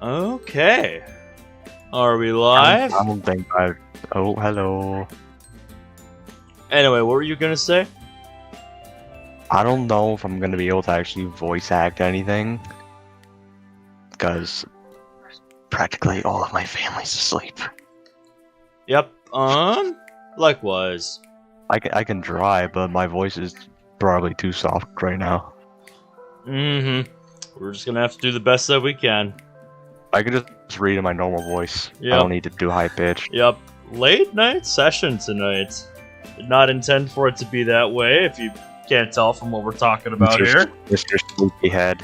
Okay. Are we live? I don't think I've... Oh, hello. Anyway, what were you gonna say? I don't know if I'm gonna be able to actually voice act anything. Because practically all of my family's asleep. Yep, likewise. I can try, but my voice is probably too soft right now. Mm-hmm. We're just gonna have to do the best that we can. I can just read in my normal voice. Yep. I don't need to do high pitch. Yep. Late night session tonight. Did not intend for it to be that way, if you can't tell from what we're talking about here. Mr. Sleepyhead.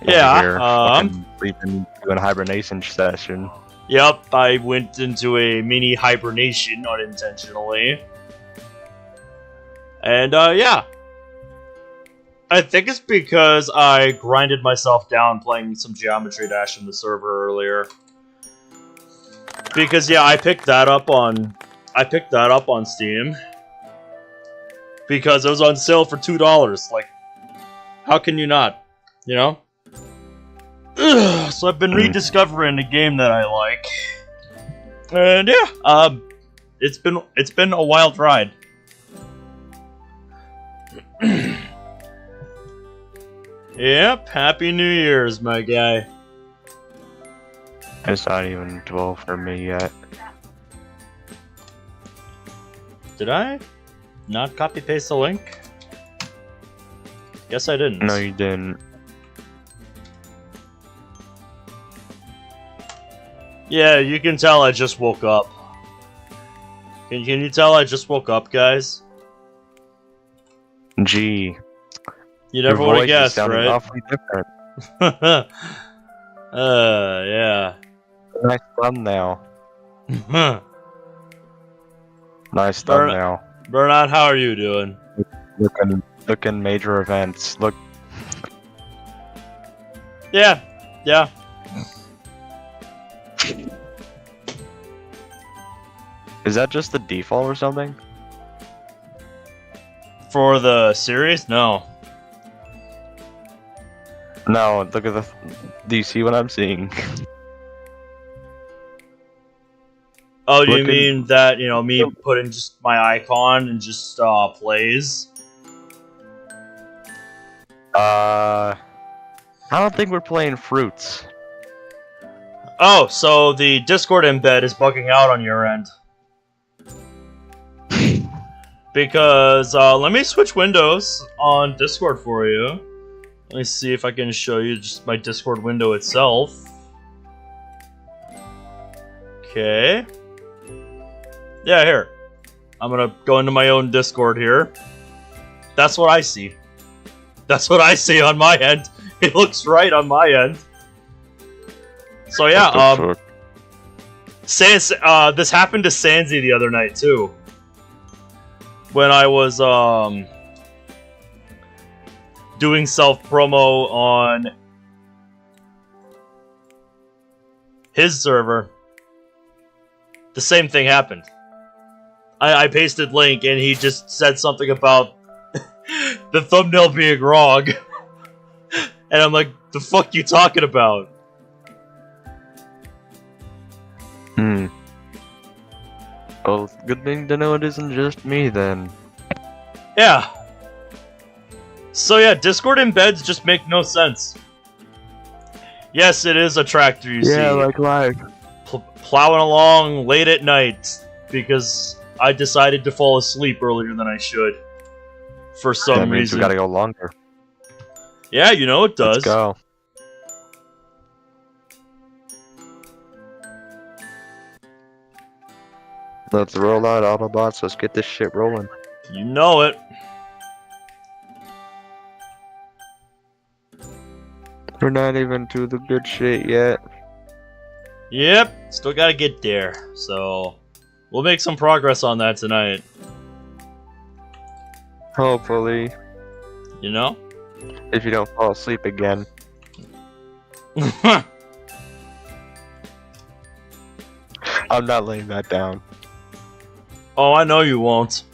Yeah, Sleeping, doing a hibernation session. Yep, I went into a mini hibernation unintentionally. And, yeah. I think it's because I grinded myself down playing some Geometry Dash in the server earlier. Because, yeah, I picked that up on Steam. Because it was on sale for $2. Like, how can you not? You know? Ugh, so I've been rediscovering a game that I like. And yeah, it's been a wild ride. Yep, Happy New Year's, my guy. It's not even 12 for me yet. Did I not copy paste the link? Guess I didn't. No, you didn't. Yeah, you can tell I just woke up. Can you tell I just woke up, guys? Gee. You never would have guessed, sounding right? awfully different. Yeah. Nice thumbnail. Nice thumbnail. Burnout, how are you doing? Looking major events. Look. Yeah. Is that just the default or something? For the series? No. No, look at the... Do you see what I'm seeing? Oh, do you mean that, you know, me putting just my icon and just plays? I don't think we're playing fruits. Oh, so the Discord embed is bugging out on your end. Because, let me switch windows on Discord for you. Let me see if I can show you just my Discord window itself. Okay. Yeah, here. I'm gonna go into my own Discord here. That's what I see. That's what I see on my end. It looks right on my end. So yeah, this happened to Sansi the other night too. When I was doing self-promo on his server, the same thing happened. I pasted link and he just said something about the thumbnail being wrong. And I'm like, the fuck you talking about? Well, good thing to know it isn't just me then. Yeah. So yeah, Discord embeds just make no sense. Yes, it is a tractor you see. Yeah, like live. Plowing along late at night because I decided to fall asleep earlier than I should. For some that means reason. We gotta go longer. Yeah, you know it does. Let's go. Let's roll out Autobots, let's get this shit rolling. You know it. We're not even to the good shit yet. Yep, still gotta get there. So, we'll make some progress on that tonight. Hopefully. You know? If you don't fall asleep again. I'm not laying that down. Oh, I know you won't.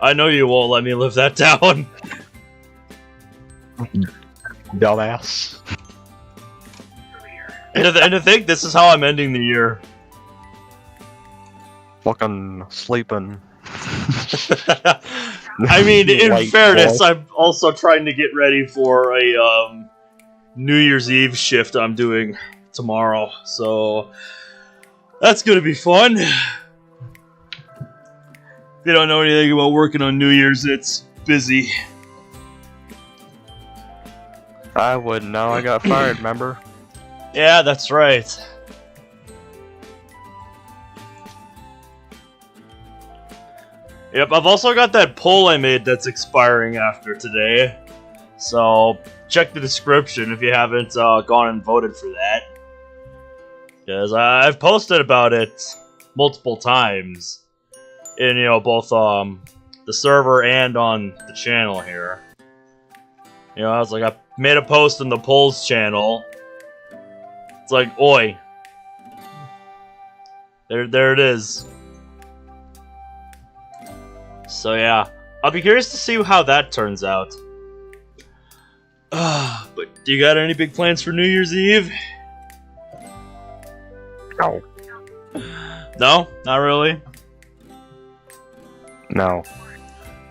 I know you won't let me live that down. Dumbass. And to think this is how I'm ending the year. Fucking sleeping. I mean, in White fairness, boy. I'm also trying to get ready for a New Year's Eve shift I'm doing tomorrow, so that's gonna be fun. If you don't know anything about working on New Year's, it's busy. I wouldn't know. I got fired, remember? Yeah, that's right. Yep, I've also got that poll I made that's expiring after today. So, check the description if you haven't gone and voted for that. Because I've posted about it multiple times. In, you know, both the server and on the channel here. You know, I was like, I made a post in the polls channel. It's like, oi. There it is. So yeah, I'll be curious to see how that turns out. But do you got any big plans for New Year's Eve? No. No? Not really? No.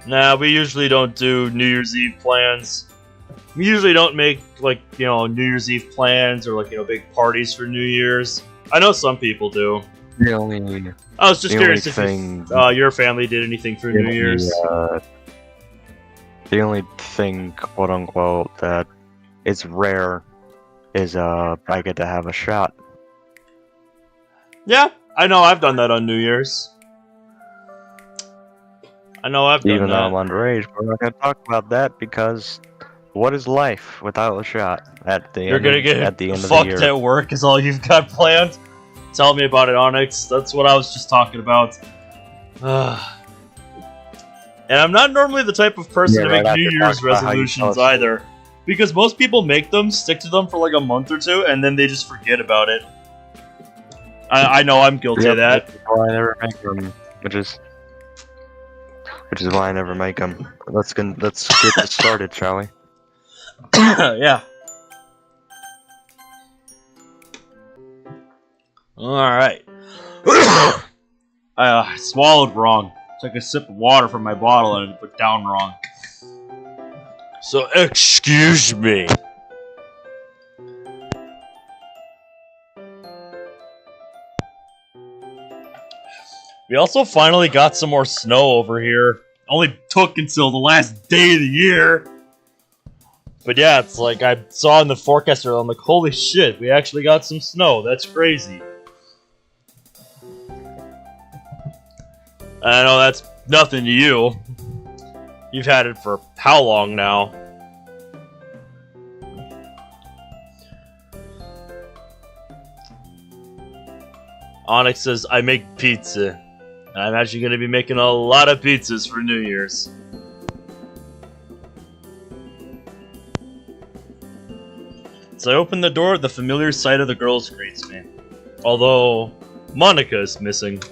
Nah, we usually don't do New Year's Eve plans. We usually don't make, like, you know, New Year's Eve plans or, like, you know, big parties for New Year's. I know some people do. The only I was just the curious only if thing- your family did anything for New Year's. The only thing, quote unquote, that is rare is I get to have a shot. Yeah, I know I've done that on New Year's. I know I've done Even though that. I'm underage, we're not gonna talk about that because what is life without a shot at the You're end gonna of, get at the end of the fucked year? at work is all you've got planned? Tell me about it, Onyx. That's what I was just talking about. And I'm not normally the type of person to Yeah, right make New after Year's talking about how you resolutions fell asleep. either. Because most people make them, stick to them for like a month or two, and then they just forget about it. I know I'm guilty of that. Which is why I never make them. Which is why I never make them. Let's get this started, shall we? Yeah. Alright. I swallowed wrong. Took a sip of water from my bottle and it put down wrong. So, excuse me. We also finally got some more snow over here. Only took until the last day of the year. But yeah, it's like I saw in the forecast earlier, I'm like, holy shit, we actually got some snow. That's crazy. I know that's nothing to you. You've had it for how long now? Onyx says, I make pizza. I'm actually going to be making a lot of pizzas for New Year's. So I open the door, the familiar sight of the girls greets me. Although, Monica is missing.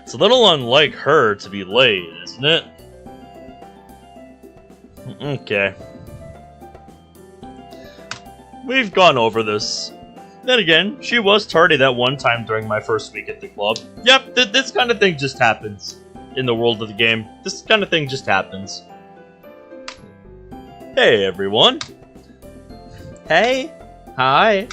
It's a little unlike her to be late, isn't it? Okay. We've gone over this. Then again, she was tardy that one time during my first week at the club. Yep, this kind of thing just happens in the world of the game. This kind of thing just happens. Hey, everyone. Hey. Hi.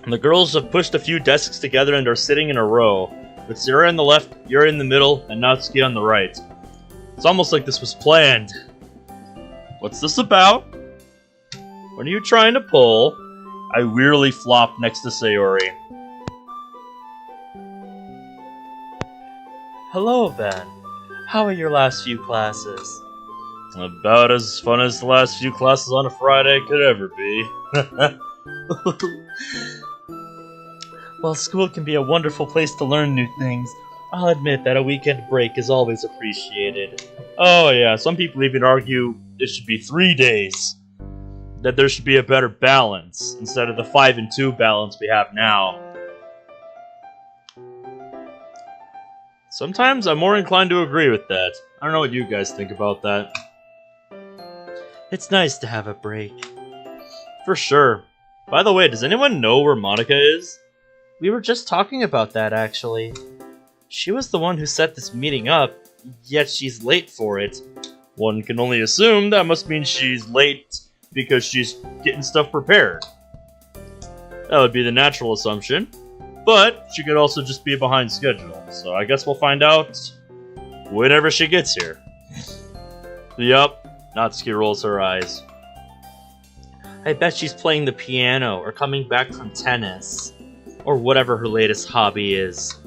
The girls have pushed a few desks together and are sitting in a row. With Sarah on the left, Yuri in the middle, and Natsuki on the right. It's almost like this was planned. What's this about? What are you trying to pull? I wearily flopped next to Sayori. Hello, Ben. How are your last few classes? About as fun as the last few classes on a Friday could ever be. While school can be a wonderful place to learn new things, I'll admit that a weekend break is always appreciated. Oh yeah, some people even argue it should be 3 days. That there should be a better balance, instead of the 5 and 2 balance we have now. Sometimes I'm more inclined to agree with that. I don't know what you guys think about that. It's nice to have a break. For sure. By the way, does anyone know where Monica is? We were just talking about that, actually. She was the one who set this meeting up, yet she's late for it. One can only assume that must mean she's late because she's getting stuff prepared. That would be the natural assumption, but she could also just be behind schedule, so I guess we'll find out whenever she gets here. Yup, Natsuki rolls her eyes. I bet she's playing the piano or coming back from tennis. Or whatever her latest hobby is.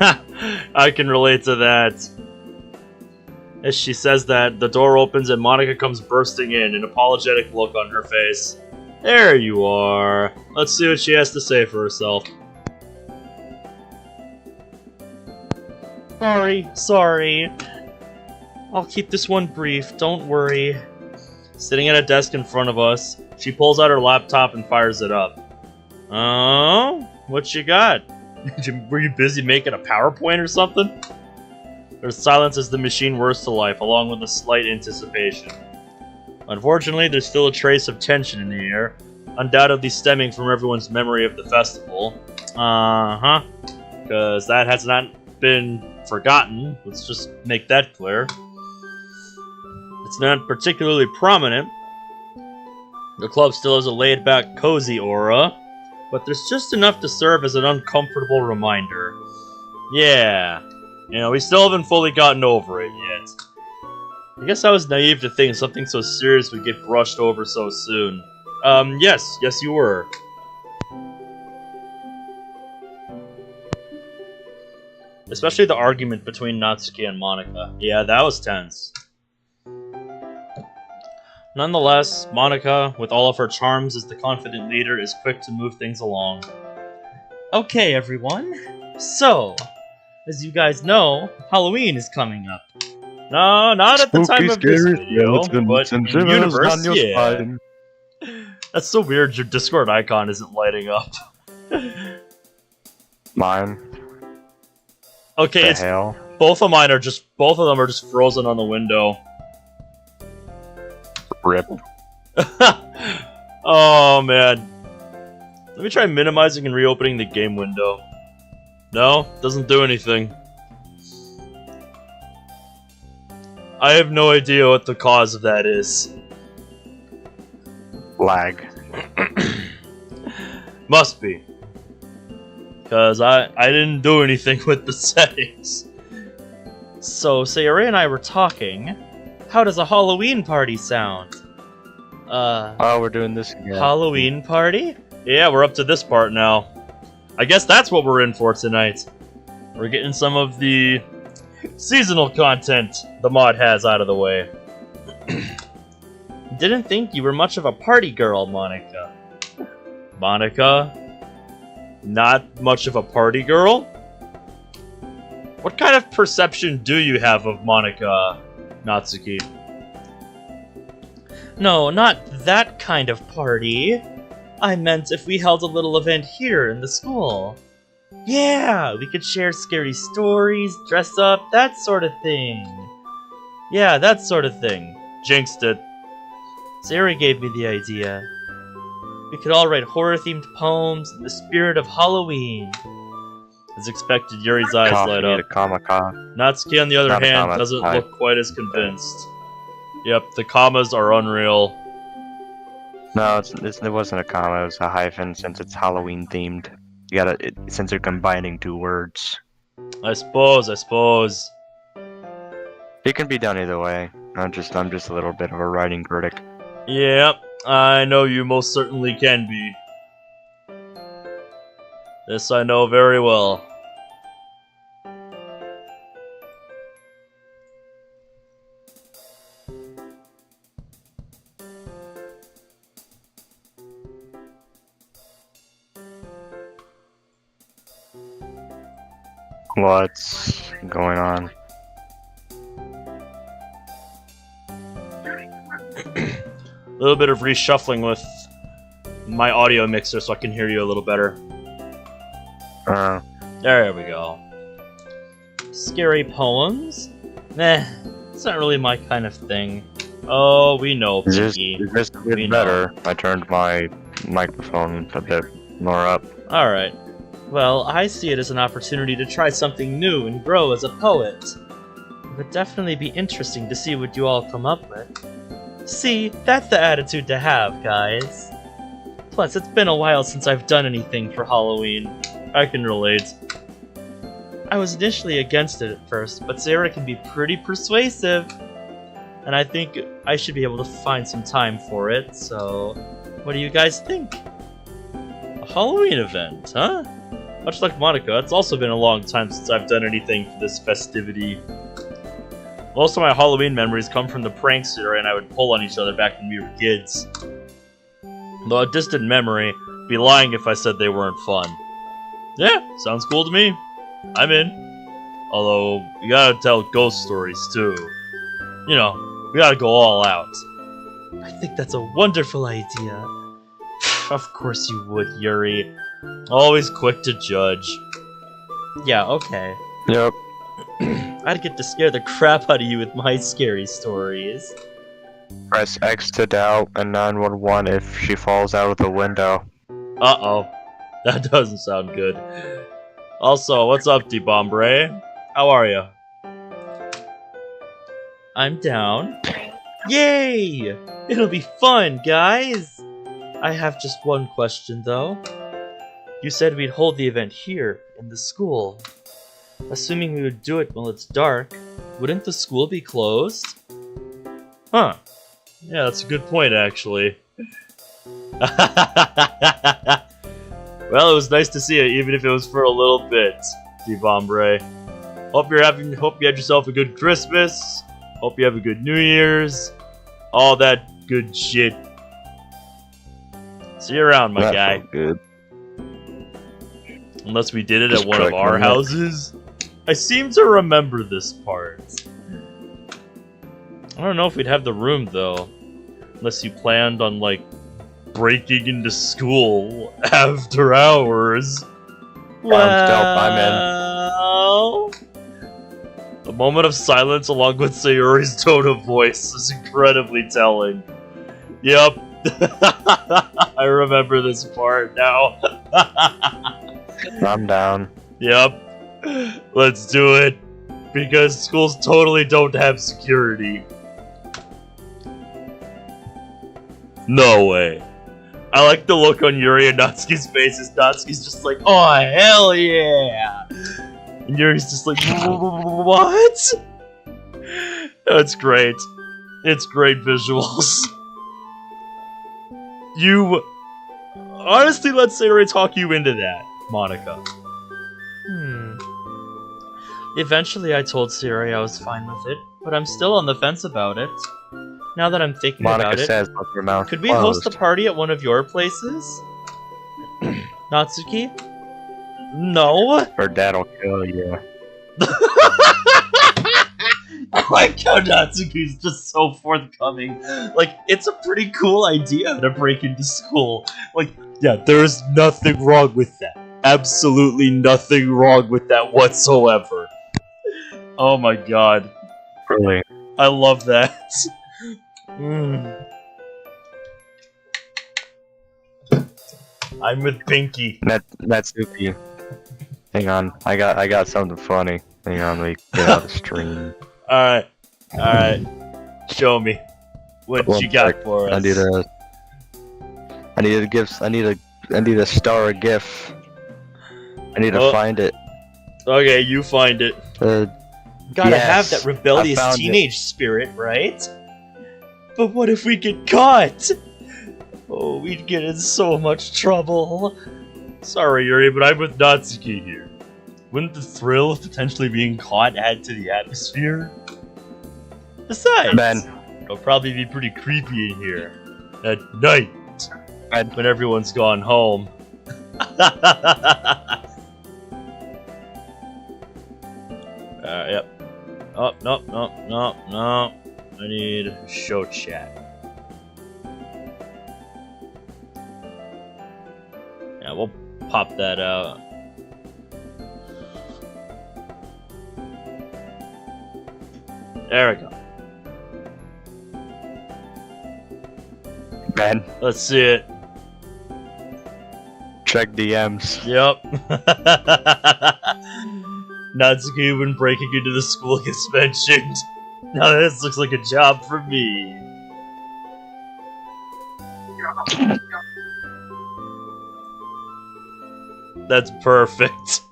I can relate to that. As she says that, the door opens and Monica comes bursting in, an apologetic look on her face. There you are. Let's see what she has to say for herself. Sorry. I'll keep this one brief, don't worry. Sitting at a desk in front of us, she pulls out her laptop and fires it up. Oh? What you got? Were you busy making a PowerPoint or something? There's silence as the machine whirs to life, along with a slight anticipation. Unfortunately, there's still a trace of tension in the air, undoubtedly stemming from everyone's memory of the festival. Because that has not been forgotten. Let's just make that clear. It's not particularly prominent. The club still has a laid-back, cozy aura, but there's just enough to serve as an uncomfortable reminder. Yeah, we still haven't fully gotten over it yet. I guess I was naive to think something so serious would get brushed over so soon. Yes you were. Especially the argument between Natsuki and Monica. Yeah, that was tense. Nonetheless, Monica, with all of her charms as the confident leader, is quick to move things along. Okay, everyone. So, as you guys know, Halloween is coming up. No, not at the time of this video, but in universe, yeah. Spine. That's so weird, your Discord icon isn't lighting up. Mine. Okay, the hell? Both of them are just frozen on the window. Rip. Oh man. Let me try minimizing and reopening the game window. No, doesn't do anything. I have no idea what the cause of that is. Lag. Must be. Because I didn't do anything with the settings. So, Sayori and I were talking. How does a Halloween party sound? Oh, we're doing this again. Halloween party? Yeah, we're up to this part now. I guess that's what we're in for tonight. We're getting some of the seasonal content the mod has out of the way. Didn't think you were much of a party girl, Monica. Monica? Not much of a party girl? What kind of perception do you have of Monica, Natsuki? No, not that kind of party. I meant if we held a little event here in the school. Yeah, we could share scary stories, dress up, that sort of thing. Yeah, that sort of thing. Jinxed it. Sayori gave me the idea. We could all write horror-themed poems in the spirit of Halloween. As expected, Yuri's eyes light up. Natsuki, on the other hand, doesn't look quite as convinced. Yep, the commas are unreal. No, it wasn't a comma, it was a hyphen since it's Halloween themed. You gotta, since they're combining two words. I suppose. It can be done either way. I'm just a little bit of a writing critic. Yep, I know you most certainly can be. This I know very well. What's going on? A little bit of reshuffling with my audio mixer so I can hear you a little better. There we go. Scary poems? Nah, it's not really my kind of thing. Oh, we know, Pinky. Just better. I turned my microphone a bit more up. Alright. Well, I see it as an opportunity to try something new and grow as a poet. It would definitely be interesting to see what you all come up with. See, that's the attitude to have, guys. Plus, it's been a while since I've done anything for Halloween. I can relate. I was initially against it at first, but Sayori can be pretty persuasive. And I think I should be able to find some time for it, so what do you guys think? A Halloween event, huh? Much like Monica, it's also been a long time since I've done anything for this festivity. Most of my Halloween memories come from the pranks Sayori and I would pull on each other back when we were kids. Though a distant memory, I'd be lying if I said they weren't fun. Yeah, sounds cool to me. I'm in. Although, we gotta tell ghost stories too. You know, we gotta go all out. I think that's a wonderful idea. Of course you would, Yuri. Always quick to judge. Yeah, okay. Yep. I'd get to scare the crap out of you with my scary stories. Press X to doubt and 911 if she falls out of the window. Uh-oh. That doesn't sound good. Also, what's up, DeBombre? How are you? I'm down. Yay! It'll be fun, guys! I have just one question, though. You said we'd hold the event here, in the school. Assuming we would do it while it's dark, wouldn't the school be closed? Huh. Yeah, that's a good point, actually. Well, it was nice to see you, even if it was for a little bit, DeBombre. Hope you had yourself a good Christmas. Hope you have a good New Year's. All that good shit. See you around, my guy. Good. Unless we did it Just at one of correct our me. houses. I seem to remember this part. I don't know if we'd have the room, though. Unless you planned on, like, breaking into school after hours. Well... A moment of silence along with Sayori's tone of voice is incredibly telling. Yep. I remember this part now. I'm down. Yep. Let's do it. Because schools totally don't have security. No way. I like the look on Yuri and Natsuki's faces. Natsuki's just like, oh, hell yeah! And Yuri's just like, what? That's great. It's great visuals. You honestly let Sayori talk you into that, Monica. Eventually I told Sayori I was fine with it, but I'm still on the fence about it. Now that I'm thinking Monica about it, says with her mouth could we closed. host a party at one of your places? Natsuki? No. Her dad'll kill you. I like how Natsuki's just so forthcoming. Like, it's a pretty cool idea to break into school. Like, yeah, there's nothing wrong with that. Absolutely nothing wrong with that whatsoever. Oh my god. Really? I love that. I'm with Pinky. Natsuki. Hang on, I got something funny. Hang on, let me get out of the stream. Alright. Show me. What One you got sec. for us? I need a star a gif. I need to Oh. find it. Okay, you find it. Gotta Yes, have that rebellious I found teenage spirit, right? But what if we get caught? Oh, we'd get in so much trouble. Sorry, Yuri, but I'm with Natsuki here. Wouldn't the thrill of potentially being caught add to the atmosphere? Besides, Ben. it'll probably be pretty creepy in here. At night. Ben. When everyone's gone home. Yep. Oh, no. I need show chat. Yeah, we'll pop that out. There we go. Ben. Let's see it. Check DMs. Yep. Natsuki when breaking into the school gets mentioned. Now this looks like a job for me. That's perfect.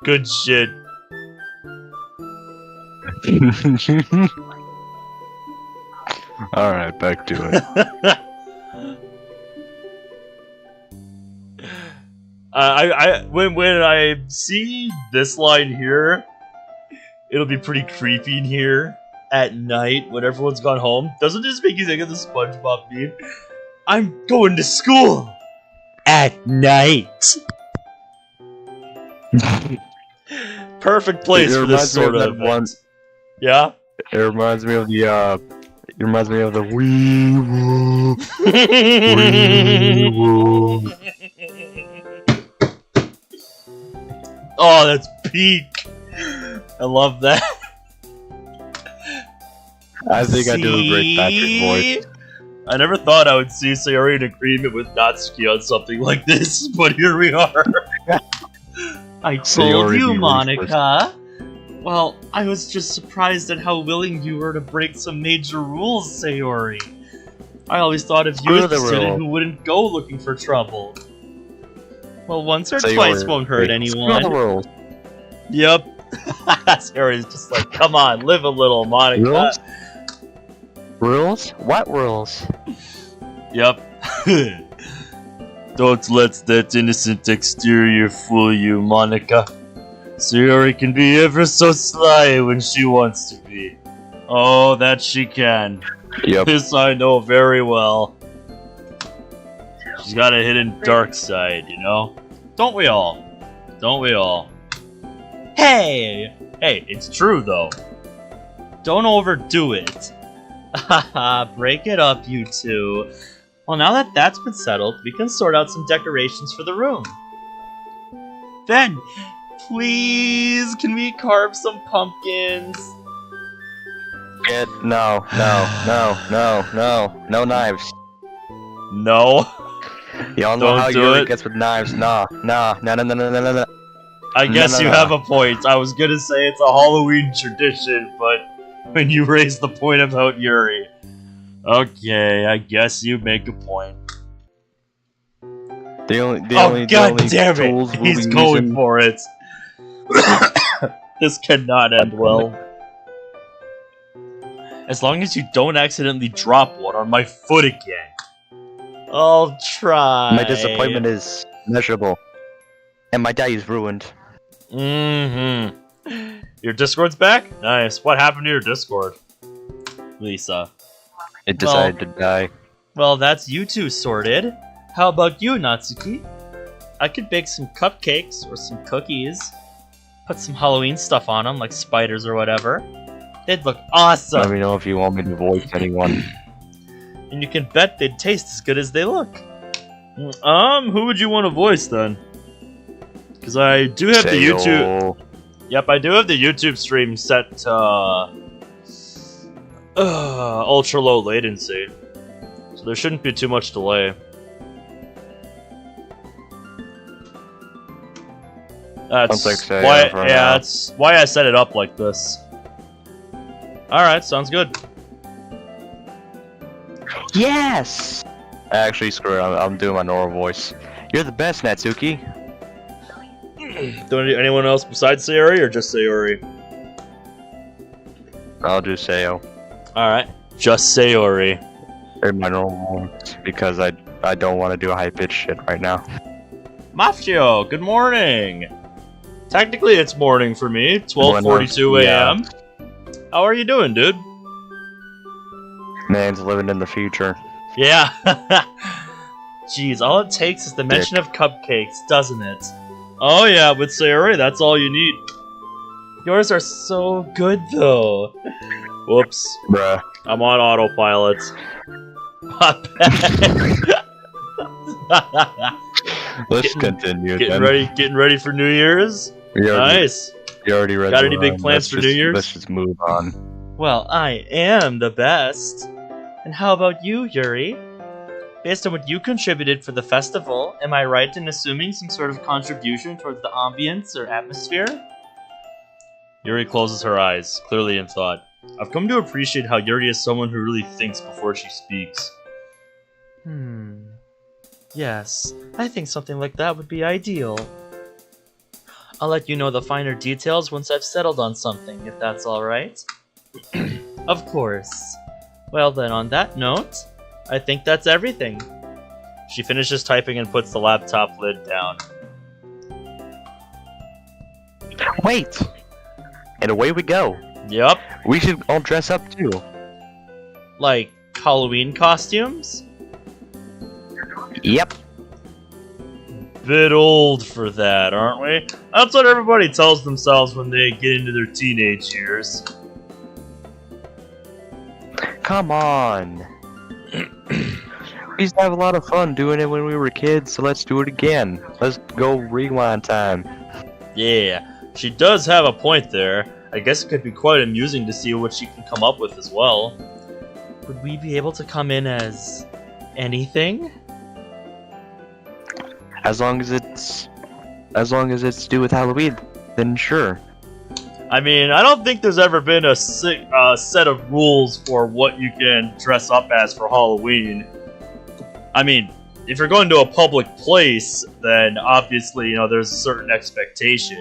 Good shit. Alright, back to it. When I see this line here, it'll be pretty creepy in here at night when everyone's gone home. Doesn't this make you think of the SpongeBob meme? I'm going to school at night. Perfect place for this sort of one. Yeah. It reminds me of the wee woo. Wee woo. Oh, that's peak. I love that. I think I do a great Patrick voice. I never thought I would see Sayori in agreement with Natsuki on something like this, but here we are. I told Sayori you, be Monica. Well, I was just surprised at how willing you were to break some major rules, Sayori. I always thought of you as the student who wouldn't go looking for trouble. Well, once or twice won't hurt anyone. The rules. Yep. Sayori's just like, come on, live a little, Monica. Rules? Rules? What rules? Yep. Don't let that innocent exterior fool you, Monica. Sayori can be ever so sly when she wants to be. Oh, that she can. Yep. This I know very well. She's got a hidden dark side, you know? Don't we all? Don't we all? Hey! Hey, it's true though. Don't overdo it. Haha, break it up, you two. Well, now that that's been settled, we can sort out some decorations for the room. Then, please, can we carve some pumpkins? No knives. No. Y'all know Don't how do Yuri it. gets with knives. No. I guess you No. have a point. I was gonna say it's a Halloween tradition, but when you raise the point about Yuri. Okay, I guess you make a point. The only God damn tools it! we'll He's be going using- for it. This cannot end well. As long as you don't accidentally drop one on my foot again. I'll try. My disappointment is measurable. And my day is ruined. Mm-hmm. Your Discord's back? Nice. What happened to your Discord? Lisa. It decided to die. Well, that's you two sorted. How about you, Natsuki? I could bake some cupcakes or some cookies. Put some Halloween stuff on them, like spiders or whatever. They'd look awesome. Let me know if you want me to voice anyone. And you can bet they'd taste as good as they look. Who would you want to voice then? Because I do have the YouTube. Yep, I do have the YouTube stream set to ultra low latency, so there shouldn't be too much delay. That's why. Yeah, that's why I set it up like this. All right, sounds good. Yes! Actually, screw it. I'm doing my normal voice. You're the best, Natsuki. Do anyone else besides Sayori, or just Sayori? I'll do Sayo. Alright, just Sayori. In my normal voice, because I don't want to do high-pitched shit right now. Mafio, good morning! Technically it's morning for me, 12:42 a.m. Yeah. How are you doing, dude? Man's living in the future. Yeah. Jeez, all it takes is the mention of cupcakes, doesn't it? Oh yeah, with Sayori, that's all you need. Yours are so good, though. Whoops. Bruh. I'm on autopilot. My bad. Let's continue. Getting ready for New Year's? Nice. You already read. Got any big plans for New Year's? Let's just move on. Well, I am the best. And how about you, Yuri? Based on what you contributed for the festival, am I right in assuming some sort of contribution towards the ambience or atmosphere? Yuri closes her eyes, clearly in thought. I've come to appreciate how Yuri is someone who really thinks before she speaks. Yes, I think something like that would be ideal. I'll let you know the finer details once I've settled on something, if that's alright. Of course. Well then, on that note, I think that's everything. She finishes typing and puts the laptop lid down. Wait! And away we go. Yep. We should all dress up too. Like, Halloween costumes? Yep. Bit old for that, aren't we? That's what everybody tells themselves when they get into their teenage years. Come on. We used to have a lot of fun doing it when we were kids, so let's do it again. Let's go rewind time. Yeah, she does have a point there. I guess it could be quite amusing to see what she can come up with as well. Would we be able to come in as anything? As long as it's to do with Halloween, then sure. I mean, I don't think there's ever been a set of rules for what you can dress up as for Halloween. I mean, if you're going to a public place, then obviously, you know, there's a certain expectation.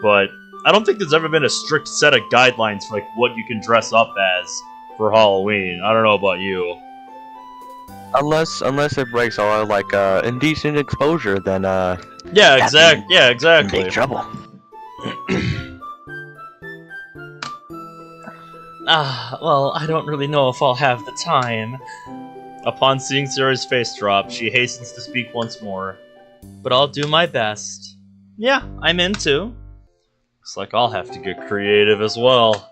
But I don't think there's ever been a strict set of guidelines for like what you can dress up as for Halloween. I don't know about you. Unless it breaks all like indecent exposure, then Yeah, exactly. big trouble. Well, I don't really know if I'll have the time. Upon seeing Sayori's face drop, she hastens to speak once more. But I'll do my best. Yeah, I'm in too. Looks like I'll have to get creative as well.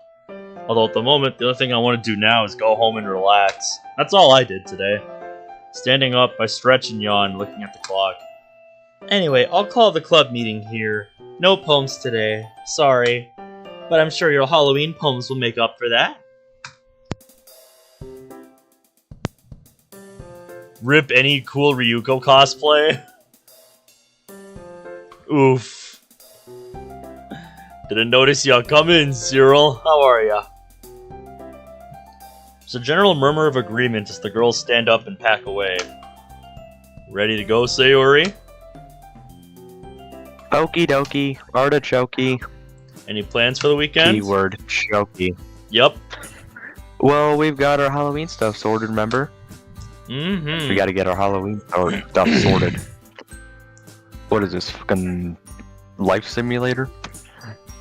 Although at the moment, the only thing I want to do now is go home and relax. That's all I did today. Standing up, I stretch and yawn, looking at the clock. Anyway, I'll call the club meeting here. No poems today. Sorry. But I'm sure your Halloween poems will make up for that. Rip any cool Ryuko cosplay? Oof. Didn't notice ya coming, Cyril. How are ya? There's a general murmur of agreement as the girls stand up and pack away. Ready to go, Sayori? Okie dokie, artichoke. Any plans for the weekend? Keyword, choky. Yep. Well, we've got our Halloween stuff sorted, remember? Mm-hmm. We gotta get our Halloween stuff sorted. What is this, fucking life simulator?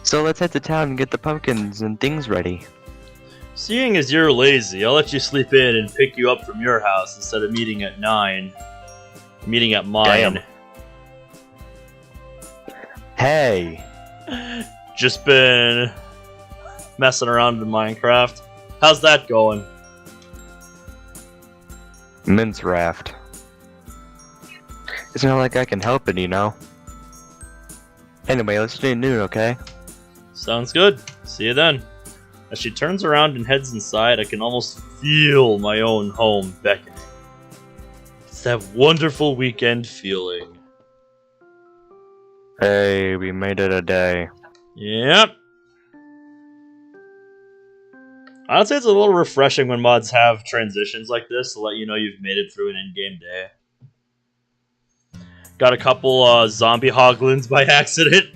So let's head to town and get the pumpkins and things ready. Seeing as you're lazy, I'll let you sleep in and pick you up from your house instead of meeting at 9. Meeting at mine. Damn. Hey! Just been messing around in Minecraft. How's that going? Mince raft. It's not like I can help it, you know? Anyway, let's stay noon, okay? Sounds good. See you then. As she turns around and heads inside, I can almost feel my own home beckoning. It's that wonderful weekend feeling. Hey, we made it a day. Yep. I'd say it's a little refreshing when mods have transitions like this to let you know you've made it through an in-game day. Got a couple zombie hoglins by accident.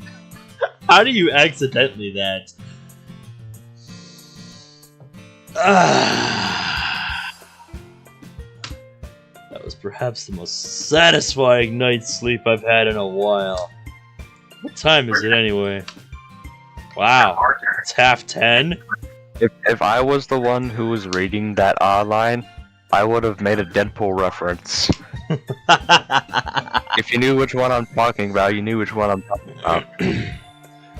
How do you accidentally that? That was perhaps the most satisfying night's sleep I've had in a while. What time is it anyway? Wow, it's 10:30? If I was the one who was reading that line, I would have made a Deadpool reference. If you knew which one I'm talking about, you knew which one I'm talking about.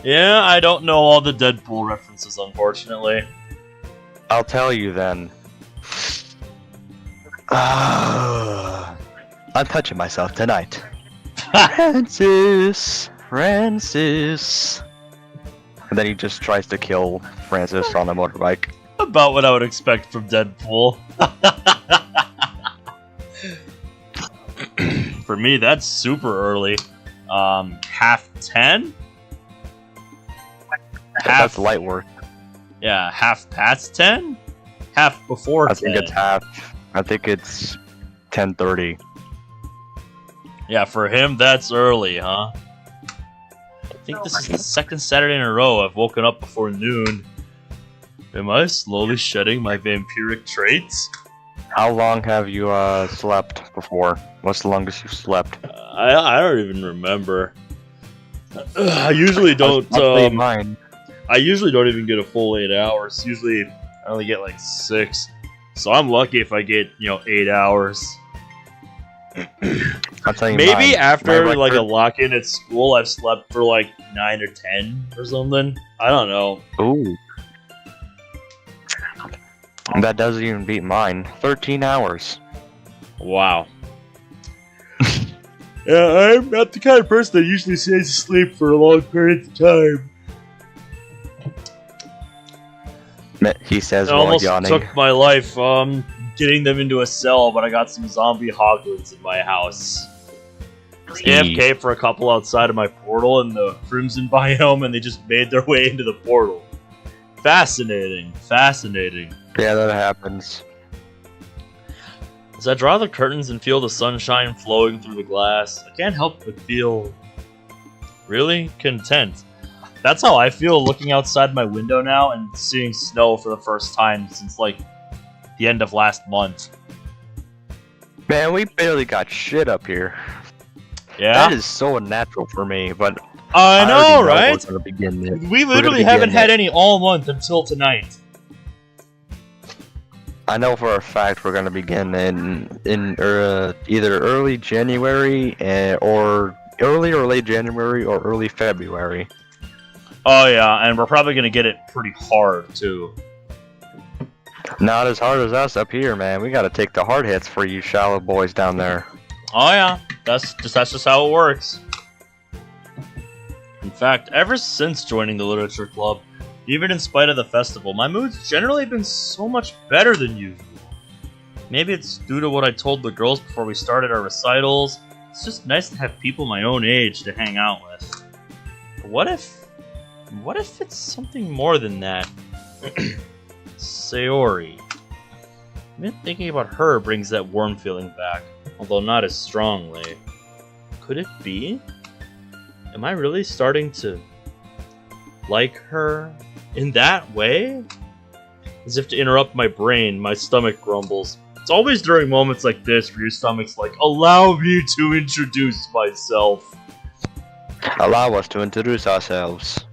Yeah, I don't know all the Deadpool references, unfortunately. I'll tell you then. I'm touching myself tonight. Francis! And then he just tries to kill Francis on a motorbike. About what I would expect from Deadpool. For me, that's super early. 10:30? That's light work. Yeah, 10:30? Half before 10. I think it's half. I think it's 10:30. Yeah, for him, that's early, huh? I think this is the second Saturday in a row I've woken up before noon. Am I slowly shedding my vampiric traits? How long have you slept before? What's the longest you've slept? I don't even remember. I usually don't. Mine. I usually don't even get a full 8 hours. Usually, I only get like 6. So I'm lucky if I get 8 hours. I'll tell you. Maybe mine. after like a lock-in at school, I've slept for like 9 or 10 or something. I don't know. Ooh. That doesn't even beat mine. 13 hours. Wow. Yeah, I'm not the kind of person that usually stays asleep for long periods of time. He says It while almost yawning. took my life getting them into a cell, but I got some zombie hoglins in my house. AFK for a couple outside of my portal in the Crimson biome, and they just made their way into the portal. Fascinating. Fascinating. Yeah, that happens. As I draw the curtains and feel the sunshine flowing through the glass, I can't help but feel really content. That's how I feel looking outside my window now and seeing snow for the first time since, like, the end of last month. Man, we barely got shit up here. Yeah? That is so unnatural for me, but I know, already right? we're gonna begin it. We literally haven't had any all month until tonight. I know for a fact we're gonna begin in either early January or early or late January or early February. Oh yeah, and we're probably gonna get it pretty hard too. Not as hard as us up here, man. We gotta take the hard hits for you shallow boys down there. Oh yeah, that's just how it works. In fact, ever since joining the literature club, even in spite of the festival, my mood's generally been so much better than usual. Maybe it's due to what I told the girls before we started our recitals. It's just nice to have people my own age to hang out with. But what if it's something more than that? Sayori. I've been thinking about her brings that warm feeling back, although not as strongly. Could it be? Am I really starting to like her in that way? As if to interrupt my brain, my stomach grumbles. It's always during moments like this where your stomach's like, allow me to introduce myself. Allow us to introduce ourselves.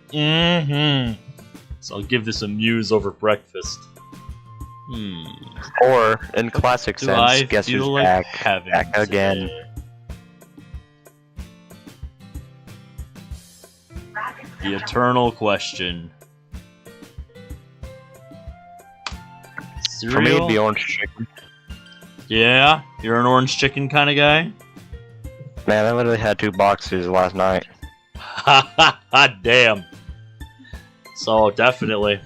Mm-hmm. So I'll give this a muse over breakfast. Or, in classic Do sense, I guess feel who's like back? having Back again. today? The eternal question. Cereal? For me, it'd be orange chicken. Yeah? You're an orange chicken kind of guy? Man, I literally had 2 boxes last night. Ha ha ha, damn. So, definitely.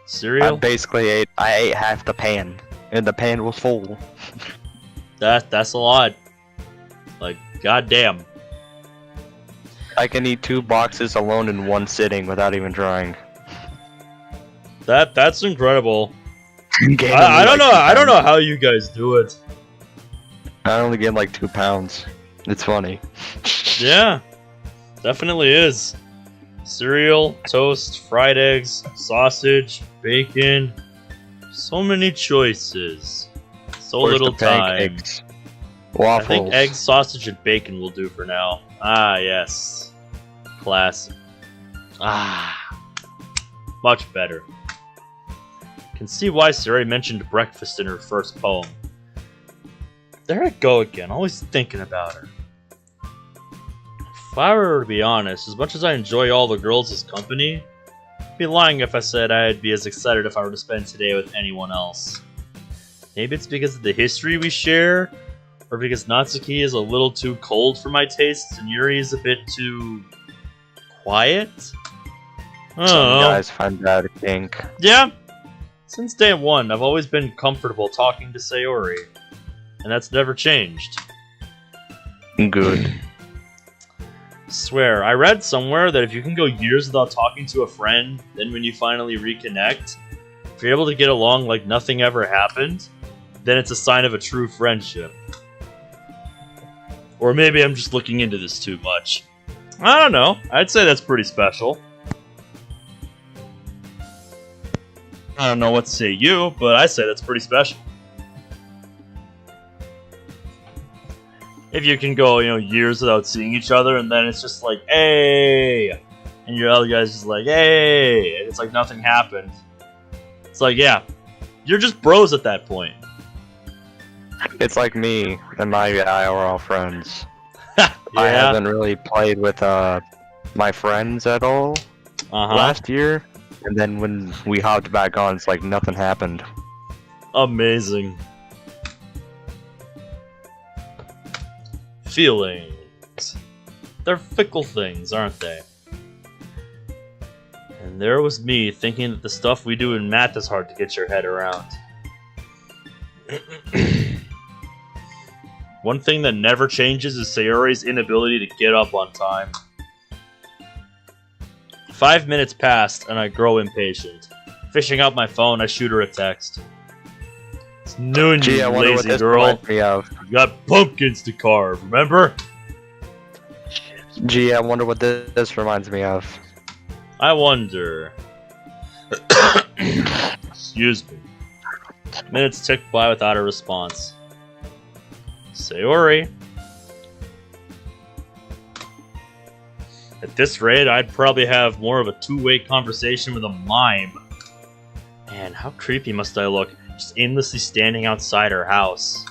Cereal? I ate half the pan, and the pan was full. That's a lot. Like, goddamn. I can eat 2 boxes alone in one sitting without even trying. That's incredible. Gained I only don't know. like 2 I don't know pounds. how you guys do it. I only gained like 2 pounds. It's funny. Yeah, definitely is. Cereal, toast, fried eggs, sausage, bacon. So many choices. So Where's little the time. pancakes? Waffles. I think eggs, sausage, and bacon will do for now. Ah, yes. Classic. Ah. Much better. Can see why Sayori mentioned breakfast in her first poem. There I go again, always thinking about her. If I were to be honest, as much as I enjoy all the girls' company, I'd be lying if I said I'd be as excited if I were to spend today with anyone else. Maybe it's because of the history we share, or because Natsuki is a little too cold for my tastes and Yuri is a bit too quiet? I don't Some know. guys find that a kink. Yeah. Since day one, I've always been comfortable talking to Sayori. and that's never changed. Good. Swear, I read somewhere that if you can go years without talking to a friend, then when you finally reconnect, if you're able to get along like nothing ever happened, then it's a sign of a true friendship. Or maybe I'm just looking into this too much. I don't know. I'd say that's pretty special. I don't know what to say you, but I say that's pretty special. If you can go, years without seeing each other, and then it's just like, hey, and your other guy's just like, hey, and it's like nothing happened. It's like, yeah, you're just bros at that point. It's like me and my guy are all friends. Yeah. I haven't really played with my friends at all last year, and then when we hopped back on, it's like nothing happened. Amazing. Feelings. They're fickle things, aren't they? And there was me thinking that the stuff we do in math is hard to get your head around. One thing that never changes is Sayori's inability to get up on time. 5 minutes passed and I grow impatient. Fishing out my phone, I shoot her a text. It's noon, Gee, I you wonder what lazy this girl. reminds me of. You got pumpkins to carve, remember? Gee, I wonder what this reminds me of. I wonder. Excuse me. Minutes ticked by without a response. Sayori. At this rate, I'd probably have more of a two-way conversation with a mime. Man, how creepy must I look, just aimlessly standing outside her house.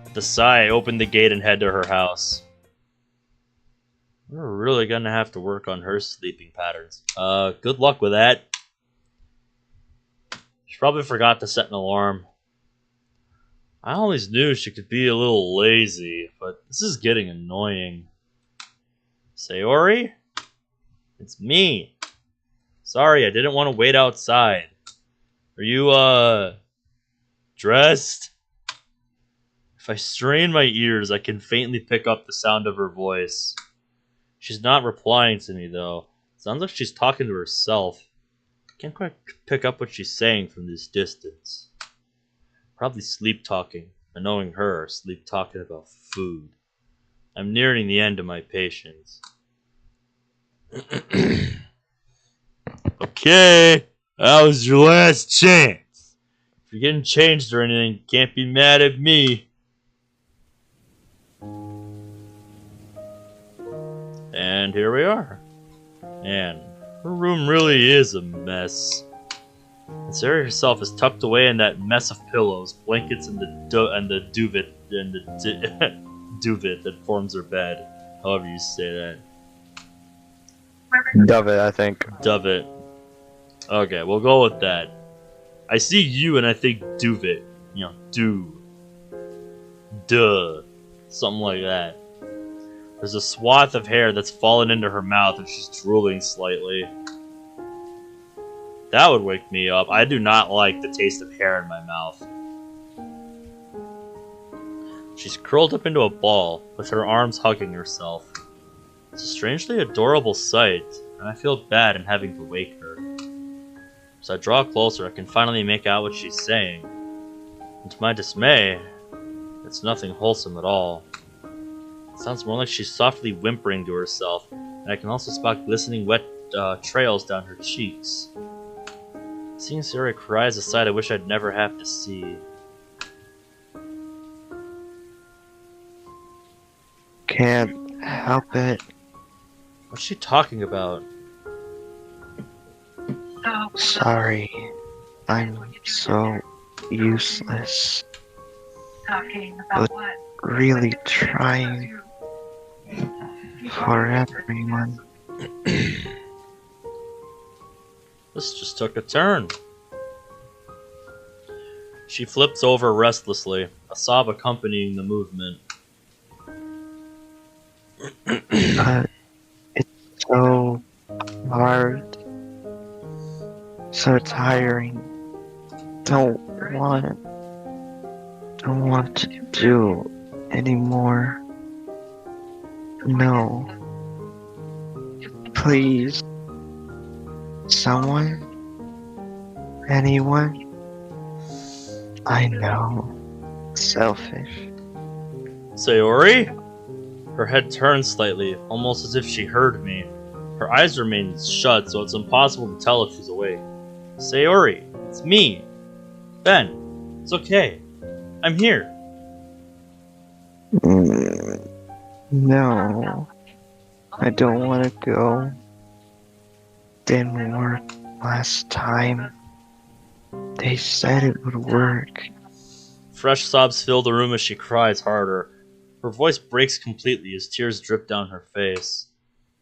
With a sigh, I opened the gate and head to her house. We're really gonna have to work on her sleeping patterns. Good luck with that. She probably forgot to set an alarm. I always knew she could be a little lazy, but this is getting annoying. Sayori? It's me. Sorry, I didn't want to wait outside. Are you, dressed? If I strain my ears, I can faintly pick up the sound of her voice. She's not replying to me, though. It sounds like she's talking to herself. I can't quite pick up what she's saying from this distance. Probably sleep talking, and knowing her, sleep talking about food. I'm nearing the end of my patience. Okay, that was your last chance. If you're getting changed or anything, you can't be mad at me. And here we are. Man, her room really is a mess. And Sayori herself is tucked away in that mess of pillows, blankets, and the duvet duvet that forms her bed. However you say that. Duvet, I think. Duvet. Okay, we'll go with that. I see you and I think duvet. Duh. Something like that. There's a swath of hair that's fallen into her mouth and she's drooling slightly. That would wake me up. I do not like the taste of hair in my mouth. She's curled up into a ball, with her arms hugging herself. It's a strangely adorable sight, and I feel bad in having to wake her. As I draw closer, I can finally make out what she's saying. And to my dismay, it's nothing wholesome at all. It sounds more like she's softly whimpering to herself, and I can also spot glistening wet trails down her cheeks. Seeing Sayori cry is a sight I wish I'd never have to see. Can't help it. What's she talking about? Sorry. I'm so useless. But really trying for everyone. This just took a turn. She flips over restlessly, a sob accompanying the movement. But it's so hard. So tiring. Don't don't want to do anymore. No. Please. Someone? Anyone? I know. Selfish. Sayori? Her head turned slightly, almost as if she heard me. Her eyes remained shut, so it's impossible to tell if she's awake. Sayori, it's me. Ben, it's okay. I'm here. No. I don't want to go. Didn't work last time. They said it would work. Fresh sobs fill the room as she cries harder. Her voice breaks completely as tears drip down her face.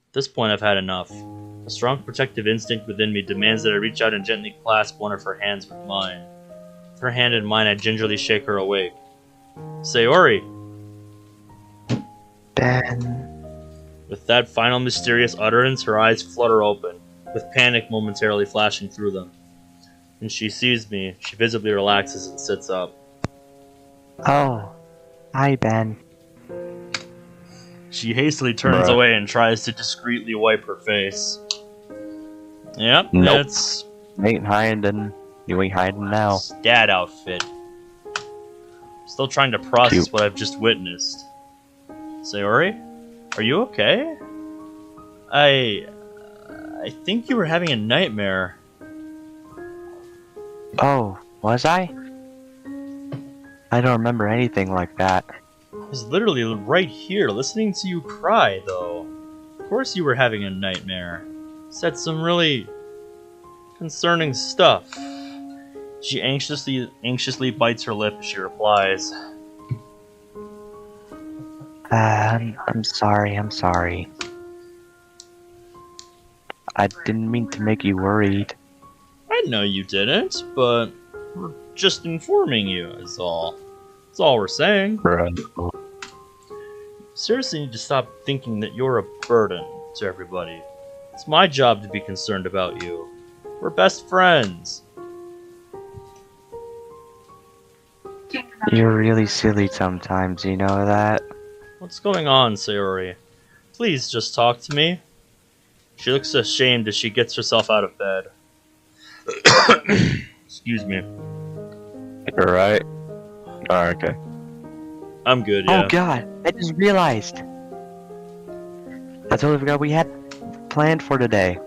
At this point, I've had enough. A strong protective instinct within me demands that I reach out and gently clasp one of her hands with mine. With her hand in mine, I gingerly shake her awake. Sayori! Ben. With that final mysterious utterance, her eyes flutter open, with panic momentarily flashing through them. When she sees me, she visibly relaxes and sits up. Oh. Hi, Ben. She hastily turns away and tries to discreetly wipe her face. Yep, Nope. it's Ain't hiding. You ain't hiding now. dad outfit. Still trying to process Cute. what I've just witnessed. Sayori, are you okay? I think you were having a nightmare. Oh, was I? I don't remember anything like that. I was literally right here listening to you cry, though. Of course you were having a nightmare. Said some really concerning stuff. She anxiously bites her lip as she replies. I'm sorry. I didn't mean to make you worried. I know you didn't, but we're just informing you, is all. That's all we're saying. Bruh. Seriously need to stop thinking that you're a burden to everybody. It's my job to be concerned about you. We're best friends. You're really silly sometimes, you know that? What's going on, Sayori? Please just talk to me. She looks ashamed as she gets herself out of bed. Excuse me. Alright. Alright, okay. I'm good, yeah. Oh god, I just realized! I totally forgot we had planned for today.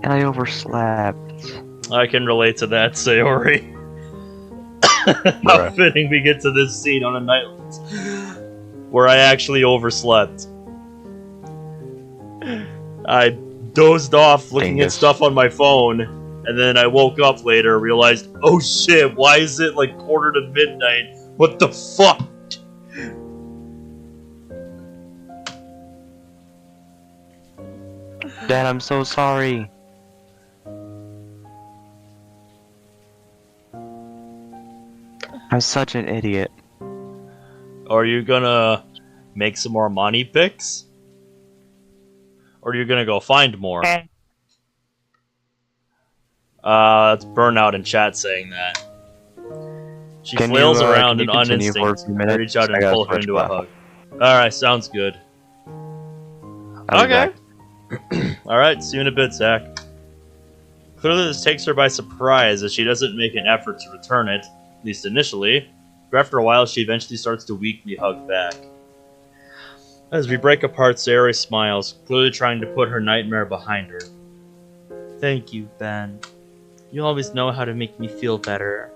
And I overslept. I can relate to that, Sayori. How fitting we get to this scene on a night where I actually overslept. I dozed off looking at stuff on my phone, and then I woke up later, realized, oh shit, why is it like 1:45? What the fuck? Dad, I'm so sorry. I'm such an idiot. Are you gonna make some more money picks? Or are you gonna go find more? That's Burnout in chat saying that. She flails around and on instinct, I reach out and pull her into a hug. Alright, sounds good. Okay. Alright, see you in a bit, Zach. Clearly this takes her by surprise as she doesn't make an effort to return it, at least initially, but after a while she eventually starts to weakly hug back. As we break apart, Sayori smiles, clearly trying to put her nightmare behind her. Thank you, Ben. You always know how to make me feel better.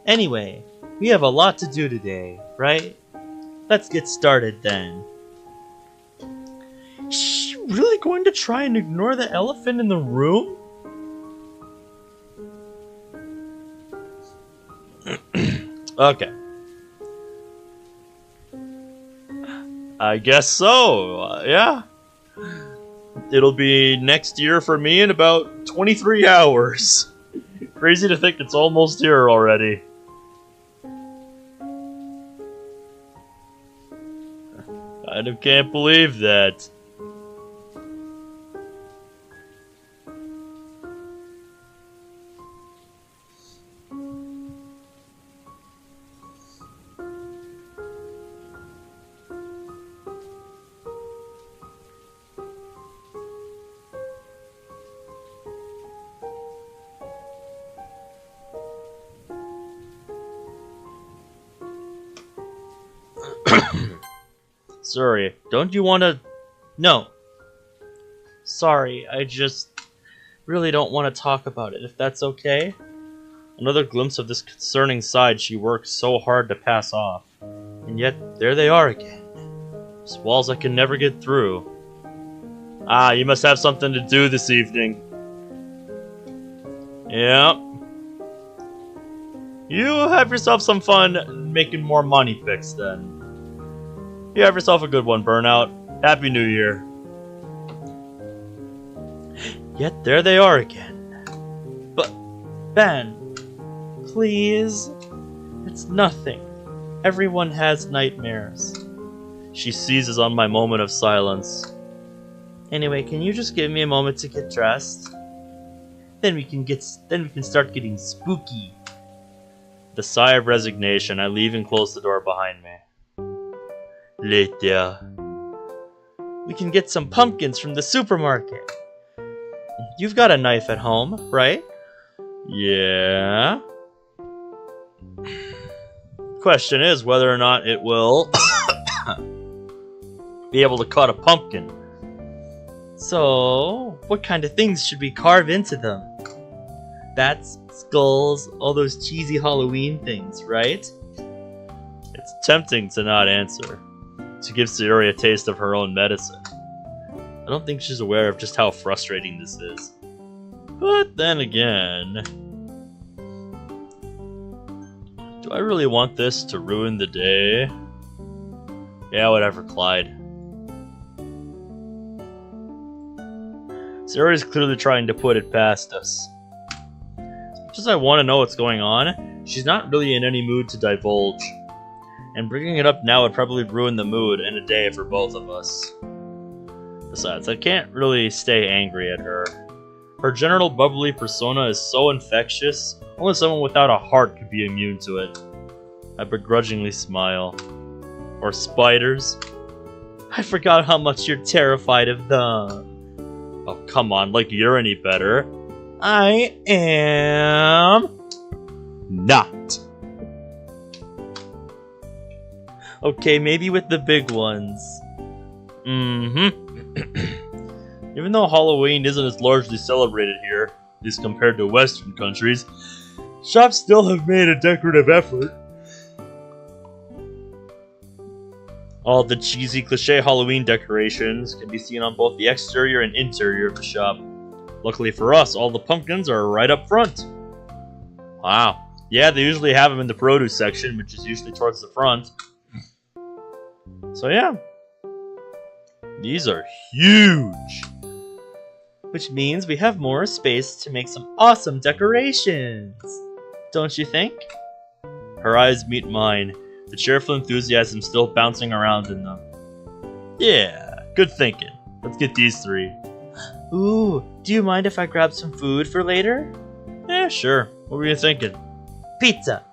Anyway, we have a lot to do today, right? Let's get started then. Is she really going to try and ignore the elephant in the room? Okay. I guess so, yeah. It'll be next year for me in about 23 hours. Crazy to think it's almost here already. I can't believe that. Sorry, don't you want to... No. Sorry, I just really don't want to talk about it, if that's okay. Another glimpse of this concerning side she worked so hard to pass off. And yet, there they are again. These walls I can never get through. Ah, you must have something to do this evening. Yep. You have yourself some fun making more money picks then. You have yourself a good one, Burnout. Happy New Year. Yet there they are again. But, Ben, please? It's nothing. Everyone has nightmares. She seizes on my moment of silence. Anyway, can you just give me a moment to get dressed? Then we can start getting spooky. With a sigh of resignation, I leave and close the door behind me. Later. We can get some pumpkins from the supermarket. You've got a knife at home, right? Yeah. Question is whether or not it will be able to cut a pumpkin. So, what kind of things should we carve into them? Bats, skulls, all those cheesy Halloween things, right? It's tempting to not answer. To give Sayori a taste of her own medicine. I don't think she's aware of just how frustrating this is. But then again... Do I really want this to ruin the day? Yeah, whatever, Clyde. Sayori's clearly trying to put it past us. As much as I want to know what's going on, she's not really in any mood to divulge. And bringing it up now would probably ruin the mood and a day for both of us. Besides, I can't really stay angry at her. Her general bubbly persona is so infectious, only someone without a heart could be immune to it. I begrudgingly smile. Or spiders. I forgot how much you're terrified of them. Oh, come on, like you're any better. I am... not. Okay, maybe with the big ones. Even though Halloween isn't as largely celebrated here, at least compared to Western countries, shops still have made a decorative effort. All the cheesy cliché Halloween decorations can be seen on both the exterior and interior of the shop. Luckily for us, all the pumpkins are right up front. Wow. Yeah, they usually have them in the produce section, which is usually towards the front. So yeah. These are huge! Which means we have more space to make some awesome decorations! Don't you think? Her eyes meet mine, the cheerful enthusiasm still bouncing around in them. Yeah, good thinking. Let's get these three. Ooh, do you mind if I grab some food for later? Yeah, sure. What were you thinking? Pizza!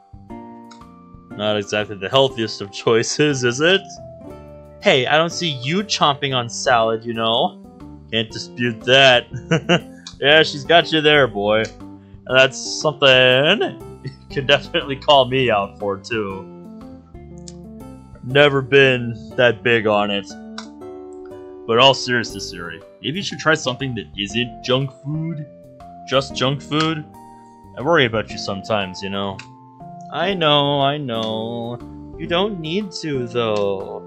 Not exactly the healthiest of choices, is it? Hey, I don't see you chomping on salad, you know. Can't dispute that. Yeah, she's got you there, boy. And that's something you can definitely call me out for, too. Never been that big on it. But in all seriousness, Yuri, maybe you should try something that isn't junk food. Just junk food. I worry about you sometimes, you know. I know. You don't need to, though.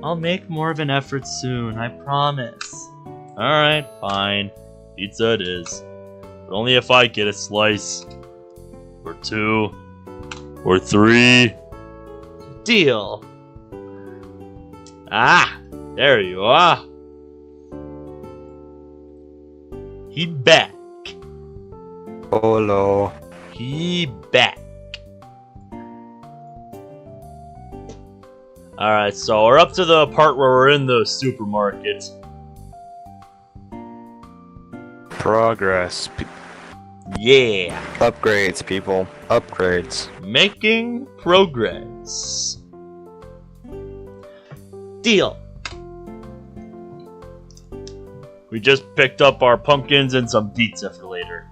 I'll make more of an effort soon, I promise. Alright, fine. Pizza it is. But only if I get a slice. Or two. Or three. Deal. Ah! There you are. He back. Hello. He back. Alright, so we're up to the part where we're in the supermarket. Progress. Yeah. Upgrades, people. Upgrades. Making progress. Deal. We just picked up our pumpkins and some pizza for later.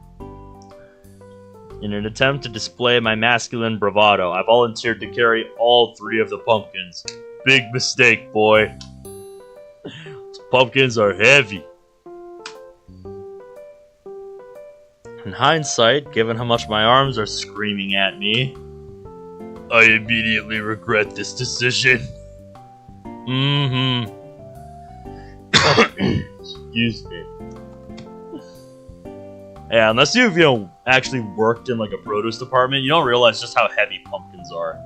In an attempt to display my masculine bravado, I volunteered to carry all three of the pumpkins. Big mistake, boy. pumpkins are heavy. In hindsight, given how much my arms are screaming at me, I immediately regret this decision. mm-hmm. Excuse me. Yeah, unless you've, actually worked in like a produce department, you don't realize just how heavy pumpkins are.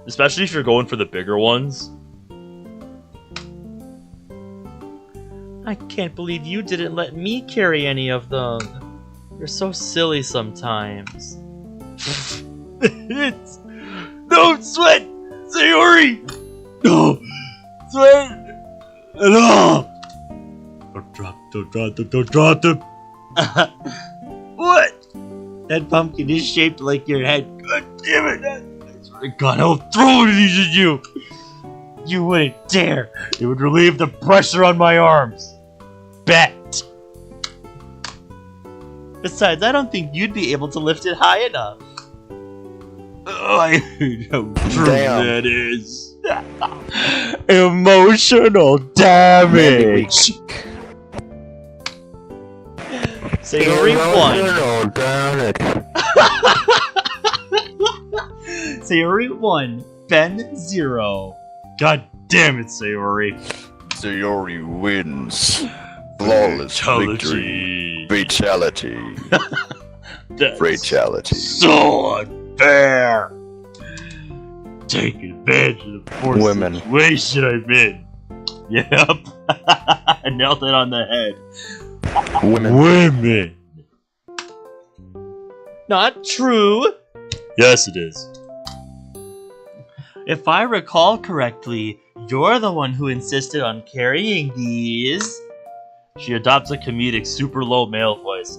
Especially if you're going for the bigger ones. I can't believe you didn't let me carry any of them. You're so silly sometimes. No, Sweat! Sayori! No! Sweat! No! Don't drop them! What? That pumpkin is shaped like your head. God damn it! I swear to God, I'll throw these at you! You wouldn't dare! It would relieve the pressure on my arms! Bet! Besides, I don't think you'd be able to lift it high enough. I hate how true that is. Emotional damage! Sayori 1. Sayori 1. Ben 0. God damn it, Sayori. Sayori wins. Flawless victory. Fatality. Fatality. So unfair. Taking advantage of the poor Women. situation I'm in. Yep. I nailed it on the head. Women. Not true. Yes, it is. If I recall correctly, you're the one who insisted on carrying these. She adopts a comedic, super low male voice.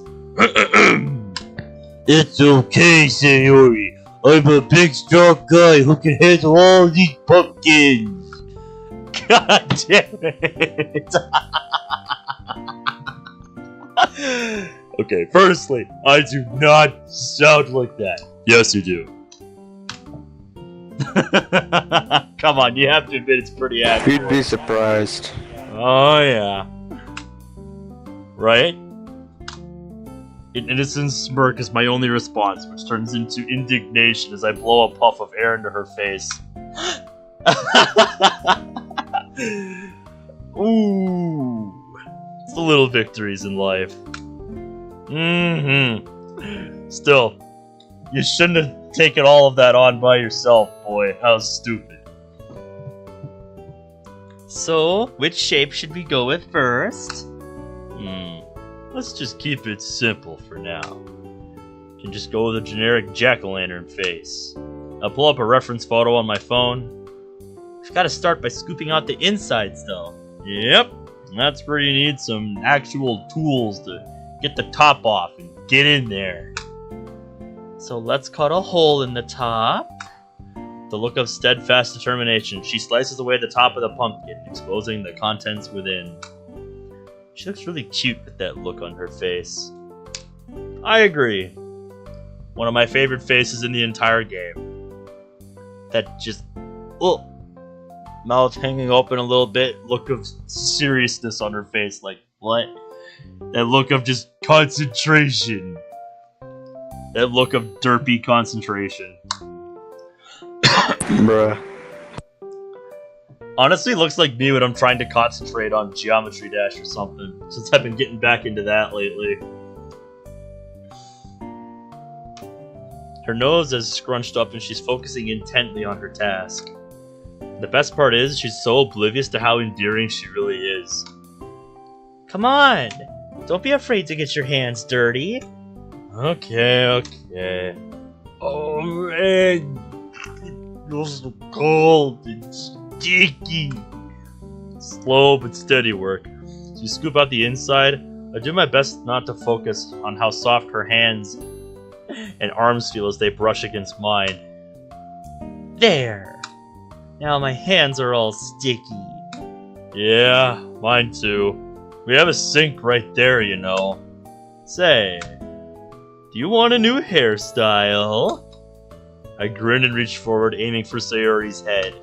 It's okay, Sayori. I'm a big, strong guy who can handle all these pumpkins. God damn it! Okay, firstly, I do not sound like that. Yes, you do. Come on, you have to admit it's pretty accurate. You'd be surprised. Oh, yeah. Right? An innocent smirk is my only response, which turns into indignation as I blow a puff of air into her face. Ooh. It's the little victories in life. Still, you shouldn't have taken all of that on by yourself, boy. How stupid. So, which shape should we go with first? Let's just keep it simple for now. You can just go with a generic jack-o'-lantern face. I'll pull up a reference photo on my phone. We've got to start by scooping out the insides, though. Yep, that's where you need some actual tools to get the top off and get in there. So let's cut a hole in the top. The look of steadfast determination, she slices away the top of the pumpkin, exposing the contents within. She looks really cute with that look on her face. I agree. One of my favorite faces in the entire game. That just... oh, mouth hanging open a little bit, look of seriousness on her face, like, what? That look of just concentration. That look of derpy concentration. Bruh. Honestly, looks like me when I'm trying to concentrate on Geometry Dash or something, since I've been getting back into that lately. Her nose is scrunched up and she's focusing intently on her task. The best part is, she's so oblivious to how endearing she really is. Come on! Don't be afraid to get your hands dirty. Okay. Oh man, it feels so cold and sticky. Slow but steady work. As you scoop out the inside, I do my best not to focus on how soft her hands and arms feel as they brush against mine. There! Now my hands are all sticky. Yeah, mine too. We have a sink right there, you know. Say, do you want a new hairstyle? I grin and reach forward, aiming for Sayori's head.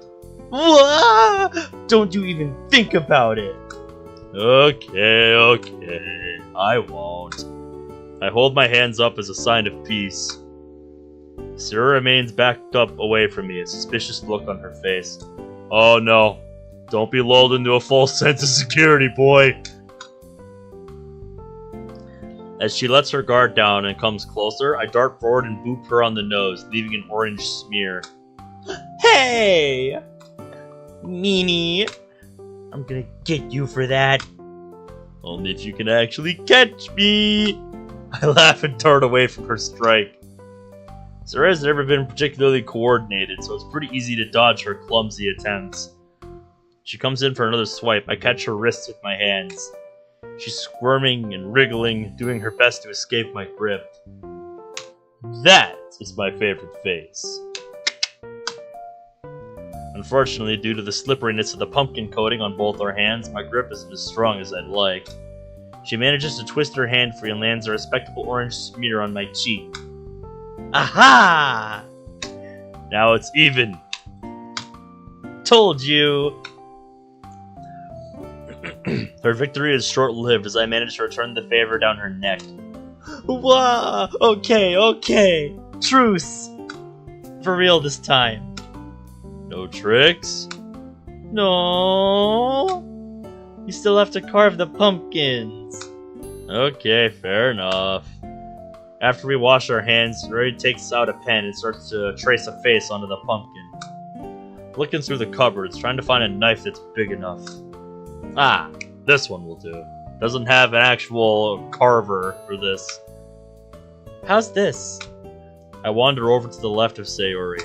Whoa! Don't you even think about it. Okay. I won't. I hold my hands up as a sign of peace. Sayori remains backed up away from me, a suspicious look on her face. Oh no. Don't be lulled into a false sense of security, boy. As she lets her guard down and comes closer, I dart forward and boop her on the nose, leaving an orange smear. Hey! Meanie. I'm gonna get you for that. Only if you can actually catch me. I laugh and dart away from her strike. Sayori has never been particularly coordinated, so it's pretty easy to dodge her clumsy attempts. She comes in for another swipe. I catch her wrists with my hands. She's squirming and wriggling, doing her best to escape my grip. That is my favorite face. Unfortunately, due to the slipperiness of the pumpkin coating on both our hands, my grip isn't as strong as I'd like. She manages to twist her hand free and lands a respectable orange smear on my cheek. Aha! Now it's even. Told you! Her victory is short-lived as I manage to return the favor down her neck. Whoa! Okay. Truce! For real this time. No tricks? No. You still have to carve the pumpkins. Okay, fair enough. After we wash our hands, Yuri takes out a pen and starts to trace a face onto the pumpkin. Looking through the cupboards, trying to find a knife that's big enough. Ah, this one will do. Doesn't have an actual carver for this. How's this? I wander over to the left of Sayori.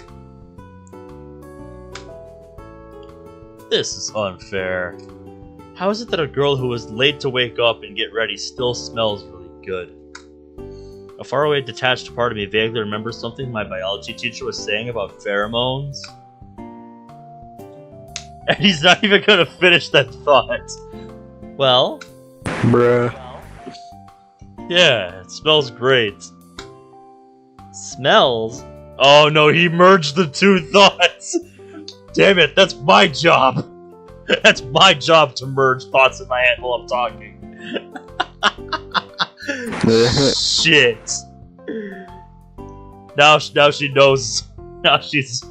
This is unfair. How is it that a girl who was late to wake up and get ready still smells really good? A faraway detached part of me vaguely remembers something my biology teacher was saying about pheromones. And he's not even gonna finish that thought. Well? Bruh. Yeah, it smells great. Smells? Oh no, he merged the two thoughts! Damn it, that's my job! That's my job to merge thoughts in my head while I'm talking. Shit. Now she knows. Now she's...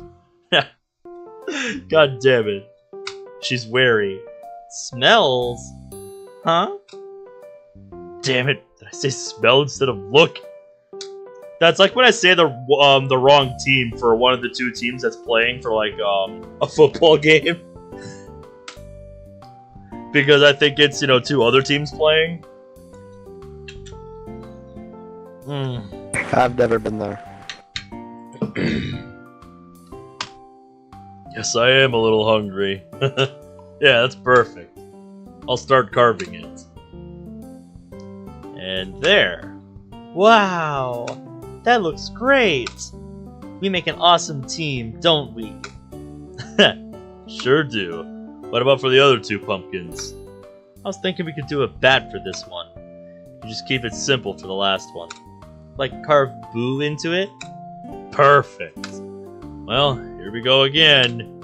God damn it. She's wary. Smells? Huh? Damn it, did I say smell instead of look? That's like when I say the wrong team for one of the two teams that's playing for like a football game. Because I think it's, two other teams playing. I've never been there. Yes, I am a little hungry. Yeah, that's perfect. I'll start carving it. And there. Wow! That looks great! We make an awesome team, don't we? Sure do. What about for the other two pumpkins? I was thinking we could do a bat for this one. You just keep it simple for the last one. Like carve Boo into it? Perfect. Well, here we go again.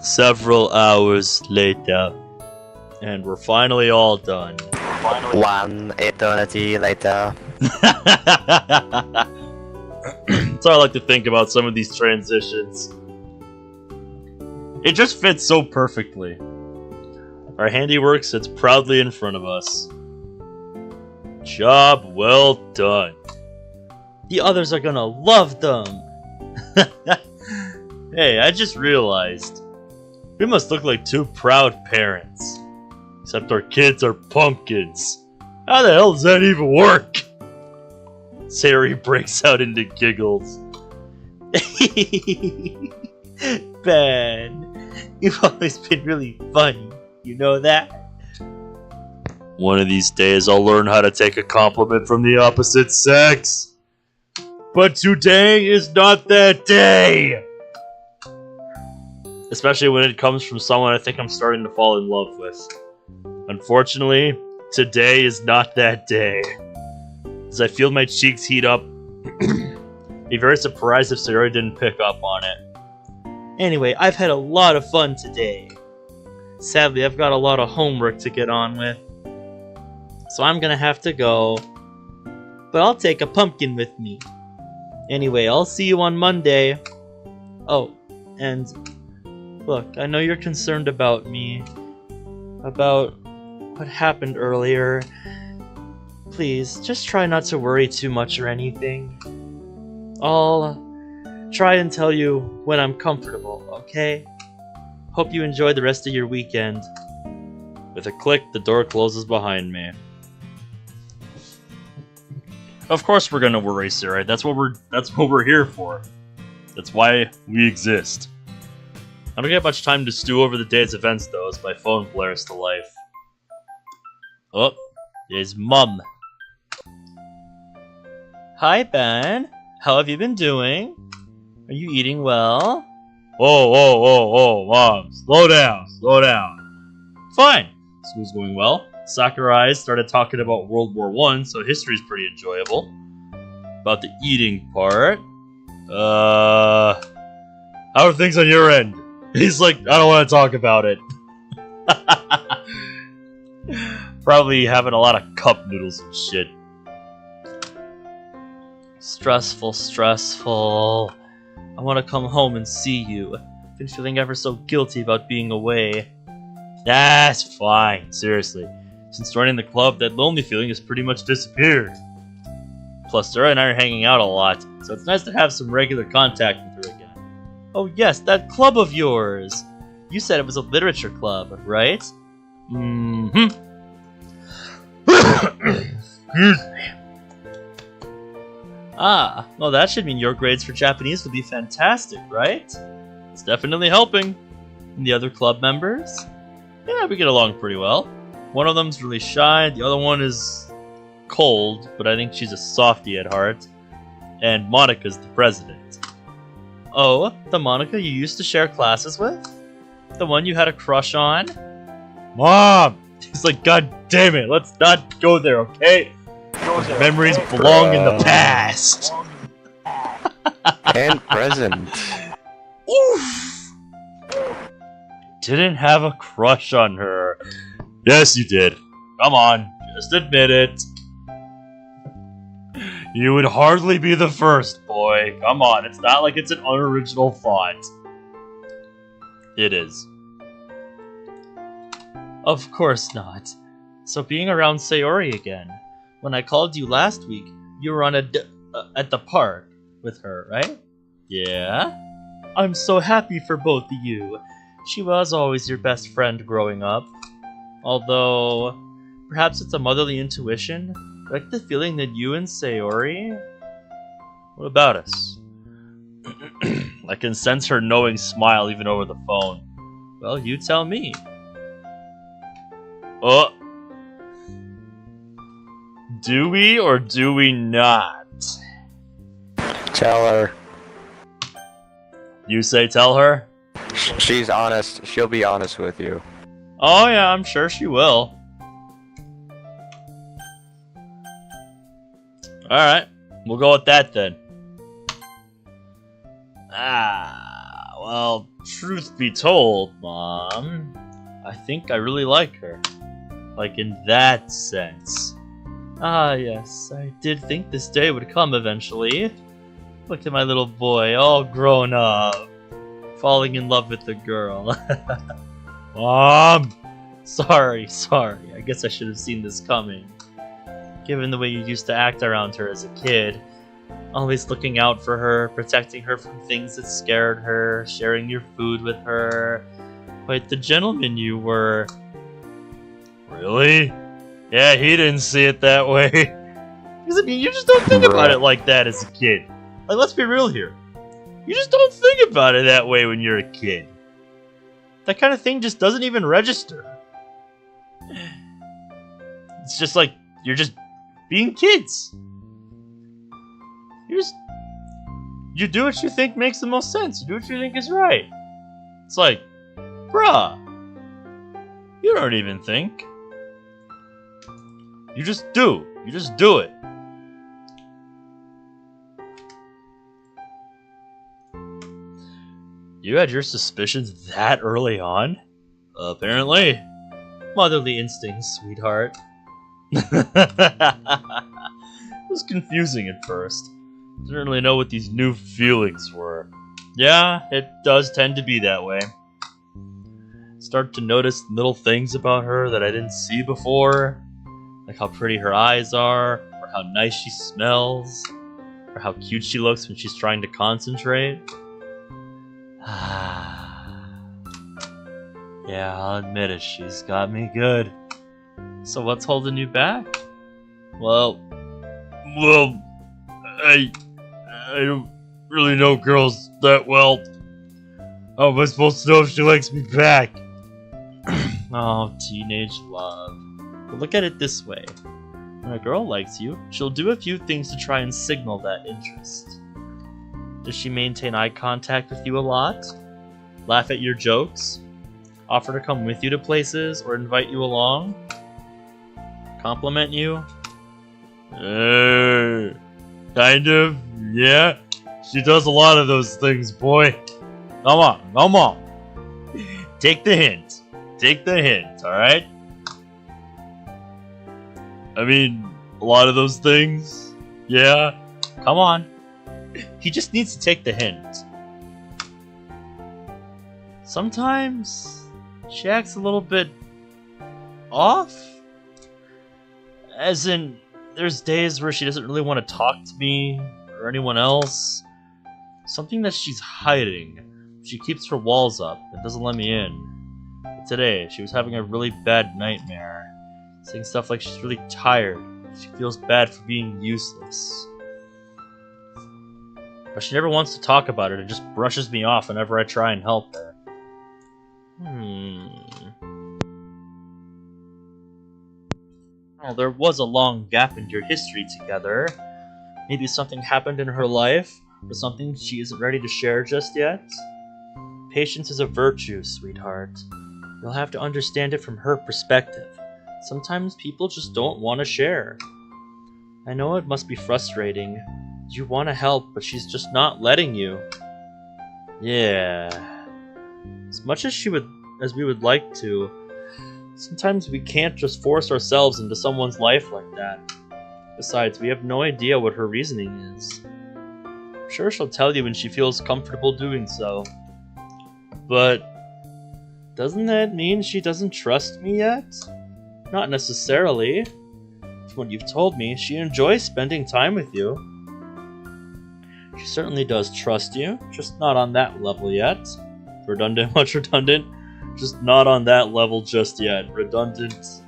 Several hours later. And we're finally all done. 1 eternity later. That's how I like to think about some of these transitions. It just fits so perfectly. Our handiwork sits proudly in front of us. Job well done. The others are gonna love them! Hey, I just realized. We must look like two proud parents. Except our kids are pumpkins. How the hell does that even work? Sayori breaks out into giggles. Ben, you've always been really funny. You know that? One of these days I'll learn how to take a compliment from the opposite sex. But today is not that day! Especially when it comes from someone I think I'm starting to fall in love with. Unfortunately, today is not that day. As I feel my cheeks heat up, be very surprised if Sayori didn't pick up on it. Anyway, I've had a lot of fun today. Sadly, I've got a lot of homework to get on with. So I'm gonna have to go. But I'll take a pumpkin with me. Anyway, I'll see you on Monday. Oh, and look, I know you're concerned about me. About what happened earlier. Please, just try not to worry too much or anything. I'll try and tell you when I'm comfortable, okay? Hope you enjoy the rest of your weekend. With a click, the door closes behind me. Of course we're gonna worry, Sayori. That's what we're here for. That's why we exist. I don't get much time to stew over the day's events though, as my phone blares to life. Oh, there's Mum. Hi, Ben. How have you been doing? Are you eating well? Whoa, Mom. Slow down. Fine. School's going well. Sakurai started talking about World War I, so history's pretty enjoyable. About the eating part. How are things on your end? He's like, I don't want to talk about it. Probably having a lot of cup noodles and shit. Stressful. I want to come home and see you. I've been feeling ever so guilty about being away. That's fine, seriously. Since joining the club, that lonely feeling has pretty much disappeared. Plus, Dora and I are hanging out a lot, so it's nice to have some regular contact with her again. Oh yes, that club of yours! You said it was a literature club, right? Mm-hmm. Excuse me. Ah, well that should mean your grades for Japanese will be fantastic, right? It's definitely helping. And the other club members? Yeah, we get along pretty well. One of them's really shy, the other one is cold, but I think she's a softie at heart. And Monica's the president. Oh, the Monica you used to share classes with? The one you had a crush on? Mom! He's like, God damn it, let's not go there, okay? Memories belong in the past. And present. Oof! Didn't have a crush on her. Yes, you did. Come on, just admit it. You would hardly be the first, boy. Come on, it's not like it's an unoriginal thought. It is. Of course not. So being around Sayori again. When I called you last week, you were on at the park with her, right? Yeah? I'm so happy for both of you. She was always your best friend growing up. Although, perhaps it's a motherly intuition. I like the feeling that you and Sayori... What about us? I can sense her knowing smile even over the phone. Well, you tell me. Oh. Do we or do we not? Tell her. You say tell her? She's honest. She'll be honest with you. Oh yeah, I'm sure she will. Alright, we'll go with that then. Well, truth be told, Mom, I think I really like her. Like in that sense. Ah, yes, I did think this day would come eventually. Look at my little boy, all grown up. Falling in love with the girl. Mom! Sorry. I guess I should have seen this coming. Given the way you used to act around her as a kid. Always looking out for her, protecting her from things that scared her, sharing your food with her. Quite the gentleman you were. Really? Yeah, he didn't see it that way. Because I mean, you just don't think about it like that as a kid. Like, let's be real here. You just don't think about it that way when you're a kid. That kind of thing just doesn't even register. It's just like, you're just being kids. You do what you think makes the most sense. You do what you think is right. It's like, bruh, you don't even think. You just do. You just do it. You had your suspicions that early on? Apparently. Motherly instincts, sweetheart. It was confusing at first. Didn't really know what these new feelings were. Yeah, it does tend to be that way. Start to notice little things about her that I didn't see before. Like how pretty her eyes are, or how nice she smells, or how cute she looks when she's trying to concentrate. Yeah, I'll admit it, she's got me good. So what's holding you back? Well, I don't really know girls that well. How am I supposed to know if she likes me back? Oh, teenage love. But look at it this way. When a girl likes you, she'll do a few things to try and signal that interest. Does she maintain eye contact with you a lot? Laugh at your jokes? Offer to come with you to places or invite you along? Compliment you? Kind of, yeah. She does a lot of those things, boy. Come on. Take the hint. Alright? I mean, a lot of those things, yeah. Come on. He just needs to take the hint. Sometimes she acts a little bit off. As in, there's days where she doesn't really want to talk to me or anyone else. Something that she's hiding. She keeps her walls up and doesn't let me in. But today, she was having a really bad nightmare. Saying stuff like she's really tired. She feels bad for being useless. But she never wants to talk about it and just brushes me off whenever I try and help her. Well, there was a long gap in your history together. Maybe something happened in her life, or something she isn't ready to share just yet. Patience is a virtue, sweetheart. You'll have to understand it from her perspective. Sometimes people just don't want to share. I know it must be frustrating. You want to help, but she's just not letting you. Yeah. As much as we would like to, sometimes we can't just force ourselves into someone's life like that. Besides, we have no idea what her reasoning is. I'm sure she'll tell you when she feels comfortable doing so. But doesn't that mean she doesn't trust me yet? Not necessarily. From what you've told me, she enjoys spending time with you. She certainly does trust you, just not on that level yet. Redundant, much redundant. Just not on that level just yet. Redundant.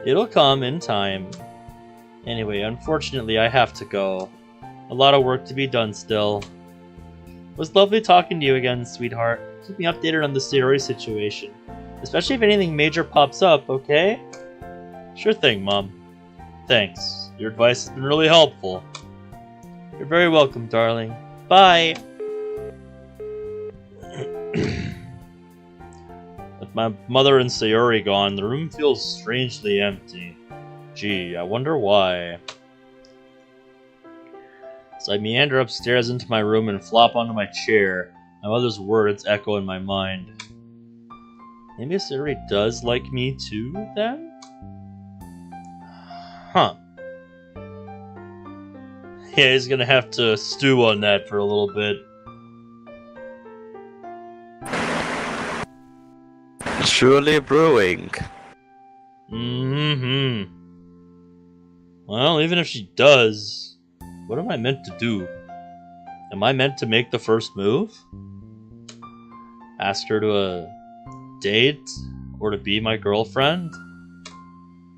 It'll come in time. Anyway, unfortunately I have to go. A lot of work to be done still. It was lovely talking to you again, sweetheart. Keep me updated on the Sayori situation. Especially if anything major pops up, okay? Sure thing, Mom. Thanks. Your advice has been really helpful. You're very welcome, darling. Bye! With my mother and Sayori gone, the room feels strangely empty. Gee, I wonder why. So I meander upstairs into my room and flop onto my chair. My mother's words echo in my mind. Maybe Sayori does like me too, then? Huh. Yeah, he's gonna have to stew on that for a little bit. Surely brewing. Well, even if she does, what am I meant to do? Am I meant to make the first move? Ask her to a date? Or to be my girlfriend?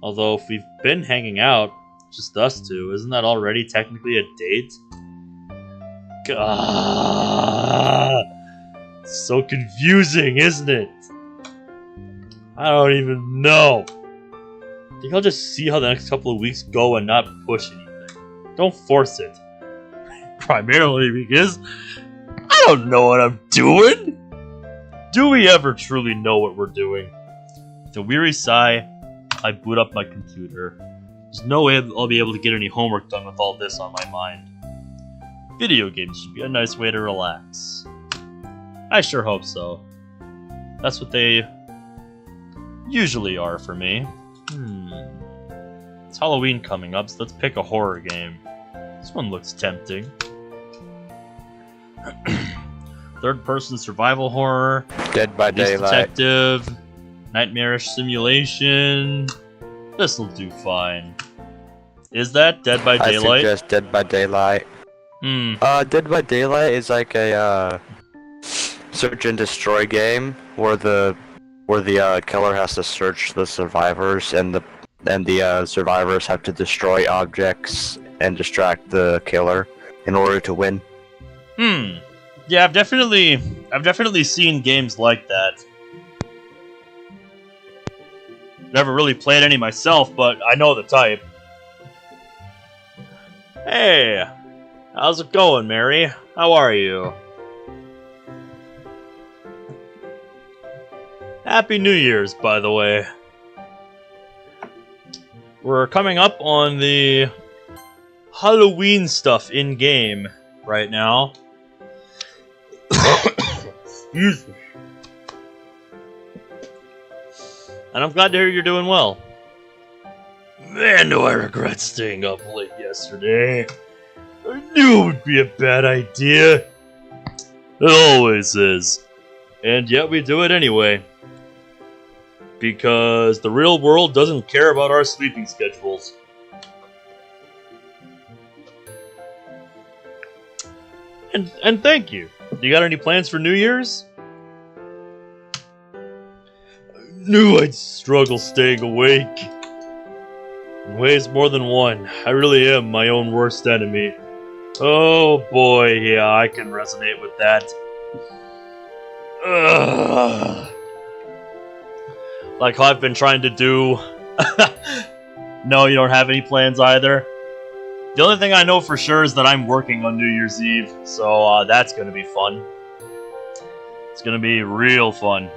Although, if we've been hanging out, just us two, isn't that already technically a date? God, it's so confusing, isn't it? I don't even know. I think I'll just see how the next couple of weeks go and not push anything. Don't force it. Primarily because I don't know what I'm doing. Do we ever truly know what we're doing? With a weary sigh, I boot up my computer. There's no way I'll be able to get any homework done with all this on my mind. Video games should be a nice way to relax. I sure hope so. That's what they usually are for me. It's Halloween coming up, so let's pick a horror game. This one looks tempting. Third-person survival horror. Dead by Police Daylight. detective. Nightmarish simulation. This'll do fine. Is that Dead by I Daylight? suggest Dead by Daylight. Dead by Daylight is like a search and destroy game where the killer has to search the survivors and the survivors have to destroy objects and distract the killer in order to win. Yeah, I've definitely seen games like that. Never really played any myself, but I know the type. Hey, how's it going, Mary? How are you? Happy New Year's, by the way. We're coming up on the Halloween stuff in-game right now. Excuse me. And I'm glad to hear you're doing well. Man, do I regret staying up late yesterday. I knew it would be a bad idea. It always is. And yet we do it anyway. Because the real world doesn't care about our sleeping schedules. And thank you. You got any plans for New Year's? I knew I'd struggle staying awake. In ways more than one. I really am my own worst enemy. Oh boy, yeah, I can resonate with that. Ugh. Like how I've been trying to do... No, you don't have any plans either? The only thing I know for sure is that I'm working on New Year's Eve, so that's gonna be fun. It's gonna be real fun.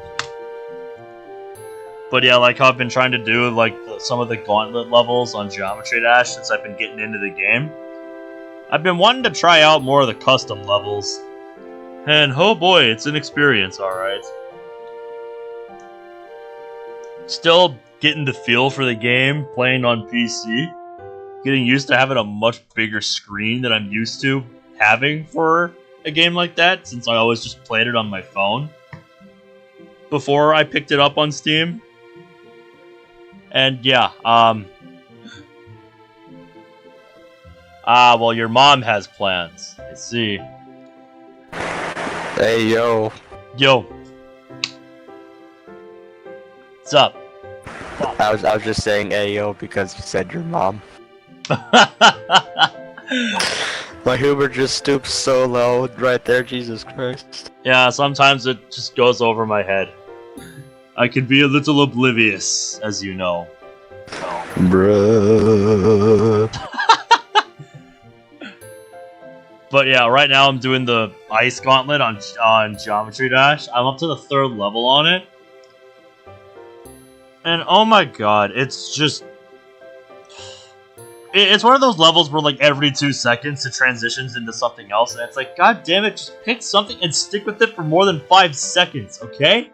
But yeah, like how I've been trying to do like some of the gauntlet levels on Geometry Dash since I've been getting into the game. I've been wanting to try out more of the custom levels. And oh boy, it's an experience, alright. Still getting the feel for the game, playing on PC. Getting used to having a much bigger screen than I'm used to having for a game like that, since I always just played it on my phone before I picked it up on Steam. And yeah, well, your mom has plans. I see. Hey, yo. Yo. What's up? I was just saying hey, yo, because you said your mom. My humor just stoops so low right there, Jesus Christ. Yeah, sometimes it just goes over my head. I can be a little oblivious, as you know. Bruh. But yeah, right now I'm doing the Ice Gauntlet on Geometry Dash. I'm up to the 3rd level on it. And oh my god, it's just... It's one of those levels where like every 2 seconds it transitions into something else, and it's like, god damn it, just pick something and stick with it for more than 5 seconds, okay?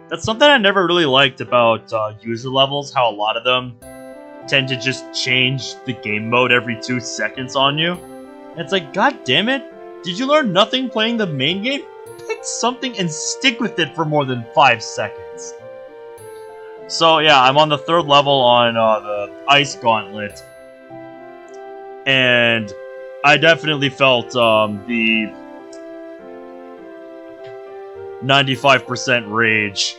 That's something I never really liked about user levels, how a lot of them tend to just change the game mode every 2 seconds on you. And it's like, god damn it, did you learn nothing playing the main game? Pick something and stick with it for more than 5 seconds. So yeah, I'm on the 3rd level on the Ice Gauntlet. And I definitely felt the 95% rage.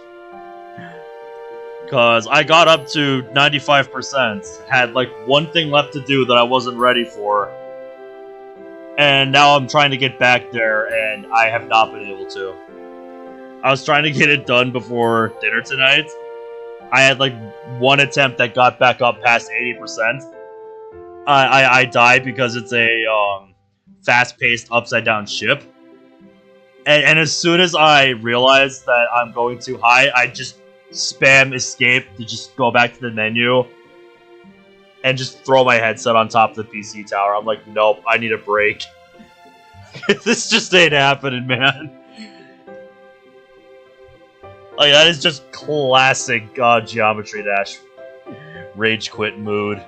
Because I got up to 95%, had like one thing left to do that I wasn't ready for. And now I'm trying to get back there, and I have not been able to. I was trying to get it done before dinner tonight. I had like one attempt that got back up past 80%. I died because it's a fast-paced upside-down ship. And as soon as I realized that I'm going too high, I just spam escape to just go back to the menu and just throw my headset on top of the PC tower. I'm like, nope, I need a break. This just ain't happening, man. Like, that is just classic Geometry Dash rage quit mood.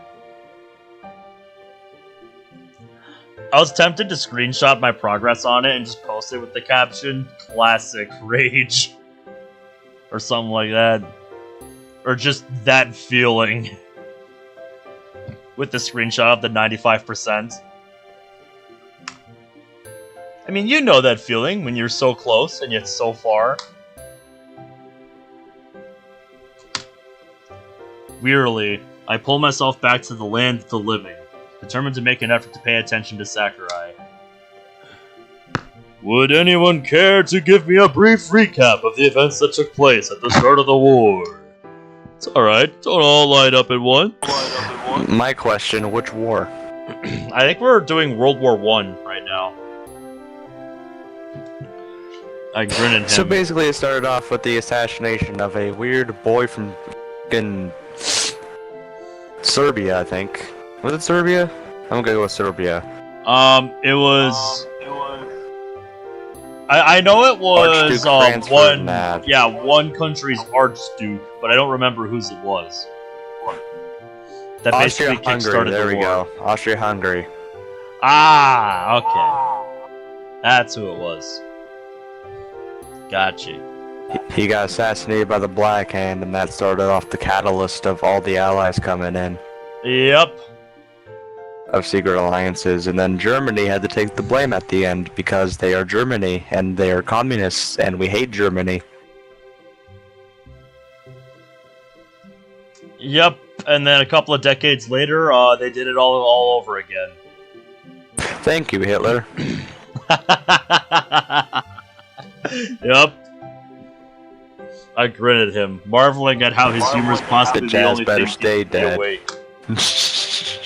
I was tempted to screenshot my progress on it and just post it with the caption, classic rage. Or something like that. Or just that feeling. With the screenshot of the 95%. I mean, you know that feeling when you're so close and yet so far. Wearily, I pull myself back to the land of the living, determined to make an effort to pay attention to Sakurai. Would anyone care to give me a brief recap of the events that took place at the start of the war? It's alright, don't all line up at once. My question, which war? I think we're doing World War I right now. I grin at him. So basically it started off with the assassination of a weird boy from f***ing Serbia, I think. Was it Serbia? I'm gonna go with Serbia. It was... I know it was one country's Archduke, but I don't remember whose it was. That basically kickstarted there the we war. go. Austria-Hungary. Ah, okay. That's who it was. Gotcha. He got assassinated by the Black Hand, and that started off the catalyst of all the allies coming in. Yep. Of secret alliances, and then Germany had to take the blame at the end because they are Germany and they are communists and we hate Germany. Yep, and then a couple of decades later, they did it all over again. Thank you, Hitler. Yep. I grin at him, marveling at how his humor is possibly the only thing keeping me awake.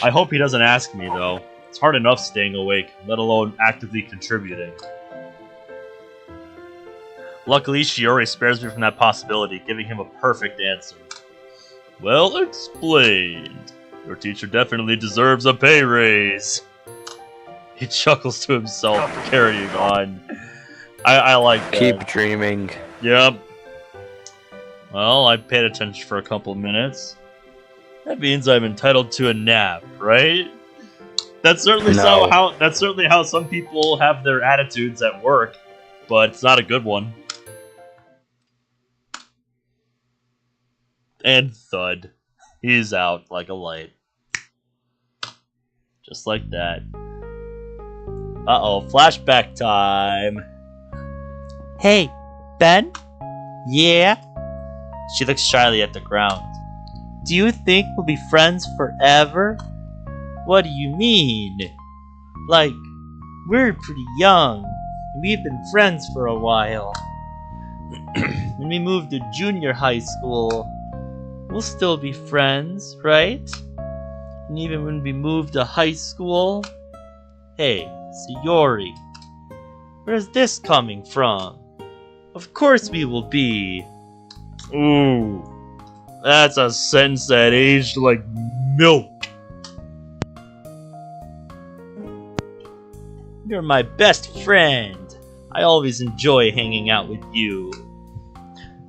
I hope he doesn't ask me, though. It's hard enough staying awake, let alone actively contributing. Luckily, Sayori spares me from that possibility, giving him a perfect answer. Well explained. Your teacher definitely deserves a pay raise. He chuckles to himself, carrying on. I like that. Keep dreaming. Yep. Well, I paid attention for a couple of minutes. That means I'm entitled to a nap, right? That's certainly that's certainly how some people have their attitudes at work, but it's not a good one. And thud. He's out like a light. Just like that. Uh-oh, flashback time. Hey, Ben? Yeah? She looks shyly at the ground. Do you think we'll be friends forever? What do you mean? Like, we're pretty young, and we've been friends for a while. When we move to junior high school, we'll still be friends, right? And even when we move to high school... Hey, Sayori, where's this coming from? Of course we will be. Ooh, that's a sentence that aged like milk. You're my best friend. I always enjoy hanging out with you.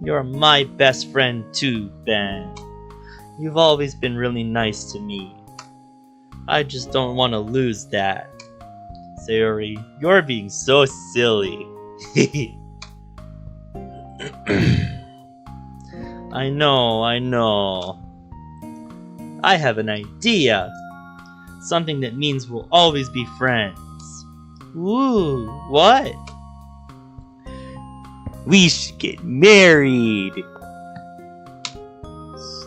You're my best friend too, Ben. You've always been really nice to me. I just don't want to lose that. Sayori, you're being so silly. I know. I have an idea. Something that means we'll always be friends. Ooh, what? We should get married.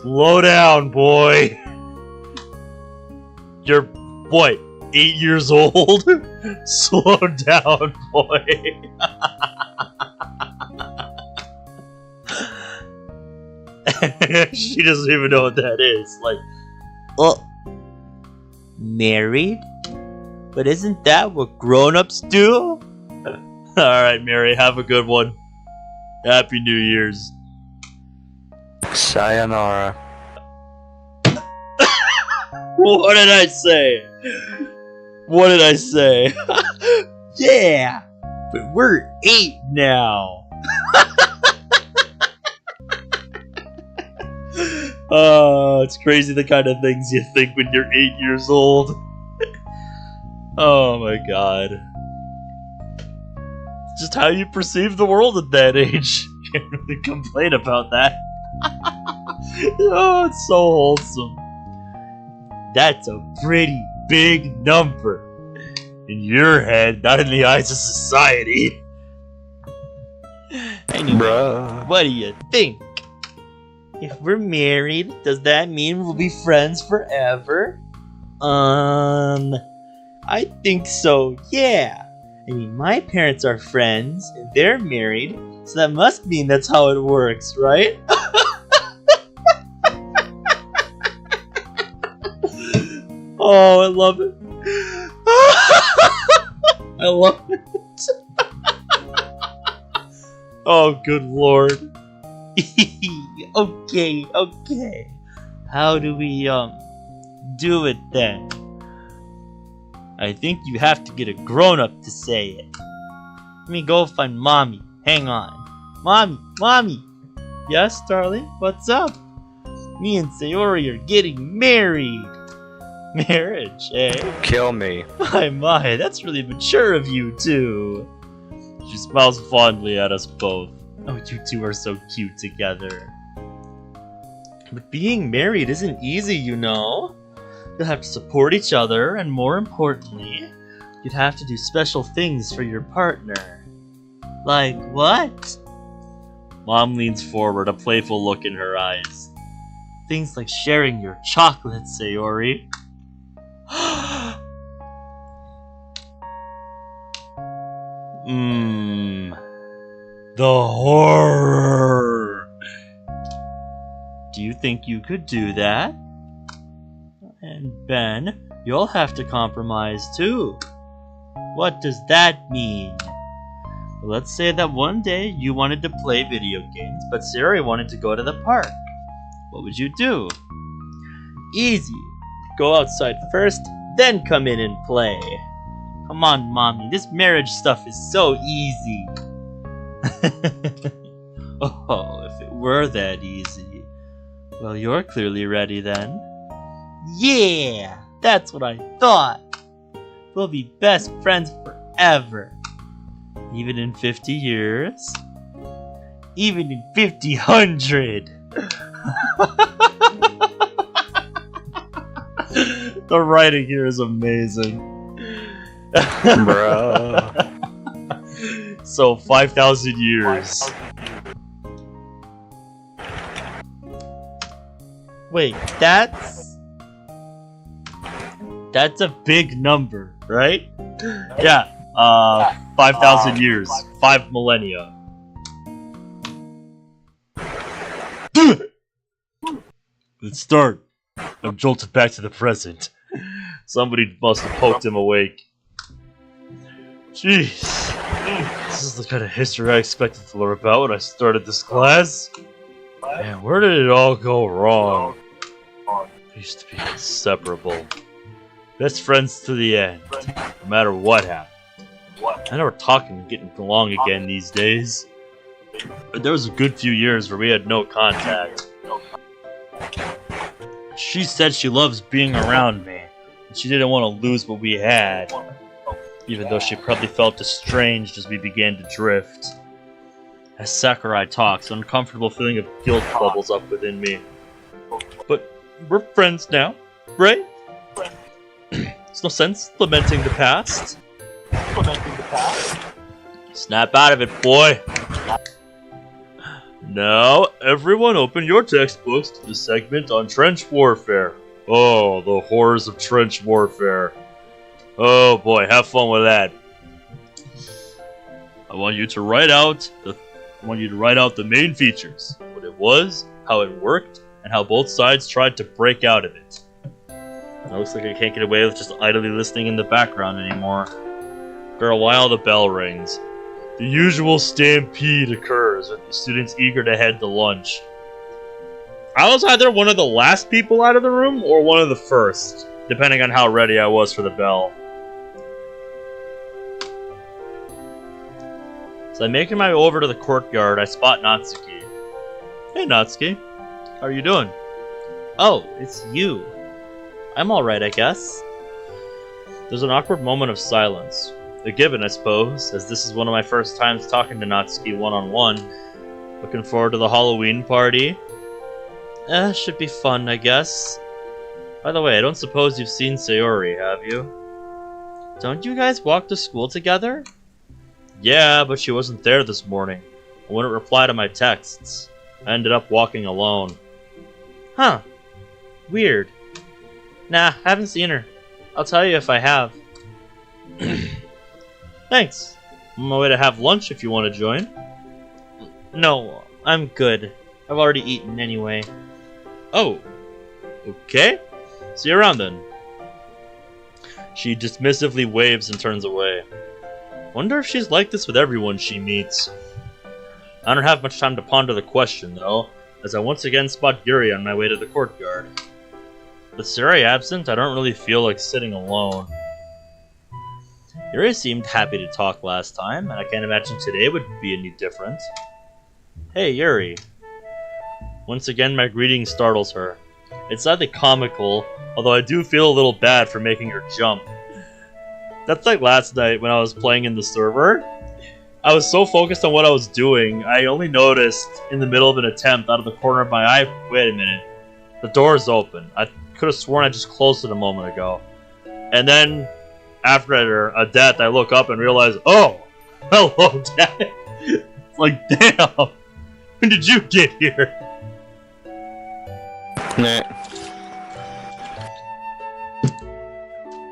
Slow down, boy. You're, what, 8 years old? Slow down, boy. She doesn't even know what that is. Like, oh, married? But isn't that what grown-ups do? Alright, Mary, have a good one. Happy New Year's. Sayonara. What did I say? What did I say? yeah! But we're 8 now! Oh, it's crazy the kind of things you think when you're 8 years old. Oh my god. It's just how you perceive the world at that age. Can't really complain about that. Oh, it's so wholesome. That's a pretty big number. In your head, not in the eyes of society. Anyway, Bruh. what do you think? If we're married, does that mean we'll be friends forever? I think so, yeah. I mean, my parents are friends, and they're married, so that must mean that's how it works, right? Oh, I love it. I love it. Oh, good lord. Okay. How do we, do it then? I think you have to get a grown-up to say it. Let me go find Mommy. Hang on. Mommy! Yes, darling? What's up? Me and Sayori are getting married. Marriage, eh? Kill me. My, that's really mature of you, too. She smiles fondly at us both. Oh, you two are so cute together. But being married isn't easy, you know. You'll have to support each other, and more importantly, you'd have to do special things for your partner. Like what? Mom leans forward, a playful look in her eyes. Things like sharing your chocolates, Sayori. The horror! Do you think you could do that? And Ben, you'll have to compromise too. What does that mean? Well, let's say that one day you wanted to play video games, but Sayori wanted to go to the park. What would you do? Easy. Go outside first, then come in and play. Come on, Mommy, this marriage stuff is so easy. Oh, if it were that easy. Well, you're clearly ready then. Yeah, that's what I thought. We'll be best friends forever. Even in 50 years? Even in 50-100! The writing here is amazing. Bro. So 5,000 years. Wait, that's a big number, right? Yeah, 5,000 years. 5 millennia. Let's start. I'm jolted back to the present. Somebody must have poked him awake. Jeez. This is the kind of history I expected to learn about when I started this class. Man, where did it all go wrong? We used to be inseparable. Best friends to the end, no matter what happened. I know we're talking and getting along again these days. But there was a good few years where we had no contact. She said she loves being around me, and she didn't want to lose what we had, even though she probably felt estranged as we began to drift. As Sakurai talks, an uncomfortable feeling of guilt bubbles up within me. But we're friends now, right? There's no sense lamenting the past. Snap out of it, boy! Now, everyone open your textbooks to the segment on trench warfare. Oh, the horrors of trench warfare. Oh boy, have fun with that. I want you to write out the main features. What it was, how it worked, and how both sides tried to break out of it. It looks like I can't get away with just idly listening in the background anymore. For a while the bell rings. The usual stampede occurs, with the students eager to head to lunch. I was either one of the last people out of the room, or one of the first, depending on how ready I was for the bell. As I'm making my way over to the courtyard, I spot Natsuki. Hey Natsuki, how are you doing? Oh, it's you. I'm alright, I guess. There's an awkward moment of silence. A given, I suppose, as this is one of my first times talking to Natsuki one-on-one. Looking forward to the Halloween party? Should be fun, I guess. By the way, I don't suppose you've seen Sayori, have you? Don't you guys walk to school together? Yeah, but she wasn't there this morning. I wouldn't reply to my texts. I ended up walking alone. Huh. Weird. Nah, haven't seen her. I'll tell you if I have. Thanks. I'm on my way to have lunch if you want to join. No, I'm good. I've already eaten anyway. Oh. Okay. See you around then. She dismissively waves and turns away. Wonder if she's like this with everyone she meets. I don't have much time to ponder the question, though, as I once again spot Yuri on my way to the courtyard. With Sayori absent, I don't really feel like sitting alone. Yuri seemed happy to talk last time, and I can't imagine today would be any different. Hey, Yuri. Once again, my greeting startles her. It's sadly comical, although I do feel a little bad for making her jump. That's like last night when I was playing in the server. I was so focused on what I was doing, I only noticed in the middle of an attempt out of the corner of my eye, wait a minute, the door's open. I could have sworn I just closed it a moment ago. And then, after a death, I look up and realize, oh, hello, Dad. It's like, damn, when did you get here? Nah.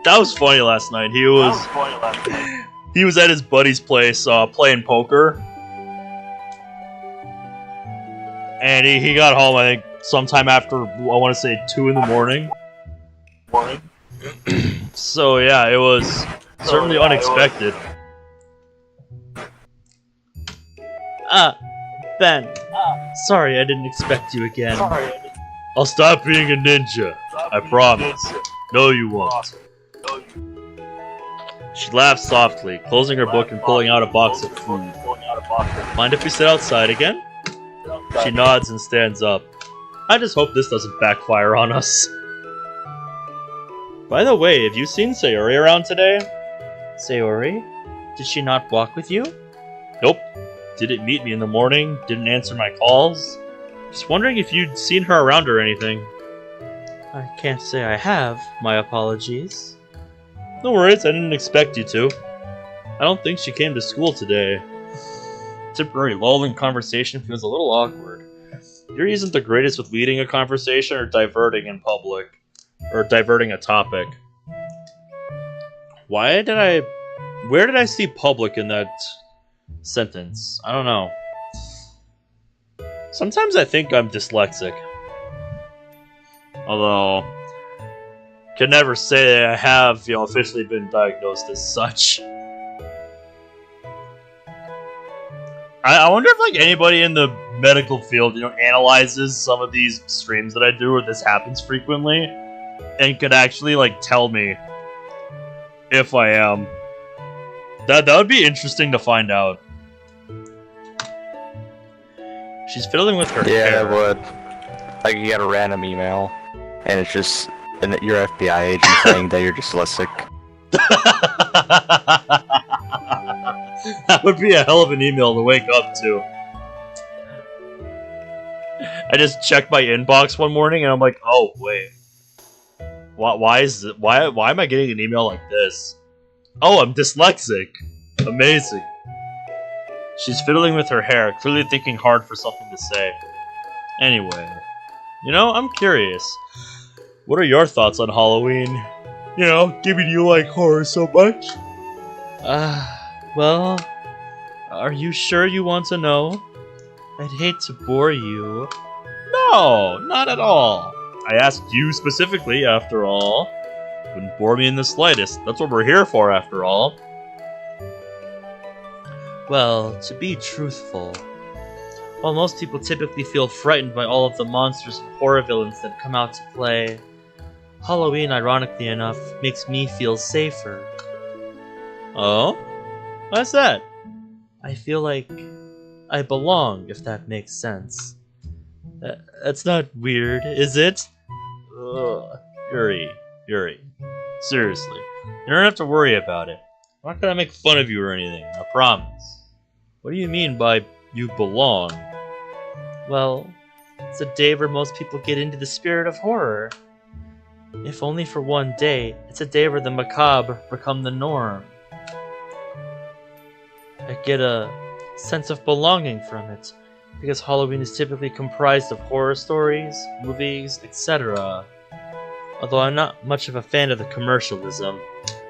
That was funny last night. He was at his buddy's place playing poker. And he got home, I think, sometime after, I want to say, 2 in the morning. So, yeah, it was certainly unexpected. Ben. Sorry, I didn't expect you again. I'll stop being a ninja. I promise. No, you won't. She laughs softly, closing her book and pulling out a box of food. Mind if we sit outside again? She nods and stands up. I just hope this doesn't backfire on us. By the way, have you seen Sayori around today? Sayori? Did she not walk with you? Nope. Didn't meet me in the morning, didn't answer my calls. Just wondering if you'd seen her around or anything. I can't say I have. My apologies. No worries, I didn't expect you to. I don't think she came to school today. Temporary lull in conversation feels a little awkward. Yuri isn't the greatest with leading a conversation or diverting in public. Or diverting a topic. Where did I see public in that sentence? I don't know. Sometimes I think I'm dyslexic. Although, can never say I have, officially been diagnosed as such. I wonder if, anybody in the medical field, analyzes some of these streams that I do where this happens frequently, and could actually, tell me if I am. That would be interesting to find out. She's fiddling with her hair. Yeah, it would. You get a random email, and it's just your FBI agent saying that you're dyslexic. That would be a hell of an email to wake up to. I just checked my inbox one morning, and I'm like, oh, wait. Why am I getting an email like this? Oh, I'm dyslexic. Amazing. She's fiddling with her hair, clearly thinking hard for something to say. Anyway, I'm curious. What are your thoughts on Halloween? Given you like horror so much? Well, are you sure you want to know? I'd hate to bore you. No, not at all. I asked you specifically, after all. Wouldn't bore me in the slightest. That's what we're here for, after all. Well, to be truthful, while most people typically feel frightened by all of the monsters and horror villains that come out to play, Halloween, ironically enough, makes me feel safer. Oh? Why's that? I feel like I belong, if that makes sense. That's not weird, is it? Ugh. Yuri. Seriously. You don't have to worry about it. I'm not gonna make fun of you or anything, I promise. What do you mean by you belong? Well, it's a day where most people get into the spirit of horror. If only for one day, it's a day where the macabre become the norm. I get a sense of belonging from it, because Halloween is typically comprised of horror stories, movies, etc. Although I'm not much of a fan of the commercialism.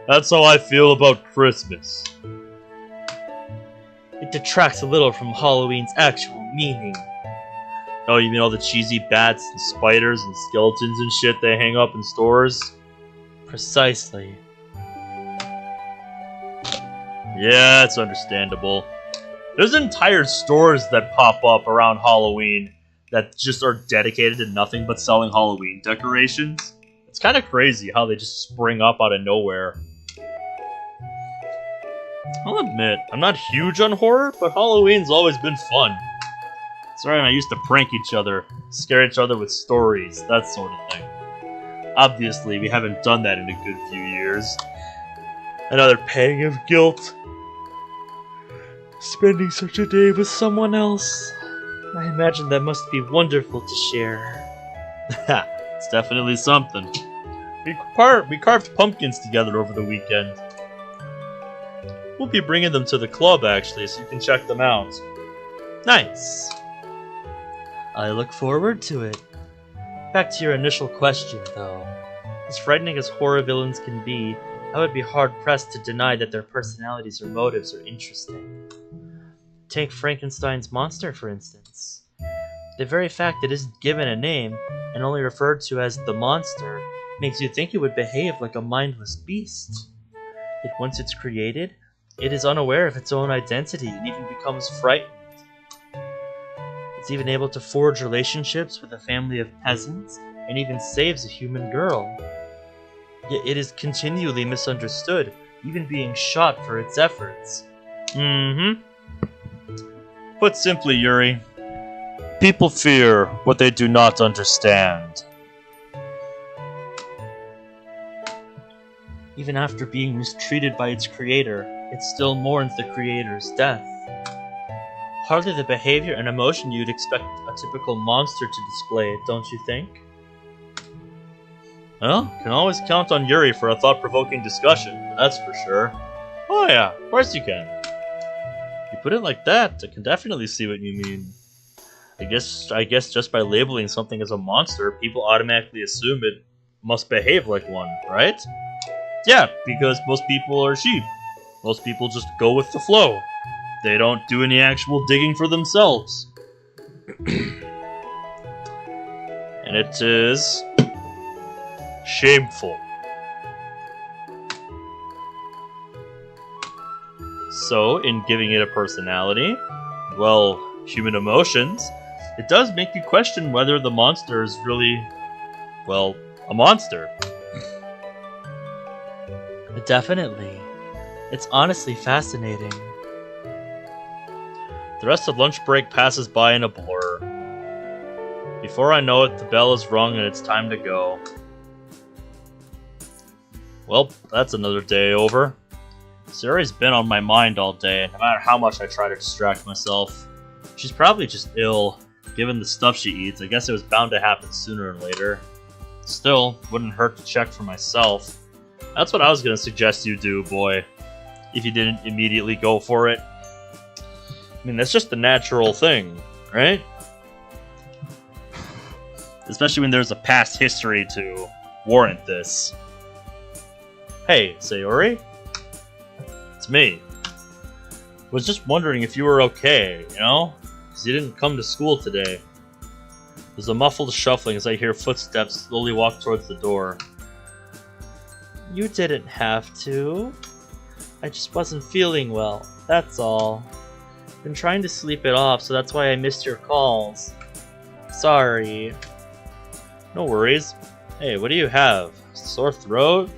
That's how I feel about Christmas. It detracts a little from Halloween's actual meaning. Oh, you mean all the cheesy bats and spiders and skeletons and shit they hang up in stores? Precisely. Yeah, it's understandable. There's entire stores that pop up around Halloween that just are dedicated to nothing but selling Halloween decorations. It's kind of crazy how they just spring up out of nowhere. I'll admit, I'm not huge on horror, but Halloween's always been fun. Sorry, I used to prank each other, scare each other with stories, that sort of thing. Obviously, we haven't done that in a good few years. Another pang of guilt. Spending such a day with someone else. I imagine that must be wonderful to share. It's definitely something. We carved pumpkins together over the weekend. We'll be bringing them to the club, actually, so you can check them out. Nice. I look forward to it. Back to your initial question, though. As frightening as horror villains can be, I would be hard-pressed to deny that their personalities or motives are interesting. Take Frankenstein's monster, for instance. The very fact it isn't given a name, and only referred to as the monster, makes you think it would behave like a mindless beast. Yet once it's created, it is unaware of its own identity and even becomes frightened. It's even able to forge relationships with a family of peasants, and even saves a human girl. Yet it is continually misunderstood, even being shot for its efforts. Put simply, Yuri, people fear what they do not understand. Even after being mistreated by its creator, it still mourns the creator's death. Hardly the behavior and emotion you'd expect a typical monster to display, don't you think? Well, can always count on Yuri for a thought-provoking discussion, that's for sure. Oh yeah, of course you can. You put it like that, I can definitely see what you mean. I guess just by labeling something as a monster, people automatically assume it must behave like one, right? Yeah, because most people are sheep. Most people just go with the flow. They don't do any actual digging for themselves. And it is shameful. So, in giving it a personality, well, human emotions, it does make you question whether the monster is really, well, a monster. Definitely. It's honestly fascinating. The rest of lunch break passes by in a blur. Before I know it, the bell is rung and it's time to go. Well, that's another day over. Sayori's been on my mind all day, no matter how much I try to distract myself. She's probably just ill, given the stuff she eats. I guess it was bound to happen sooner or later. Still, wouldn't hurt to check for myself. That's what I was gonna suggest you do, boy. If you didn't immediately go for it. I mean, that's just the natural thing, right? Especially when there's a past history to warrant this. Hey, Sayori? It's me. Was just wondering if you were okay, you know? Because you didn't come to school today. There's a muffled shuffling as I hear footsteps slowly walk towards the door. You didn't have to. I just wasn't feeling well, that's all. Been trying to sleep it off, so that's why I missed your calls. Sorry. No worries. Hey, what do you have? Sore throat?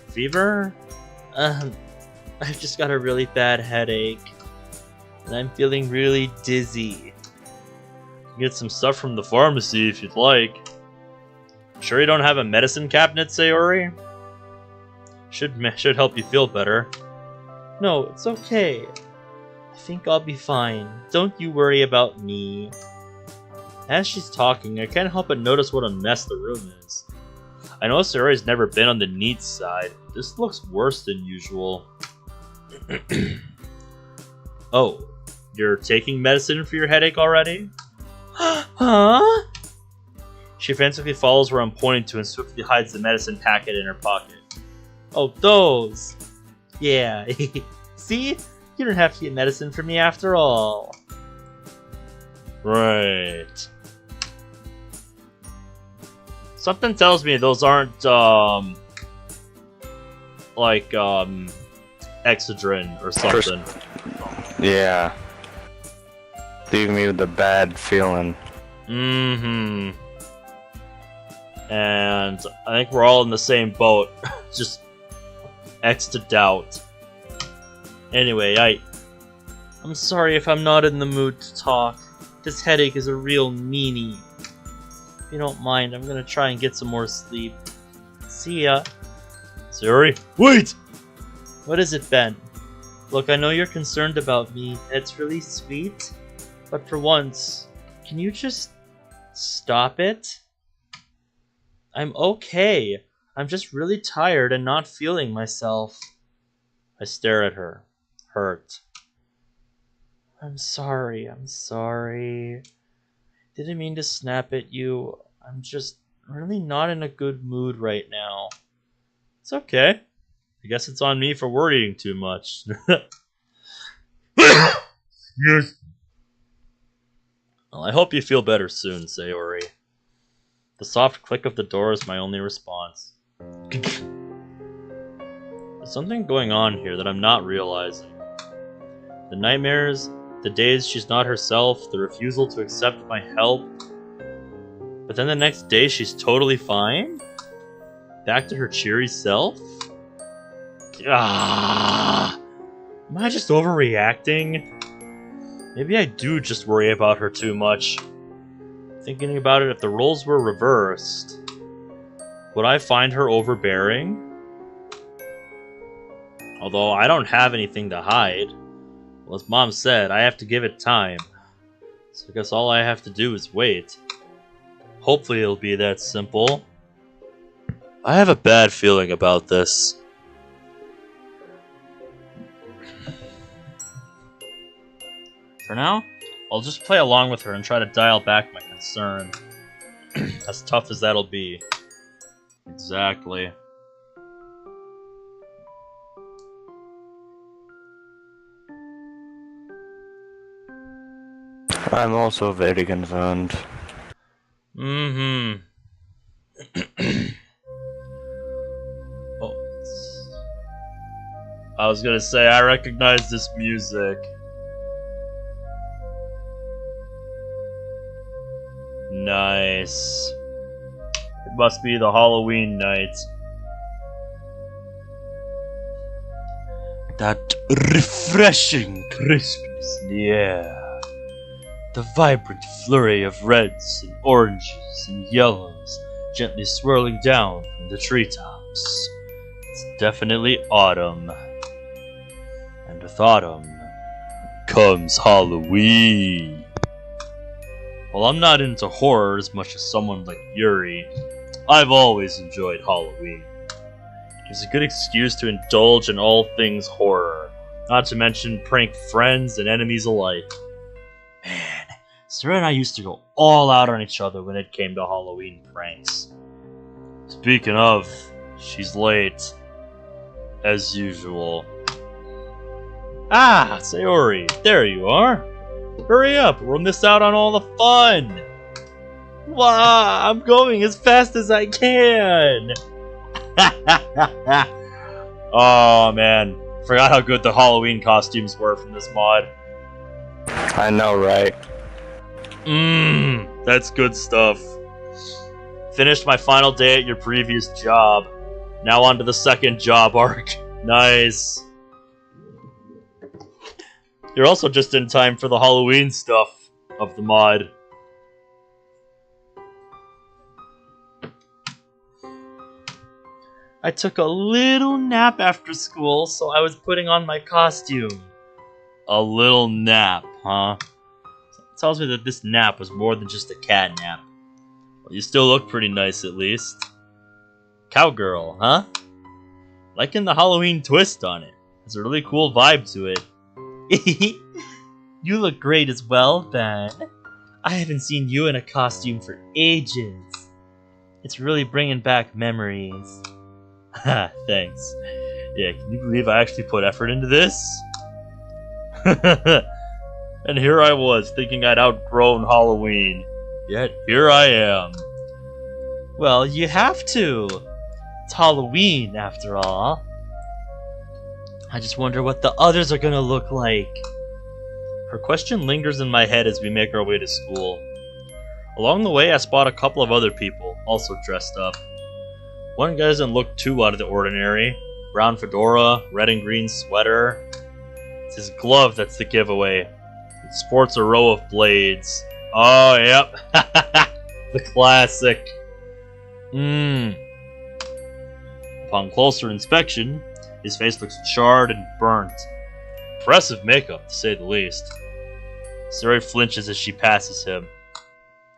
Fever? I've just got a really bad headache. and I'm feeling really dizzy. Get some stuff from the pharmacy if you'd like. Sure you don't have a medicine cabinet, Sayori? Should help you feel better. No, it's okay. I think I'll be fine. Don't you worry about me. As she's talking, I can't help but notice what a mess the room is. I know Sayori's never been on the neat side. This looks worse than usual. Oh, you're taking medicine for your headache already? Huh? She frantically follows where I'm pointing to and swiftly hides the medicine packet in her pocket. Oh, those. Yeah. See? You don't have to get medicine for me after all. Right. Something tells me those aren't, Excedrin or something. Yeah. Leaving me with a bad feeling. Mm-hmm. And I think we're all in the same boat. Just X to doubt. Anyway, I'm sorry if I'm not in the mood to talk. This headache is a real meanie. If you don't mind, I'm gonna try and get some more sleep. See ya. Sayori, wait! What is it, Ben? Look, I know you're concerned about me. It's really sweet. But for once, can you just stop it? I'm okay. I'm just really tired and not feeling myself. I stare at her, hurt. I'm sorry. Didn't mean to snap at you. I'm just really not in a good mood right now. It's okay. I guess it's on me for worrying too much. Yes. Well, I hope you feel better soon, Sayori. The soft click of the door is my only response. There's something going on here that I'm not realizing. The nightmares, the days she's not herself, the refusal to accept my help. But then the next day she's totally fine? Back to her cheery self? Ah, am I just overreacting? Maybe I do just worry about her too much. Thinking about it, if the roles were reversed, would I find her overbearing? Although I don't have anything to hide. Well, as Mom said, I have to give it time. So I guess all I have to do is wait. Hopefully it'll be that simple. I have a bad feeling about this. For now, I'll just play along with her and try to dial back my concern. As tough as that'll be. Exactly. I'm also very concerned. Mm-hmm. Oh. I was gonna say, I recognize this music. Nice. It must be the Halloween night. That refreshing crispness in the air. The vibrant flurry of reds and oranges and yellows gently swirling down from the treetops. It's definitely autumn. And with autumn comes Halloween. While I'm not into horror as much as someone like Yuri, I've always enjoyed Halloween. It's a good excuse to indulge in all things horror, not to mention prank friends and enemies alike. Man, Sarah and I used to go all out on each other when it came to Halloween pranks. Speaking of, she's late. As usual. Ah, Sayori, there you are. Hurry up, we'll miss out on all the fun! Wow, I'm going as fast as I can! Oh man, forgot how good the Halloween costumes were from this mod. I know, right? That's good stuff. Finished my final day at your previous job. Now on to the second job arc. Nice. You're also just in time for the Halloween stuff of the mod. I took a little nap after school, so I was putting on my costume. A little nap, huh? Tells me that this nap was more than just a cat nap. Well, you still look pretty nice, at least. Cowgirl, huh? Liking the Halloween twist on it. There's a really cool vibe to it. You look great as well, Ben. I haven't seen you in a costume for ages. It's really bringing back memories. Ha, thanks. Yeah, can you believe I actually put effort into this? And here I was, thinking I'd outgrown Halloween. Yet, here I am. Well, you have to. It's Halloween, after all. I just wonder what the others are gonna look like. Her question lingers in my head as we make our way to school. Along the way, I spot a couple of other people, also dressed up. One guy doesn't look too out of the ordinary. Brown fedora, red and green sweater. It's his glove that's the giveaway. It sports a row of blades. Oh, yep. The classic. Upon closer inspection, his face looks charred and burnt. Impressive makeup, to say the least. Sayori flinches as she passes him.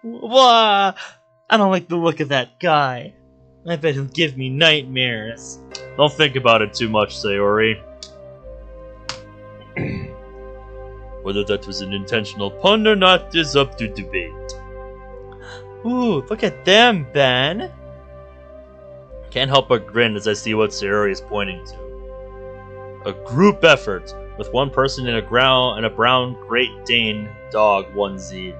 Wah! I don't like the look of that guy. I bet he'll give me nightmares. Don't think about it too much, Sayori. Whether that was an intentional pun or not is up to debate. Ooh, look at them, Ben. Can't help but grin as I see what Sayori is pointing to. A group effort, with one person in a brown Great Dane dog onesie.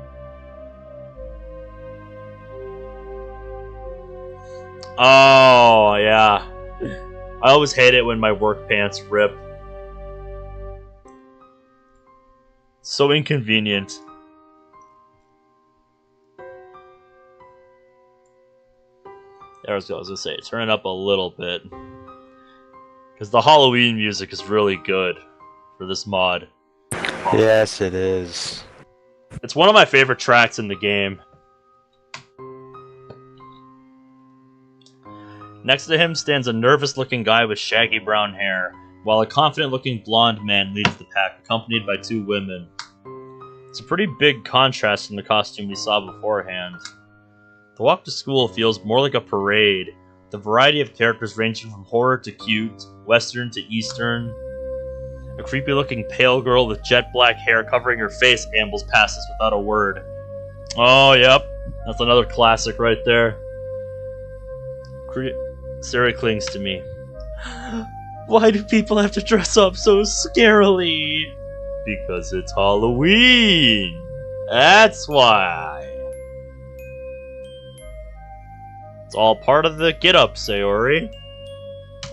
Oh, yeah. I always hate it when my work pants rip. So inconvenient. There was what I was gonna say. Turn it up a little bit. Because the Halloween music is really good for this mod. Yes, it is. It's one of my favorite tracks in the game. Next to him stands a nervous-looking guy with shaggy brown hair, while a confident-looking blonde man leads the pack, accompanied by two women. It's a pretty big contrast from the costume we saw beforehand. The walk to school feels more like a parade, the variety of characters ranging from horror to cute, western to eastern. A creepy-looking pale girl with jet black hair covering her face ambles past us without a word. Oh, yep. That's another classic right there. Sayori clings to me. Why do people have to dress up so scarily? Because it's Halloween. That's why. It's all part of the get-up, Sayori.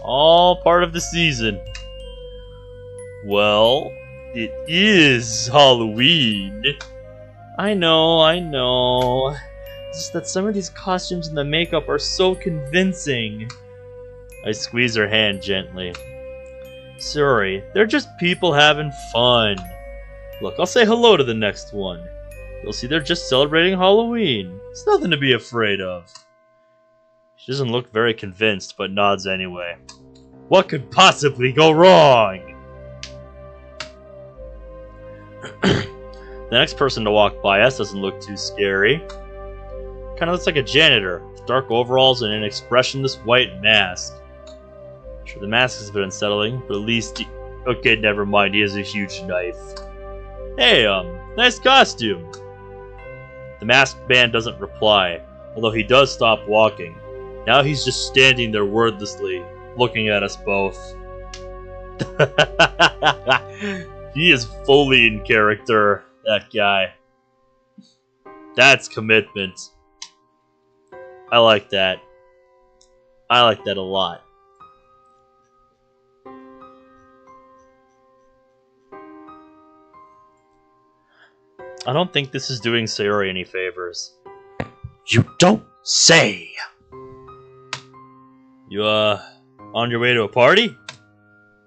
All part of the season. Well, it is Halloween. I know. It's just that some of these costumes and the makeup are so convincing. I squeeze her hand gently. Sayori, they're just people having fun. Look, I'll say hello to the next one. You'll see they're just celebrating Halloween. It's nothing to be afraid of. She doesn't look very convinced, but nods anyway. What could possibly go wrong? The next person to walk by us doesn't look too scary. Kinda looks like a janitor, with dark overalls and an expressionless white mask. Sure, the mask is a bit unsettling, but at least okay, never mind, he has a huge knife. Hey, nice costume! The masked man doesn't reply, although he does stop walking. Now he's just standing there wordlessly, looking at us both. He is fully in character, that guy. That's commitment. I like that. I like that a lot. I don't think this is doing Sayori any favors. You don't say! You, on your way to a party?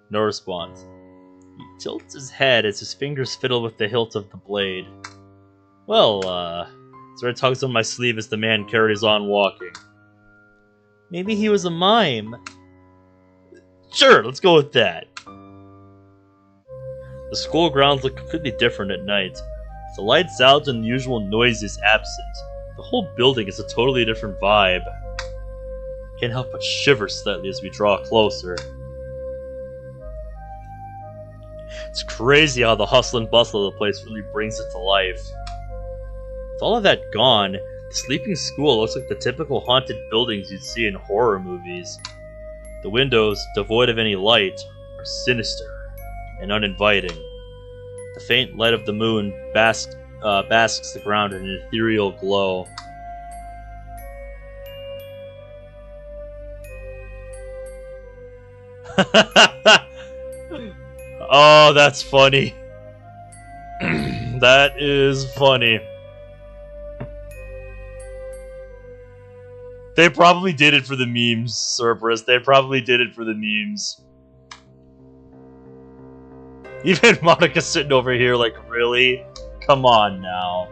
No response. tilts his head as his fingers fiddle with the hilt of the blade. Well, Sayori tugs on my sleeve as the man carries on walking. Maybe he was a mime. Sure, let's go with that. The school grounds look completely different at night. With the lights out and the usual noises absent, the whole building is a totally different vibe. Can't help but shiver slightly as we draw closer. It's crazy how the hustle and bustle of the place really brings it to life. With all of that gone, the sleeping school looks like the typical haunted buildings you'd see in horror movies. The windows, devoid of any light, are sinister and uninviting. The faint light of the moon basks the ground in an ethereal glow. Oh, that's funny. That is funny. They probably did it for the memes, Cerberus. They probably did it for the memes. Even Monica's sitting over here like, really? Come on now.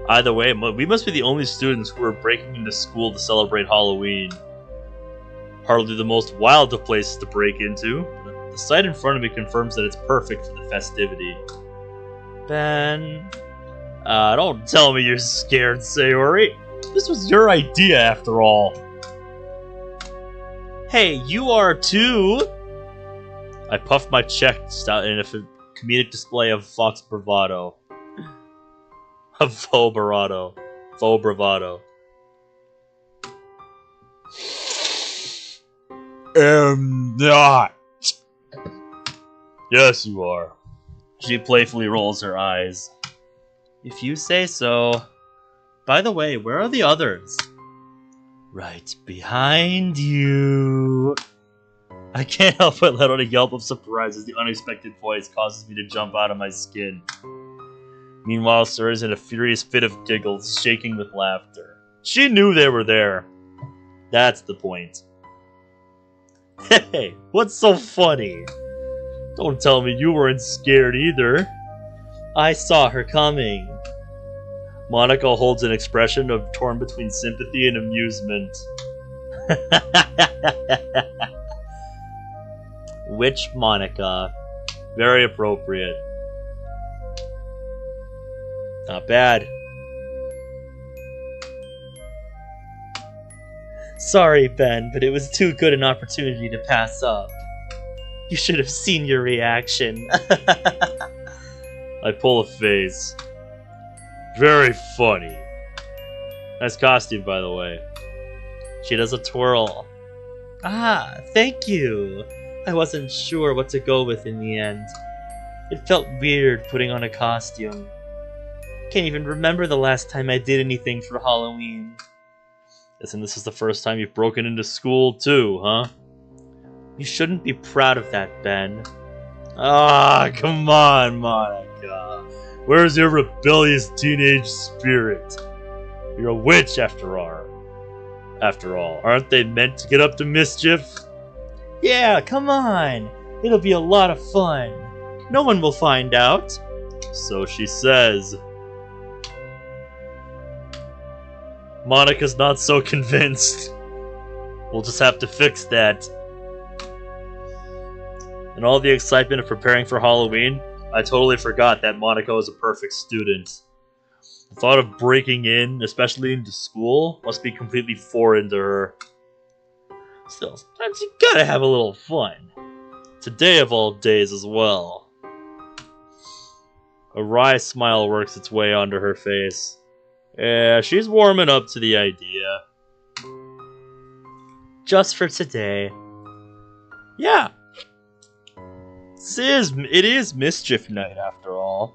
Either way, we must be the only students who are breaking into school to celebrate Halloween. Hardly the most wild of places to break into, but the sight in front of me confirms that it's perfect for the festivity. Ben... don't tell me you're scared, Sayori. This was your idea, after all. Hey, you are too! I puffed my chest out in a comedic display of fox bravado. Of faux bravado. Faux bravado. Not. Yes, you are. She playfully rolls her eyes. If you say so. By the way, where are the others? Right behind you. I can't help but let out a yelp of surprise as the unexpected voice causes me to jump out of my skin. Meanwhile, Sir is in a furious fit of giggles, shaking with laughter. She knew they were there. That's the point. Hey, what's so funny? Don't tell me you weren't scared either. I saw her coming. Monica holds an expression of torn between sympathy and amusement. Which Monica? Very appropriate. Not bad. Sorry, Ben, but it was too good an opportunity to pass up. You should have seen your reaction. I pull a face. Very funny. Nice costume, by the way. She does a twirl. Ah, thank you. I wasn't sure what to go with in the end. It felt weird putting on a costume. Can't even remember the last time I did anything for Halloween. Guessing this is the first time you've broken into school too, huh? You shouldn't be proud of that, Ben. Ah, come on, Monica. Where's your rebellious teenage spirit? You're a witch after all. Aren't they meant to get up to mischief? Yeah, come on. It'll be a lot of fun. No one will find out. So she says. Monica's not so convinced. We'll just have to fix that. In all the excitement of preparing for Halloween, I totally forgot that Monica is a perfect student. The thought of breaking in, especially into school, must be completely foreign to her. Still, sometimes you gotta have a little fun. Today of all days as well. A wry smile works its way onto her face. Yeah, she's warming up to the idea. Just for today. Yeah. It is Mischief Night after all.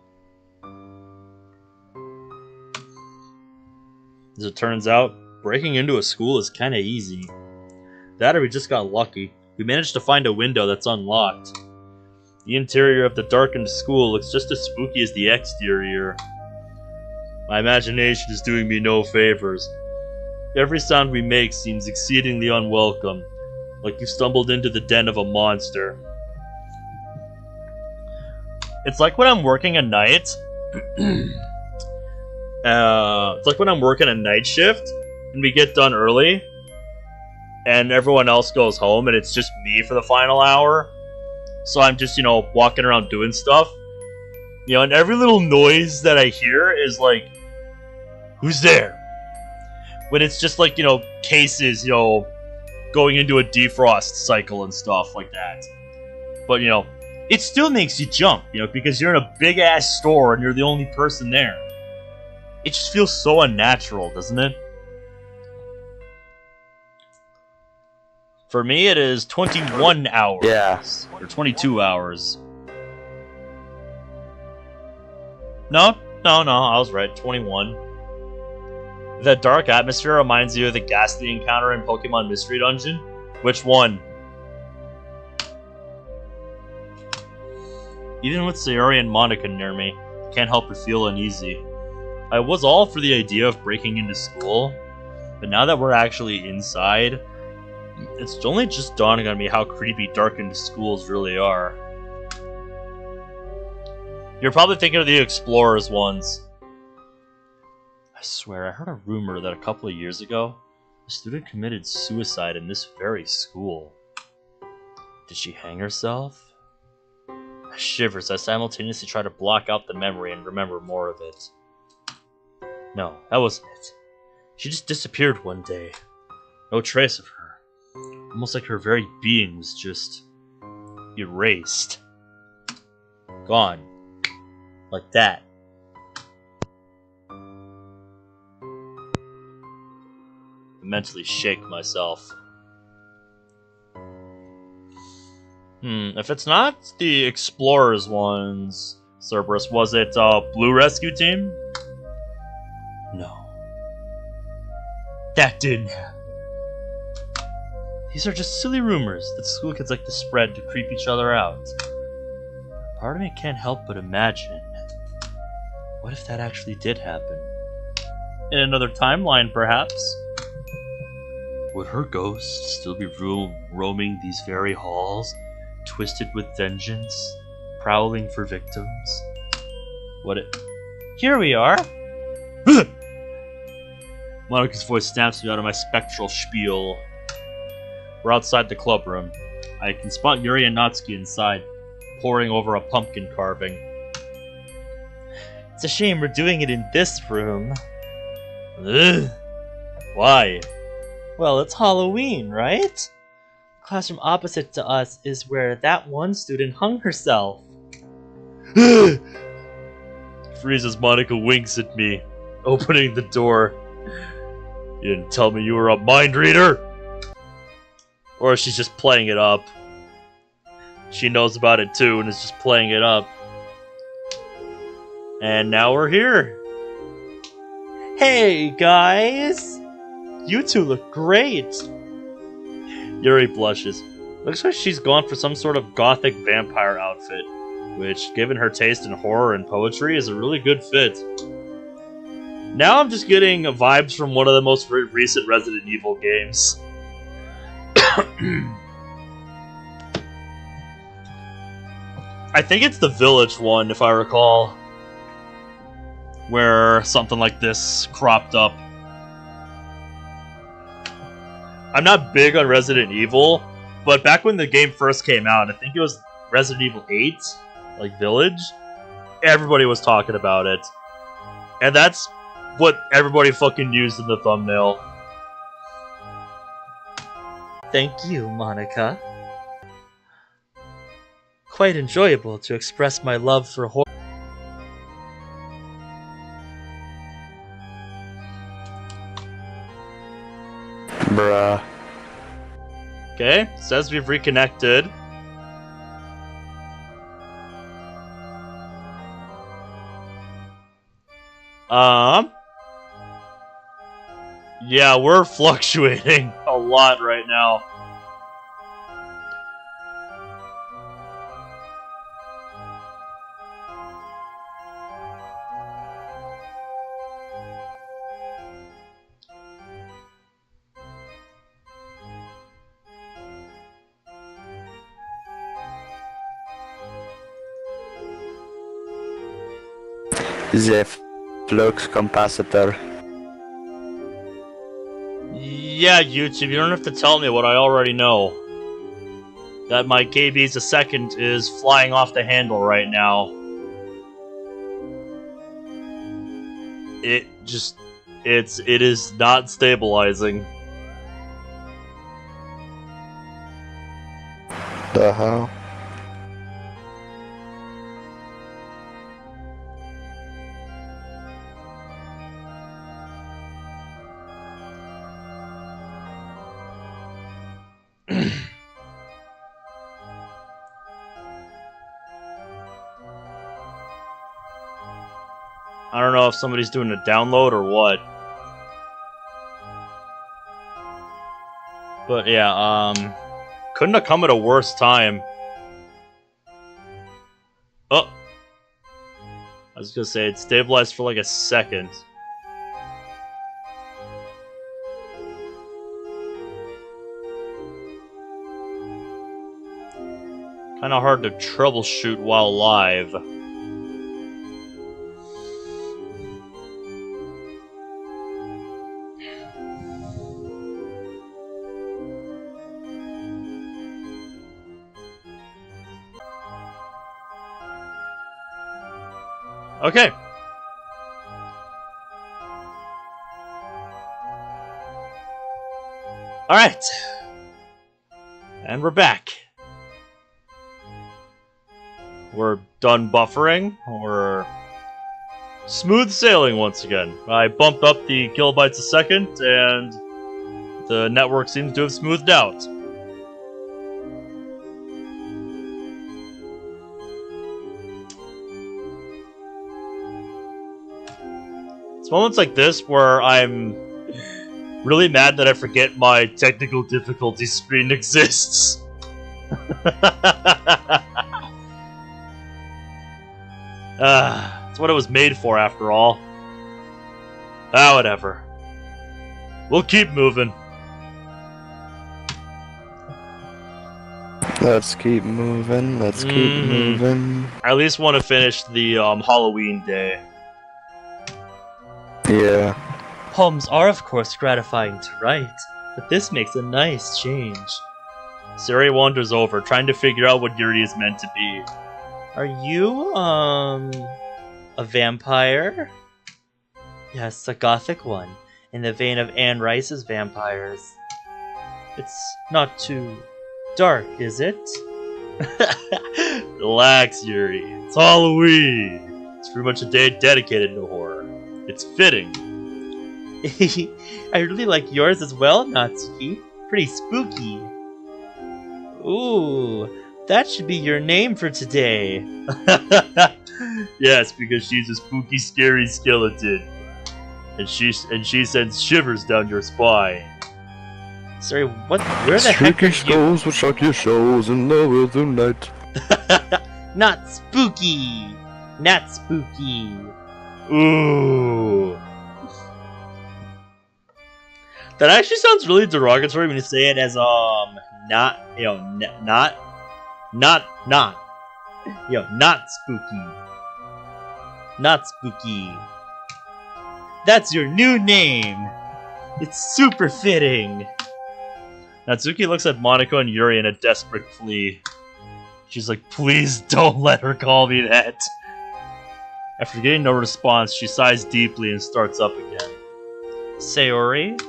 As it turns out, breaking into a school is kinda easy. That or we just got lucky. We managed to find a window that's unlocked. The interior of the darkened school looks just as spooky as the exterior. My imagination is doing me no favors. Every sound we make seems exceedingly unwelcome. Like you stumbled into the den of a monster. It's like when I'm working a night. It's like when I'm working a night shift and we get done early and everyone else goes home and it's just me for the final hour. So I'm just, walking around doing stuff. And every little noise that I hear is like, who's there? When it's just like, cases, going into a defrost cycle and stuff like that. But, it still makes you jump, because you're in a big ass store and you're the only person there. It just feels so unnatural, doesn't it? For me, it is 21 hours. Yeah. Or 22 hours. No, I was right. 21. The dark atmosphere reminds you of the ghastly encounter in Pokemon Mystery Dungeon. Which one? Even with Sayori and Monica near me, I can't help but feel uneasy. I was all for the idea of breaking into school, but now that we're actually inside, it's only just dawning on me how creepy darkened schools really are. You're probably thinking of the Explorers ones. I swear, I heard a rumor that a couple of years ago, a student committed suicide in this very school. Did she hang herself? I shiver as I simultaneously try to block out the memory and remember more of it. No, that wasn't it. She just disappeared one day. No trace of her. Almost like her very being was just erased. Gone. Like that. I mentally shake myself. If it's not the Explorers ones, Cerberus, was it Blue Rescue Team? No. That didn't happen. These are just silly rumors that school kids like to spread to creep each other out. Part of me can't help but imagine, what if that actually did happen? In another timeline, perhaps? Would her ghost still be roaming these very halls, twisted with vengeance, prowling for victims? Here we are! Monica's voice snaps me out of my spectral spiel. We're outside the club room. I can spot Yuri and Natsuki inside, poring over a pumpkin carving. It's a shame we're doing it in this room. Ugh. Why? Well, it's Halloween, right? The classroom opposite to us is where that one student hung herself. Freezes Monica winks at me, opening the door. You didn't tell me you were a mind reader? Or she's just playing it up. She knows about it too and is just playing it up. And now we're here. Hey guys! You two look great! Yuri blushes. Looks like she's gone for some sort of gothic vampire outfit, which, given her taste in horror and poetry, is a really good fit. Now I'm just getting vibes from one of the most recent Resident Evil games. I think it's the Village one, if I recall, where something like this cropped up. I'm not big on Resident Evil, but back when the game first came out, I think it was Resident Evil 8, like Village, everybody was talking about it. And that's what everybody fucking used in the thumbnail. Thank you, Monica. Quite enjoyable to express my love for horror. Bruh. Okay, says we've reconnected. Yeah, we're fluctuating a lot right now. The flux capacitor. Yeah, YouTube, you don't have to tell me what I already know. That my KB's a second is flying off the handle right now. It is not stabilizing. The hell? I don't know if somebody's doing a download or what. But yeah, couldn't have come at a worse time. Oh! I was gonna say, it stabilized for like a second. Kinda hard to troubleshoot while live. Okay. Alright. And we're back. We're done buffering. We're smooth sailing once again. I bumped up the kilobytes a second, and the network seems to have smoothed out. It's moments like this where I'm really mad that I forget my technical difficulty screen exists. It's what it was made for, after all. Whatever. We'll keep moving. Let's keep moving. Let's keep moving. I at least want to finish the Halloween day. Yeah. Poems are, of course, gratifying to write, but this makes a nice change. Sayori wanders over, trying to figure out what Yuri is meant to be. Are you, a vampire? Yes, a gothic one, in the vein of Anne Rice's vampires. It's not too dark, is it? Relax, Yuri. It's Halloween. It's pretty much a day dedicated to horror. It's fitting. I really like yours as well, Natsuki. Pretty spooky. Ooh, that should be your name for today. Yes, because she's a spooky, scary skeleton. And she sends shivers down your spine. Sorry, what? Where the heck are you? Skulls will shock your shows in the world tonight. Not spooky! Not spooky! Ooh. That actually sounds really derogatory when you say it as, not spooky. Not spooky. That's your new name! It's super fitting! Natsuki looks at Monaco and Yuri in a desperate plea. She's like, please don't let her call me that. After getting no response, she sighs deeply and starts up again. Sayori?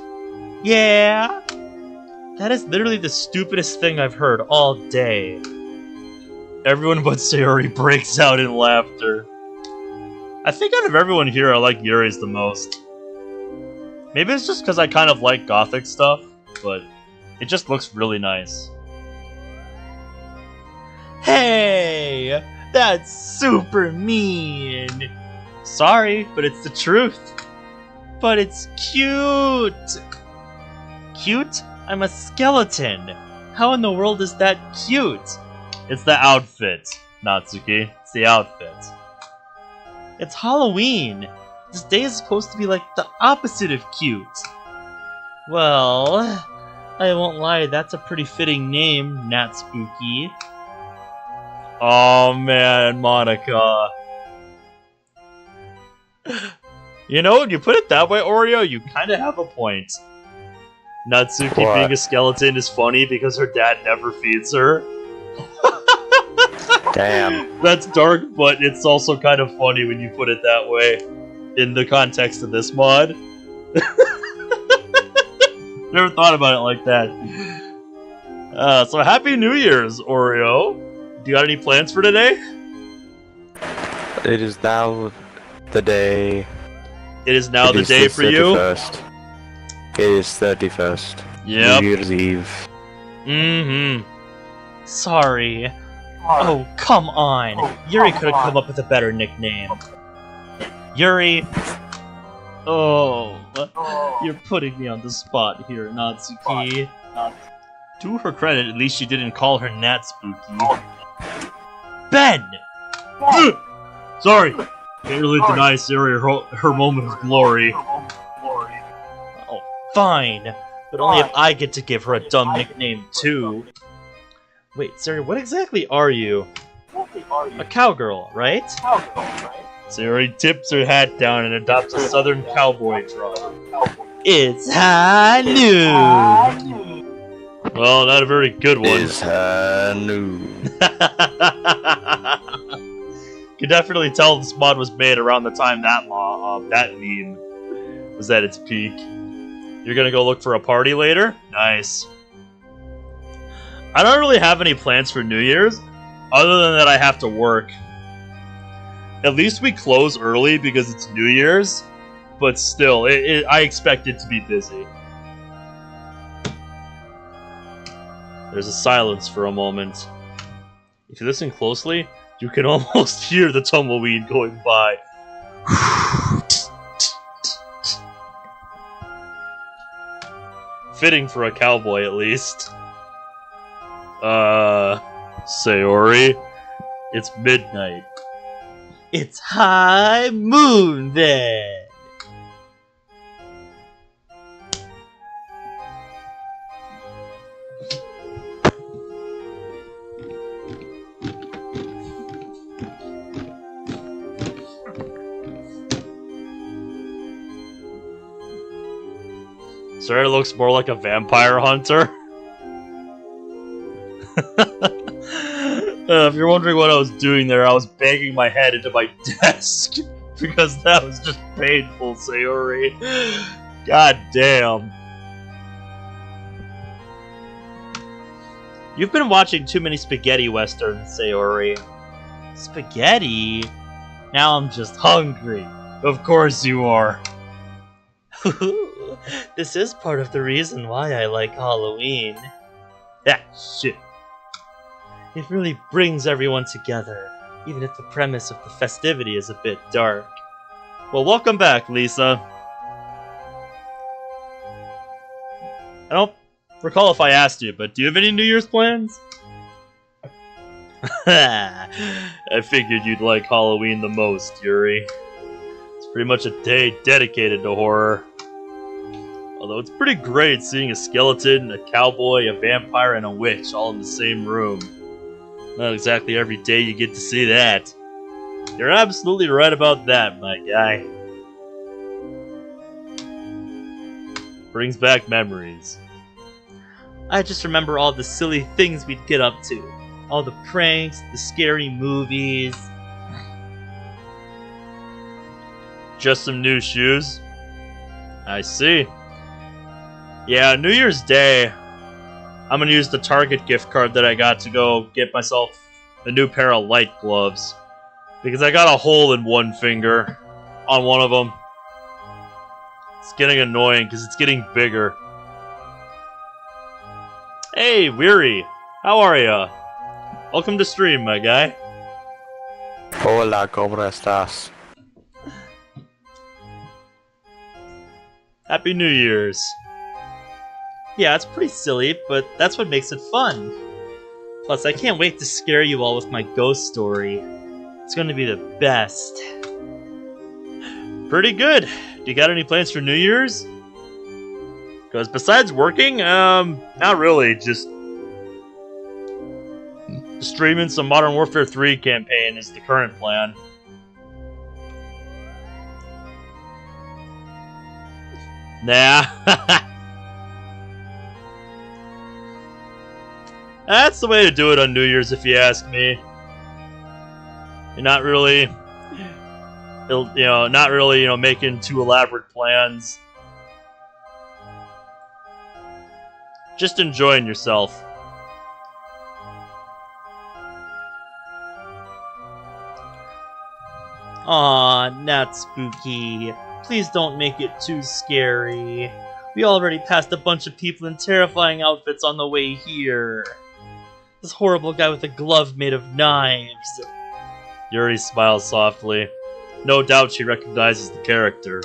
Yeah? That is literally the stupidest thing I've heard all day. Everyone but Sayori breaks out in laughter. I think out of everyone here, I like Yuri's the most. Maybe it's just because I kind of like gothic stuff, but it just looks really nice. Hey! That's super mean! Sorry, but it's the truth. But it's cute! Cute? I'm a skeleton! How in the world is that cute? It's the outfit, Natsuki. It's the outfit. It's Halloween! This day is supposed to be like the opposite of cute. Well, I won't lie, that's a pretty fitting name, Nat Spooky. Oh man, Monica. You know, when you put it that way, Oreo, you kind of have a point. Natsuki What? being a skeleton is funny because her dad never feeds her. Damn. That's dark, but it's also kind of funny when you put it that way in the context of this mod. Never thought about it like that. So Happy New Year's, Oreo. Do you got any plans for today? It is now the day. It is now the is day for you. 31st. It is 31st. Yep. New Year's Eve. Mm-hmm. Sorry. Oh, come on. Yuri could have come up with a better nickname. Yuri. Oh, you're putting me on the spot here, Natsuki. To her credit, at least she didn't call her Nat Spooky. Ben! Sorry. Can't really deny Sayori her moment of glory. Oh, fine. But only if I get to give her a dumb nickname, too. Wait, Sayori, what exactly are you? A cowgirl, right? Sayori tips her hat down and adopts a southern cowboy drawl. It's high noon! Well, not a very good one. Is new. You can definitely tell this mod was made around the time that meme was at its peak. You're gonna go look for a party later? Nice. I don't really have any plans for New Year's, other than that I have to work. At least we close early because it's New Year's, but still, I expect it to be busy. There's a silence for a moment. If you listen closely, you can almost hear the tumbleweed going by. Fitting for a cowboy, at least. Sayori, it's midnight. It's high moon then! Sayori looks more like a vampire hunter. If you're wondering what I was doing there, I was banging my head into my desk because that was just painful, Sayori. God damn. You've been watching too many spaghetti westerns, Sayori. Spaghetti? Now I'm just hungry. Of course you are. This is part of the reason why I like Halloween. Ah, shit. It really brings everyone together, even if the premise of the festivity is a bit dark. Well, welcome back, Lisa. I don't recall if I asked you, but do you have any New Year's plans? I figured you'd like Halloween the most, Yuri. It's pretty much a day dedicated to horror. Although it's pretty great seeing a skeleton, a cowboy, a vampire, and a witch all in the same room. Not exactly every day you get to see that. You're absolutely right about that, my guy. Brings back memories. I just remember all the silly things we'd get up to. All the pranks, the scary movies. Just some new shoes? I see. Yeah, New Year's Day, I'm gonna use the Target gift card that I got to go get myself a new pair of light gloves. Because I got a hole in one finger on one of them. It's getting annoying because it's getting bigger. Hey, Weary, how are ya? Welcome to stream, my guy. Hola, ¿cómo estás? Happy New Year's. Yeah, it's pretty silly, but that's what makes it fun. Plus, I can't wait to scare you all with my ghost story. It's gonna be the best. Pretty good. Do you got any plans for New Year's? Because besides working, not really, just streaming some Modern Warfare 3 campaign is the current plan. Nah. That's the way to do it on New Year's, if you ask me. You're not really, making too elaborate plans. Just enjoying yourself. Aw, not spooky. Please don't make it too scary. We already passed a bunch of people in terrifying outfits on the way here. This horrible guy with a glove made of knives. Yuri smiles softly. No doubt she recognizes the character.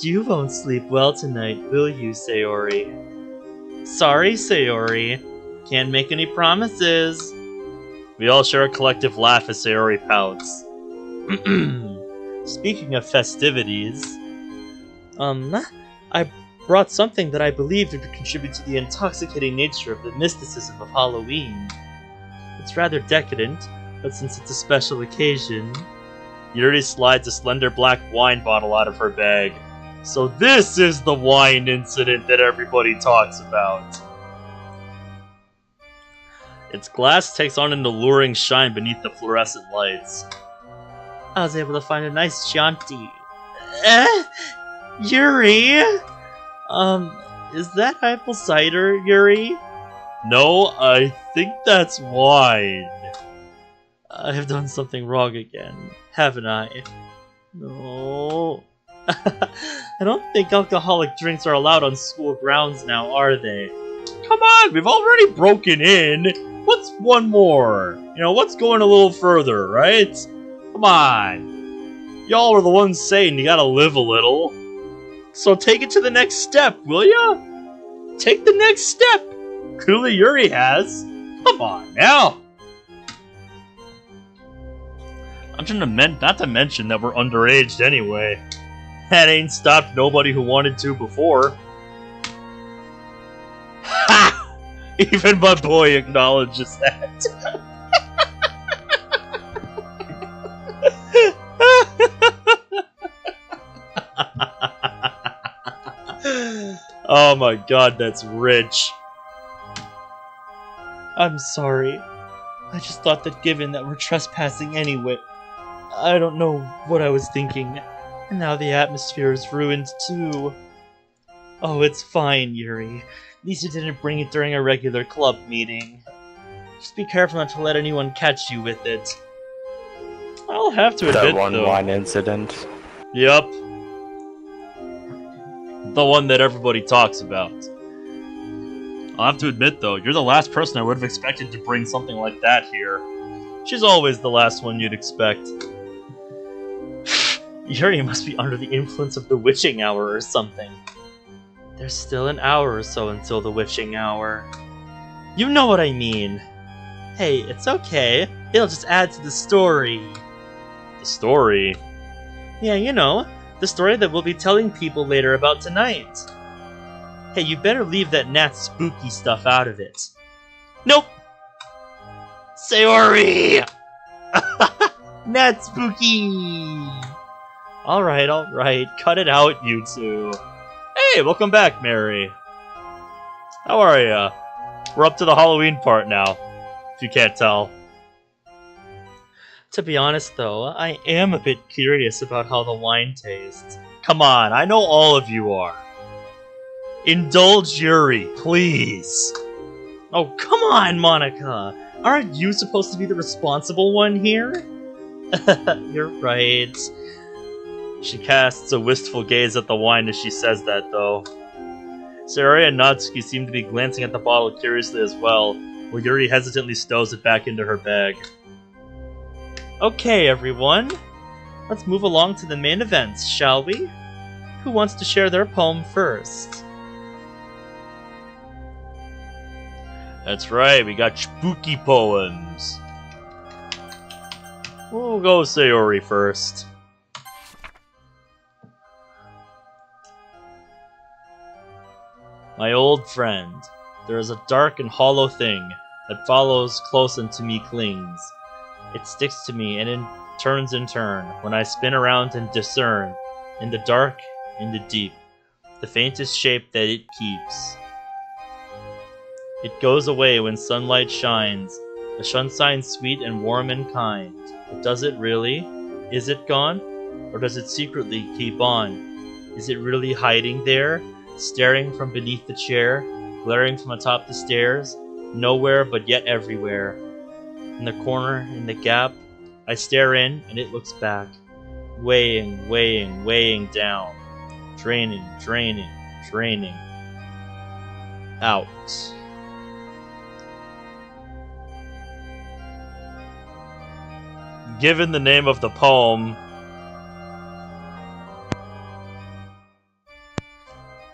You won't sleep well tonight, will you, Sayori? Sorry, Sayori. Can't make any promises. We all share a collective laugh as Sayori pouts. Speaking of festivities, I brought something that I believe would contribute to the intoxicating nature of the mysticism of Halloween. It's rather decadent, but since it's a special occasion... Yuri slides a slender black wine bottle out of her bag. So this is the wine incident that everybody talks about. Its glass takes on an alluring shine beneath the fluorescent lights. I was able to find a nice Chianti. Yuri? Is that apple cider, Yuri? No, I think that's wine. I have done something wrong again, haven't I? No. I don't think alcoholic drinks are allowed on school grounds now, are they? Come on, we've already broken in. What's one more? What's going a little further, right? Come on. Y'all are the ones saying you gotta live a little. So take it to the next step, will ya? Take the next step. Clearly Yuri has. Come on now. Not to mention that we're underaged anyway. That ain't stopped nobody who wanted to before. Ha! Even my boy acknowledges that. Oh my god, that's rich. I'm sorry. I just thought that given that we're trespassing anyway, I don't know what I was thinking. And now the atmosphere is ruined too. Oh, it's fine, Yuri. At least you didn't bring it during a regular club meeting. Just be careful not to let anyone catch you with it. I'll have to admit, that one though. wine incident. Yep. The one that everybody talks about. I'll have to admit, though, you're the last person I would have expected to bring something like that here. She's always the last one you'd expect. Yuri must be under the influence of the witching hour or something. There's still an hour or so until the witching hour. You know what I mean. Hey, it's okay. It'll just add to the story. The story? Yeah, the story that we'll be telling people later about tonight. Hey, you better leave that Nat spooky stuff out of it. Nope! Sayori! Nat spooky! Alright, cut it out, you two. Hey, welcome back, Mary. How are ya? We're up to the Halloween part now, if you can't tell. To be honest, though, I am a bit curious about how the wine tastes. Come on, I know all of you are. Indulge Yuri, please. Oh, come on, Monica! Aren't you supposed to be the responsible one here? You're right. She casts a wistful gaze at the wine as she says that, though. Sayori and Natsuki seem to be glancing at the bottle curiously as well, while Yuri hesitantly stows it back into her bag. Okay, everyone. Let's move along to the main events, shall we? Who wants to share their poem first? That's right, we got spooky poems. We'll go Sayori first. My old friend, there is a dark and hollow thing that follows close and to me clings. It sticks to me and turns in turn when I spin around and discern. In the dark, in the deep, the faintest shape that it keeps. It goes away when sunlight shines, a sunshine sweet and warm and kind. But does it really? Is it gone? Or does it secretly keep on? Is it really hiding there, staring from beneath the chair, glaring from atop the stairs, nowhere but yet everywhere? In the corner, in the gap, I stare in and it looks back, weighing, weighing, weighing down, draining, draining, draining, out. Given the name of the poem,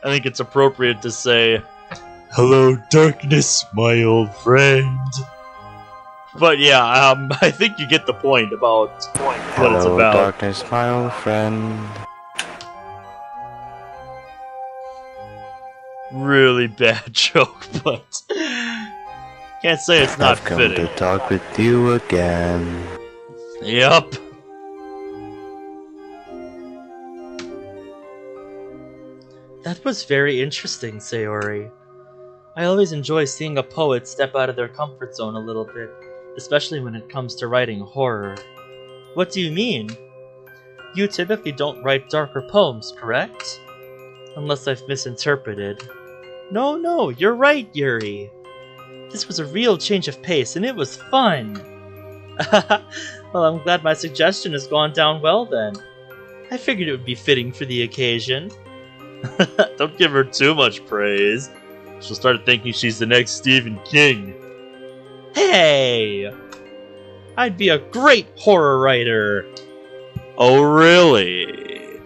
I think it's appropriate to say, "Hello, darkness, my old friend." But yeah, I think you get the point about what it's Hello, about. darkness, my old friend. Really bad joke, but can't say it's not I've come fitting. to talk with you again. Yup. That was very interesting, Sayori. I always enjoy seeing a poet step out of their comfort zone a little bit, especially when it comes to writing horror. What do you mean? You typically don't write darker poems, correct? Unless I've misinterpreted. No, you're right, Yuri. This was a real change of pace, and it was fun. Well, I'm glad my suggestion has gone down well then. I figured it would be fitting for the occasion. Don't give her too much praise. She'll start thinking she's the next Stephen King. Hey! I'd be a great horror writer! Oh, really?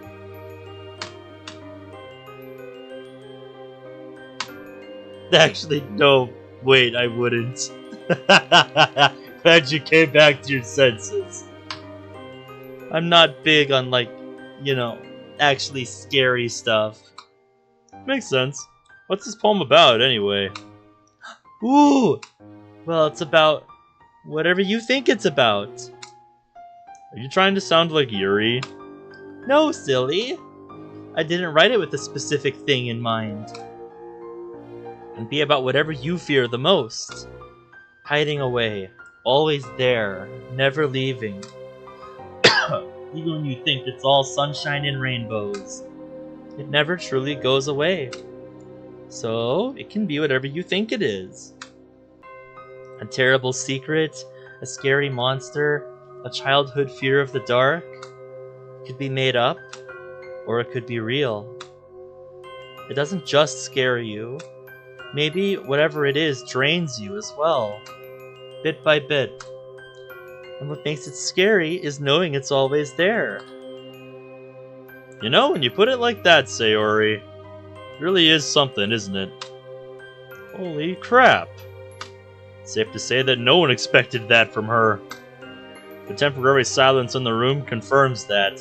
Actually, no. Wait, I wouldn't. Glad you came back to your senses. I'm not big on, like, you know, actually scary stuff. Makes sense. What's this poem about, anyway? Ooh! Well, it's about whatever you think it's about. Are you trying to sound like Yuri? No, silly. I didn't write it with a specific thing in mind. And be about whatever you fear the most. Hiding away. Always there. Never leaving. Even when you think it's all sunshine and rainbows. It never truly goes away. So, it can be whatever you think it is. A terrible secret, a scary monster, a childhood fear of the dark. It could be made up, or it could be real. It doesn't just scare you. Maybe whatever it is drains you as well, bit by bit. And what makes it scary is knowing it's always there. You know, when you put it like that, Sayori, it really is something, isn't it? Holy crap. Safe to say that no one expected that from her. The temporary silence in the room confirms that.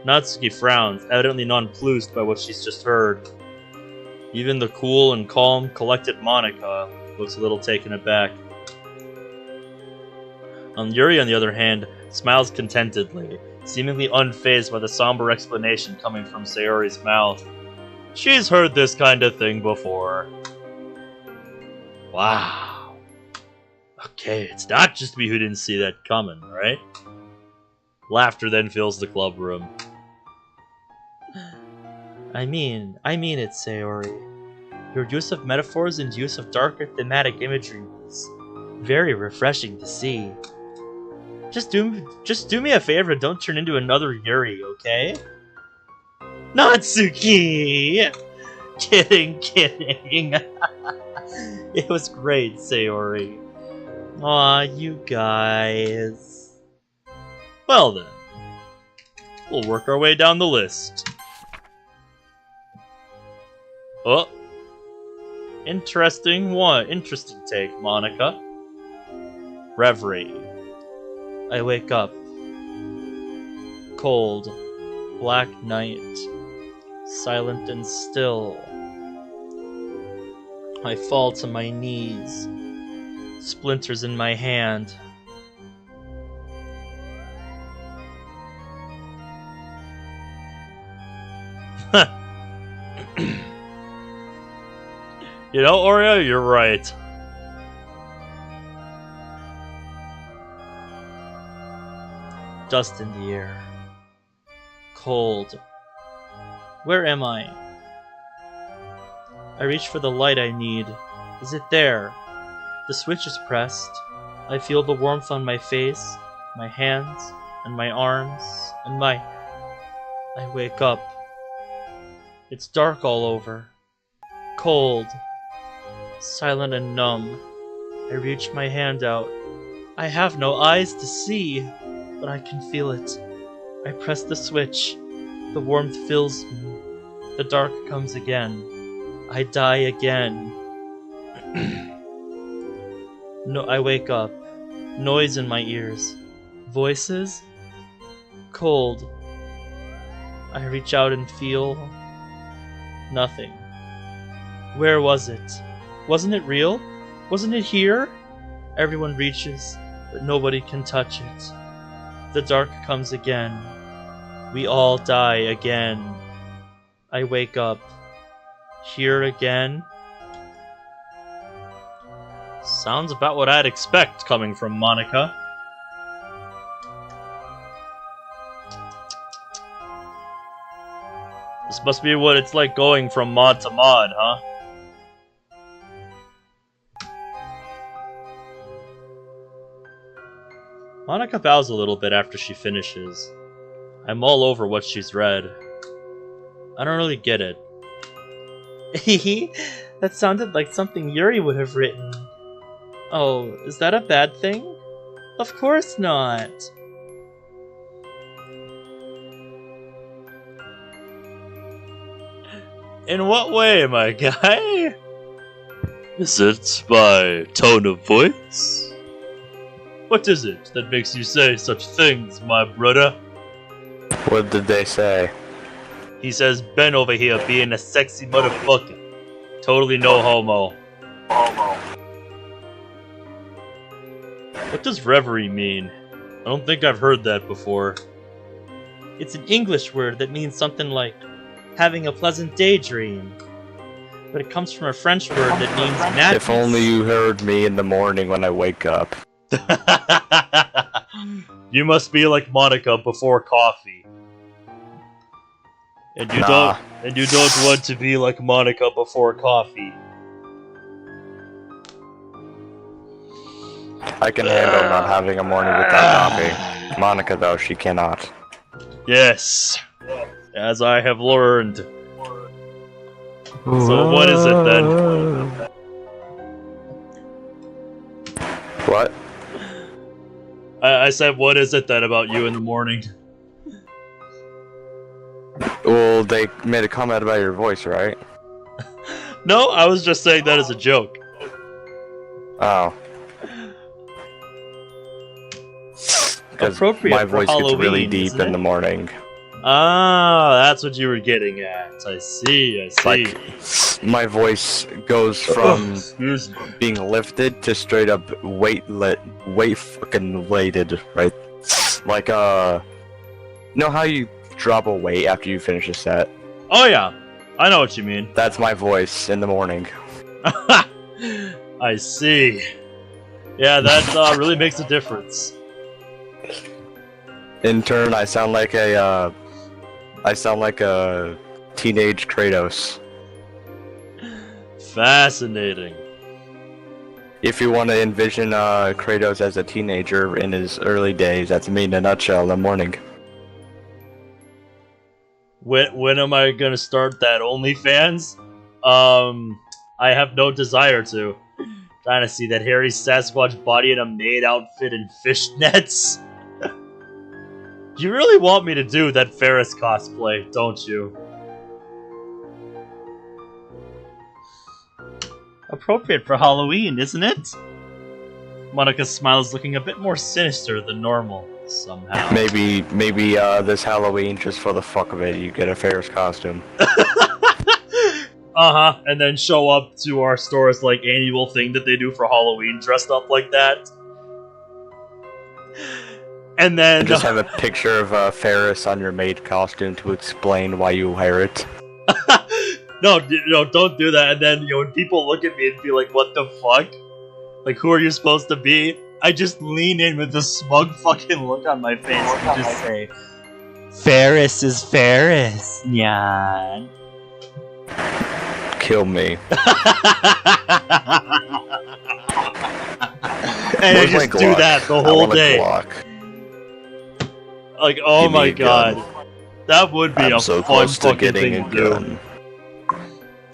Natsuki frowns, evidently nonplussed by what she's just heard. Even the cool and calm, collected Monica looks a little taken aback. Yuri, on the other hand, smiles contentedly, seemingly unfazed by the somber explanation coming from Sayori's mouth. She's heard this kind of thing before. Wow. Okay, it's not just me who didn't see that coming, right? Laughter then fills the club room. I mean it, Sayori. Your use of metaphors and use of darker thematic imagery is very refreshing to see. Just do me a favor, don't turn into another Yuri, okay? Natsuki! Kidding. It was great, Sayori. Aw, you guys. Well then, we'll work our way down the list. Oh. Interesting take, Monica. Reverie. I wake up. Cold. Black night. Silent and still. I fall to my knees. Splinters in my hand. You know, Oreo, you're right. Dust in the air. Cold. Where am I? I reach for the light I need. Is it there? The switch is pressed. I feel the warmth on my face, my hands, and my arms, and my... I wake up. It's dark all over. Cold. Silent and numb. I reach my hand out. I have no eyes to see, but I can feel it. I press the switch. The warmth fills me. The dark comes again. I die again. No, I wake up. Noise in my ears. Voices? Cold. I reach out and feel... nothing. Where was it? Wasn't it real? Wasn't it here? Everyone reaches, but nobody can touch it. The dark comes again. We all die again. I wake up. Here again? Sounds about what I'd expect coming from Monica. This must be what it's like going from mod to mod, huh? Monica bows a little bit after she finishes. I'm all over what she's read. I don't really get it. That sounded like something Yuri would have written. Oh, is that a bad thing? Of course not. In what way, my guy? Is it my tone of voice? What is it that makes you say such things, my brother? What did they say? He says Ben over here being a sexy motherfucker. Totally no homo. What does reverie mean? I don't think I've heard that before. It's an English word that means something like having a pleasant daydream. But it comes from a French word that means madness. If only you heard me in the morning when I wake up. You must be like Monica before coffee. And you don't want to be like Monica before coffee. I can handle not having a morning without coffee. Monica, though, she cannot. Yes, as I have learned. So what is it then? What? I said, what is it then about you in the morning? Well, they made a comment about your voice, right? No, I was just saying that as a joke. Oh. Because Appropriate my for voice gets really Halloween, deep isn't in it? the morning. Ah, that's what you were getting at. I see, I see. Like, my voice goes from Excuse me. being lifted to straight up weight fucking weighted, right? Like, know how you drop a weight after you finish a set? Oh yeah, I know what you mean. That's my voice in the morning. I see. Yeah, that really makes a difference. In turn, I sound like a teenage Kratos. Fascinating. If you want to envision Kratos as a teenager in his early days, that's me in a nutshell in the morning. When am I gonna start that OnlyFans? I have no desire to. Trying to see that hairy Sasquatch body in a maid outfit and fishnets. You really want me to do that Ferris cosplay, don't you? Appropriate for Halloween, isn't it? Monica's smile is looking a bit more sinister than normal, somehow. Maybe this Halloween, just for the fuck of it, you get a Ferris costume. Uh-huh, and then show up to our store's, like, annual thing that they do for Halloween, dressed up like that. And then... And just have a picture of Ferris on your maid costume to explain why you wear it. No, no, don't do that. And then, when people look at me and be like, what the fuck? Like, who are you supposed to be? I just lean in with a smug fucking look on my face and just say, Ferris is Ferris, nyan. Kill me. And I just do that the whole day. Like, oh Give me my a god. gun. That would be I'm a so fun close to fucking getting thing a to do. gun.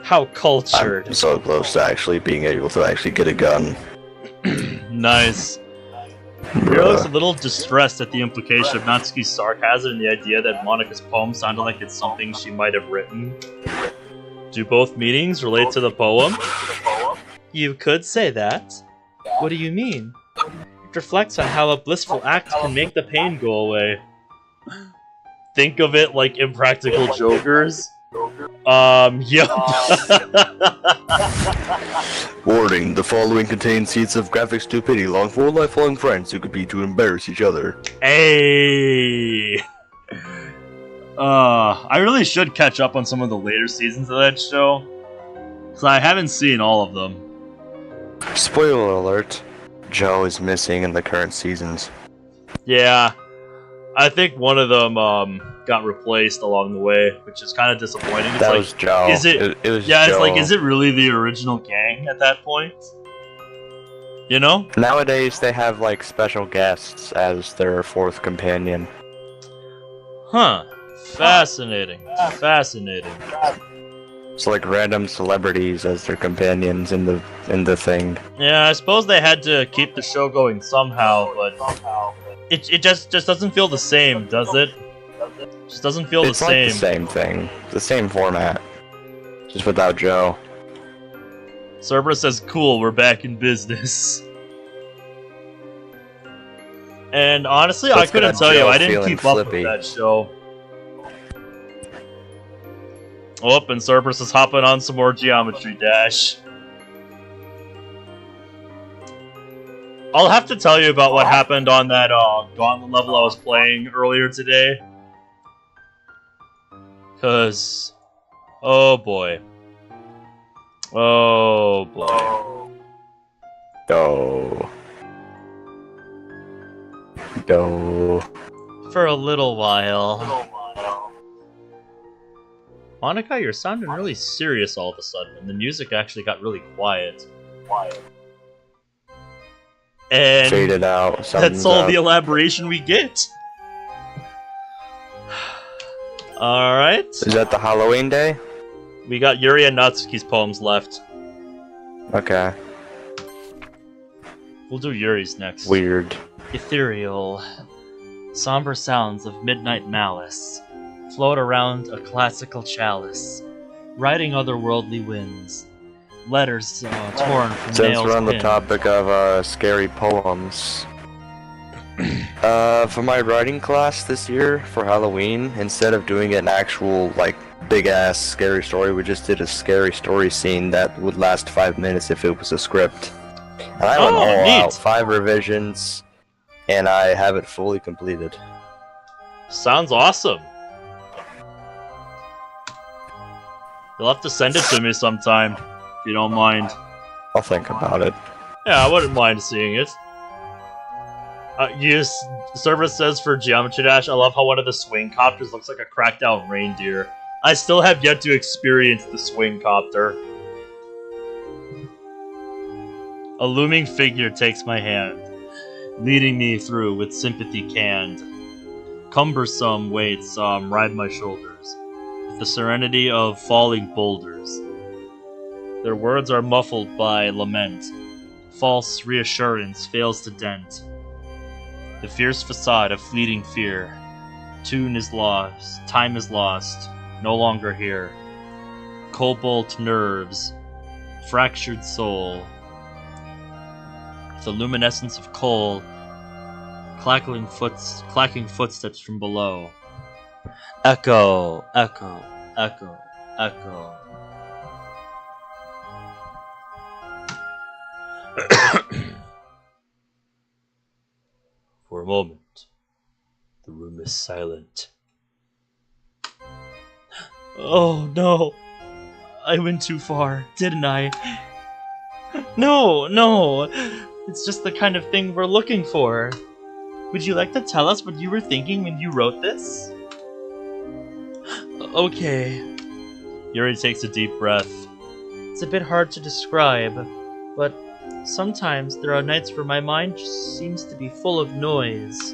How cultured. I'm so close to actually being able to actually get a gun. Nice. Yuri looks a little distressed at the implication of Natsuki's sarcasm and the idea that Monika's poem sounded like it's something she might have written. Do both meanings relate to the poem? You could say that. What do you mean? It reflects on how a blissful act can make the pain go away. Think of it like Impractical Jokers. Yep. Warning, the following contains seeds of graphic stupidity long for lifelong friends who could be to embarrass each other. Hey! I really should catch up on some of the later seasons of that show. Because I haven't seen all of them. Spoiler alert, Joe is missing in the current seasons. Yeah. I think one of them, got replaced along the way, which is kind of disappointing. It's That like, was Joe. is it was yeah, Joe. it's like, is it really the original gang at that point? You know? Nowadays, they have, like, special guests as their fourth companion. Huh. Fascinating. Fascinating. So, like, random celebrities as their companions in the thing. Yeah, I suppose they had to keep the show going somehow, but it just doesn't feel the same, does it? Just doesn't feel It's the like same. the same thing. The same format. Just without Joe. Cerberus says, cool, we're back in business. And honestly, I Let's couldn't get tell you, Joe I didn't feeling keep up flippy. with that show. Oh, and Cerberus is hopping on some more Geometry Dash. I'll have to tell you about what happened on that Gauntlet level I was playing earlier today. Cause, oh boy. Oh boy. Go. Go. For a little while. Monica, you're sounding really serious all of a sudden, and the music actually got really quiet. And Faded out. that's something's all up. the elaboration we get. Alright. Is that the Halloween day? We got Yuri and Natsuki's poems left. Okay. We'll do Yuri's next. Weird. Ethereal. Somber sounds of midnight malice float around a classical chalice, riding otherworldly winds. Letters torn from Since nails we're on the pinned. topic of scary poems, for my writing class this year for Halloween, instead of doing an actual like big ass scary story, we just did a scary story scene that would last 5 minutes if it was a script. And I went all neat. out, 5 revisions, and I have it fully completed. Sounds awesome. You'll have to send it to me sometime, if you don't mind. I'll think about it. Yeah, I wouldn't mind seeing it. Cerberus says for Geometry Dash, I love how one of the swing copters looks like a cracked out reindeer. I still have yet to experience the swing copter. A looming figure takes my hand, leading me through with sympathy canned. Cumbersome weights ride my shoulders, with the serenity of falling boulders. Their words are muffled by lament. False reassurance fails to dent the fierce facade of fleeting fear. Tune is lost, time is lost, no longer here. Cobalt nerves, fractured soul. The luminescence of coal, clacking footsteps from below. Echo, echo, echo, echo. For a moment, the room is silent. Oh no. I went too far, didn't I? No, no. It's just the kind of thing we're looking for. Would you like to tell us what you were thinking when you wrote this? Okay. Yuri takes a deep breath. It's a bit hard to describe, but sometimes there are nights where my mind just seems to be full of noise.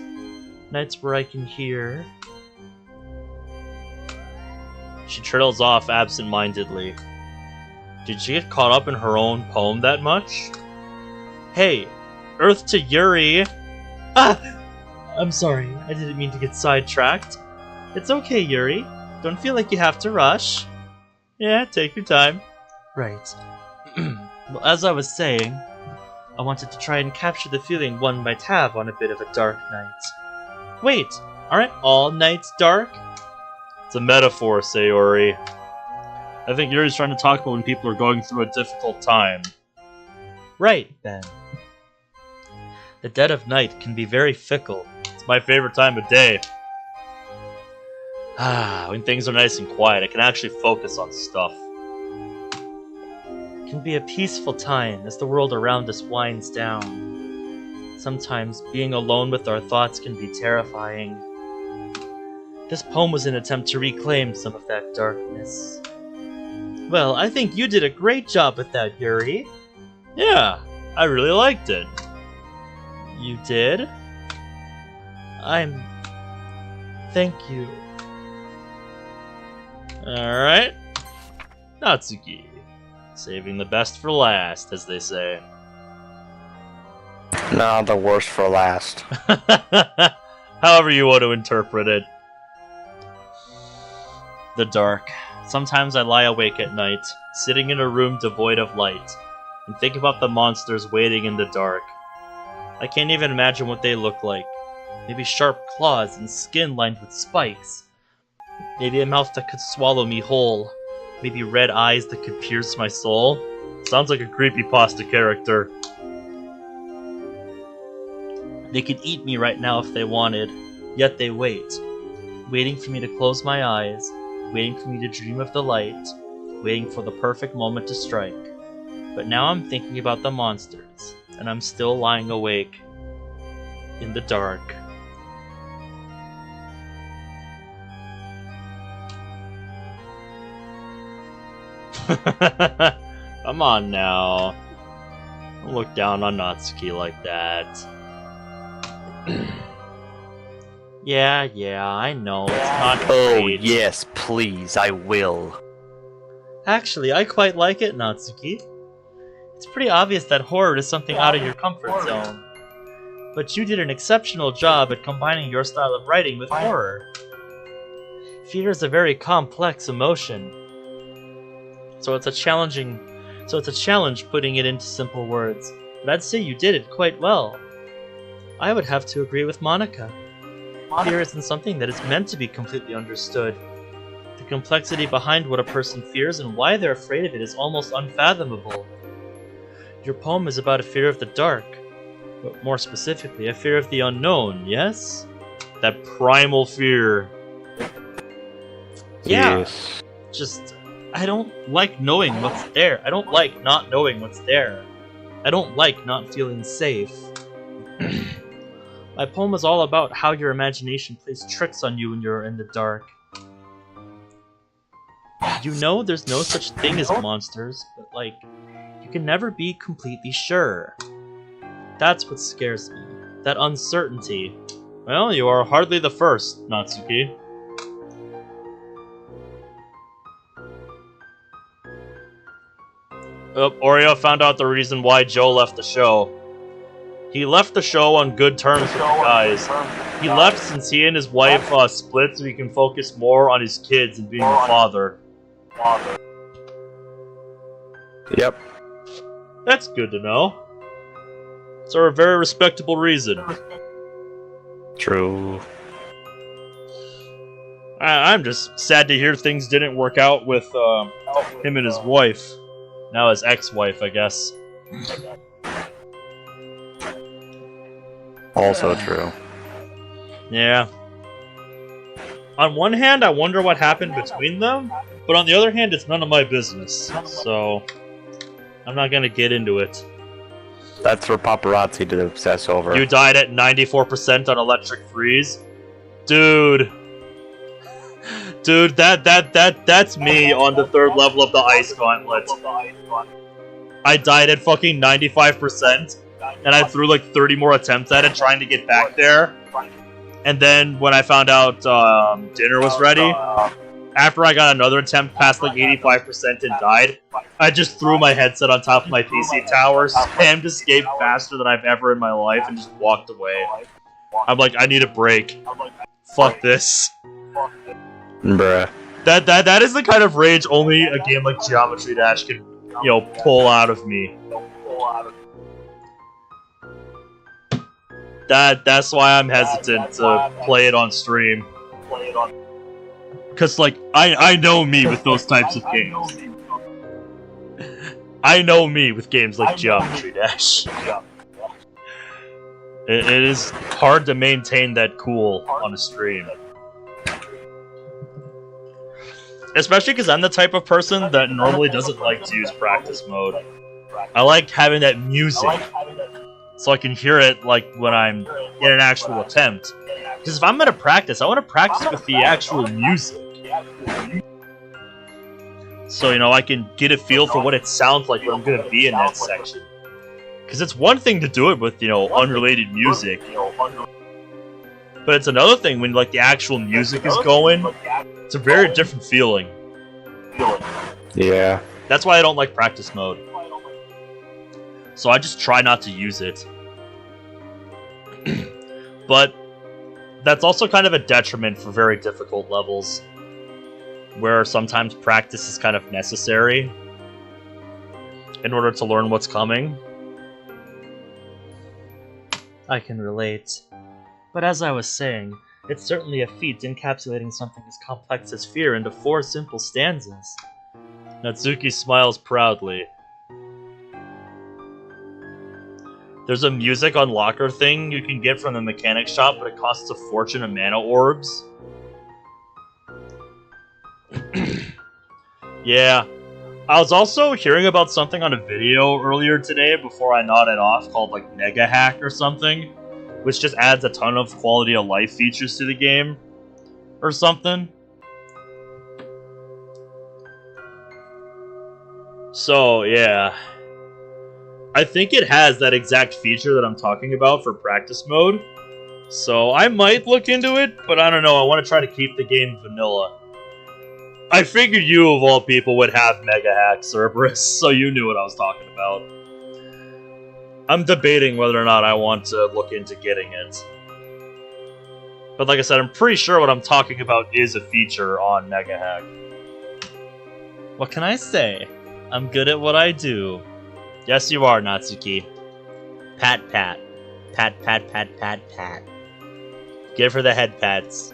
Nights where I can hear. She trails off absent-mindedly. Did she get caught up in her own poem that much? Hey, Earth to Yuri! Ah! I'm sorry, I didn't mean to get sidetracked. It's okay, Yuri. Don't feel like you have to rush. Yeah, take your time. Right. Well, as I was saying, I wanted to try and capture the feeling one might have on a bit of a dark night. Wait, aren't all nights dark? It's a metaphor, Sayori. I think Yuri's trying to talk about when people are going through a difficult time. Right, then. The dead of night can be very fickle. It's my favorite time of day. When things are nice and quiet, I can actually focus on stuff. It can be a peaceful time as the world around us winds down. Sometimes being alone with our thoughts can be terrifying. This poem was an attempt to reclaim some of that darkness. Well, I think you did a great job with that, Yuri. Yeah, I really liked it. You did? Thank you. Alright. Natsuki. Saving the best for last, as they say. Nah, the worst for last. However you want to interpret it. The dark. Sometimes I lie awake at night, sitting in a room devoid of light, and think about the monsters waiting in the dark. I can't even imagine what they look like. Maybe sharp claws and skin lined with spikes. Maybe a mouth that could swallow me whole. Maybe red eyes that could pierce my soul. Sounds like a creepypasta character. They could eat me right now if they wanted, yet they wait. Waiting for me to close my eyes, waiting for me to dream of the light, waiting for the perfect moment to strike. But now I'm thinking about the monsters, and I'm still lying awake in the dark. Come on now. Don't look down on Natsuki like that. Yeah, I know, it's not Oh, great. yes, please, I will. Actually, I quite like it, Natsuki. It's pretty obvious that horror is something out of your comfort zone. But you did an exceptional job at combining your style of writing with horror. Fear is a very complex emotion. So it's a challenge putting it into simple words. But I'd say you did it quite well. I would have to agree with Monica. Fear isn't something that is meant to be completely understood. The complexity behind what a person fears and why they're afraid of it is almost unfathomable. Your poem is about a fear of the dark, but more specifically, a fear of the unknown, yes? That primal fear. Yeah, Yes. just, I don't like knowing what's there. I don't like not knowing what's there. I don't like not feeling safe. My poem is all about how your imagination plays tricks on you when you're in the dark. You know there's no such thing as monsters, but like, you can never be completely sure. That's what scares me. That uncertainty. Well, you are hardly the first, Natsuki. Oreo found out the reason why Joe left the show. He left the show on good terms with the guys. He left since he and his wife split so he can focus more on his kids and being a father. Yep. That's good to know. It's a very respectable reason. True. I'm just sad to hear things didn't work out with him and his wife. Now his ex-wife, I guess. Also true. Yeah. on one hand, I wonder what happened between them, but on the other hand, it's none of my business. So, I'm not gonna get into it. That's for paparazzi to obsess over. You died at 94% on electric freeze? Dude. Dude, that's me on the 3rd level of the ice gauntlet. I died at fucking 95%, and I threw like 30 more attempts at it trying to get back there. And then when I found out dinner was ready, after I got another attempt past like 85% and died, I just threw my headset on top of my PC tower, spammed escape faster than I've ever in my life, and just walked away. I'm like, I need a break. Fuck this. Bruh. That is the kind of rage only a game like Geometry Dash can, you know, pull out of me. That's why I'm hesitant to play it on stream. Cause like I know me with those types of games. I know me with games like Geometry Dash. It is hard to maintain that cool on a stream. Especially because I'm the type of person that normally doesn't like to use practice mode. I like having that music, so I can hear it like when I'm in an actual attempt. Because if I'm gonna practice, I want to practice with the actual music. So, you know, I can get a feel for what it sounds like when I'm gonna be in that section. Because it's one thing to do it with, you know, unrelated music. But it's another thing when, like, the actual music is going. It's a very different feeling. Yeah. That's why I don't like practice mode. So I just try not to use it. But that's also kind of a detriment for very difficult levels, where sometimes practice is kind of necessary in order to learn what's coming. I can relate. But as I was saying, it's certainly a feat encapsulating something as complex as fear into 4 simple stanzas. Natsuki smiles proudly. There's a music unlocker thing you can get from the mechanic shop, but it costs a fortune of mana orbs. Yeah. I was also hearing about something on a video earlier today before I nodded off called like Mega Hack or something, which just adds a ton of quality of life features to the game or something. So, yeah. I think it has that exact feature that I'm talking about for practice mode. So I might look into it, but I don't know. I want to try to keep the game vanilla. I figured you, of all people, would have Mega Hack, Cerberus, so you knew what I was talking about. I'm debating whether or not I want to look into getting it. But like I said, I'm pretty sure what I'm talking about is a feature on Mega Hack. What can I say? I'm good at what I do. Yes, you are, Natsuki. Pat pat. Pat pat pat pat pat. Give her the head pats.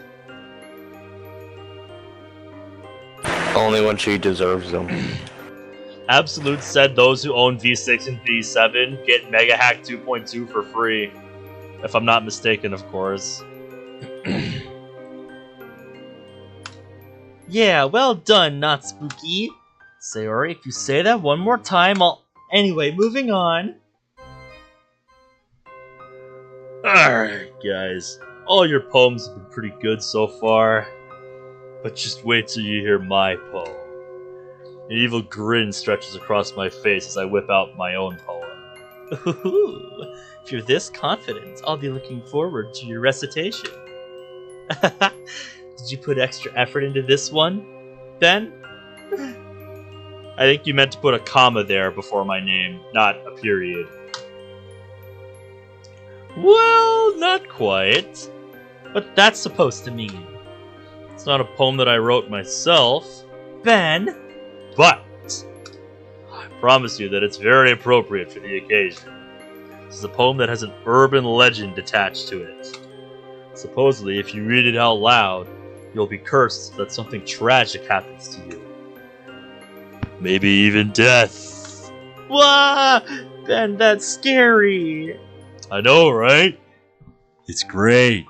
Only when she deserves them. Absolute said those who own V6 and V7 get Mega Hack 2.2 for free. If I'm not mistaken, of course. Yeah, well done, not spooky. Sayori, if you say that one more time, I'll... Anyway, moving on. Alright, guys. All your poems have been pretty good so far. But just wait till you hear my poem. An evil grin stretches across my face as I whip out my own poem. Ooh, if you're this confident, I'll be looking forward to your recitation. Did you put extra effort into this one, Ben? I think you meant to put a comma there before my name, not a period. Well, not quite. What that's supposed to mean? It's not a poem that I wrote myself. Ben? But I promise you that it's very appropriate for the occasion. This is a poem that has an urban legend attached to it. Supposedly, if you read it out loud, you'll be cursed that something tragic happens to you. Maybe even death. Wah! Ben, that's scary. I know, right? It's great.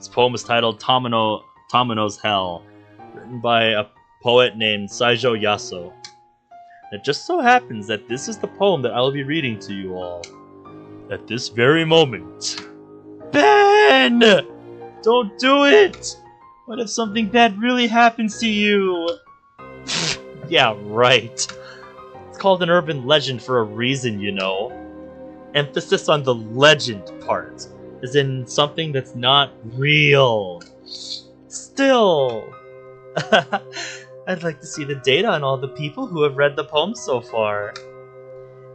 This poem is titled Tamino's Hell, written by a poet named Saijo Yaso. It just so happens that this is the poem that I will be reading to you all at this very moment. Ben! Don't do it! What if something bad really happens to you? Yeah, right. It's called an urban legend for a reason, you know. Emphasis on the legend part, as in something that's not real. Still, I'd like to see the data on all the people who have read the poem so far.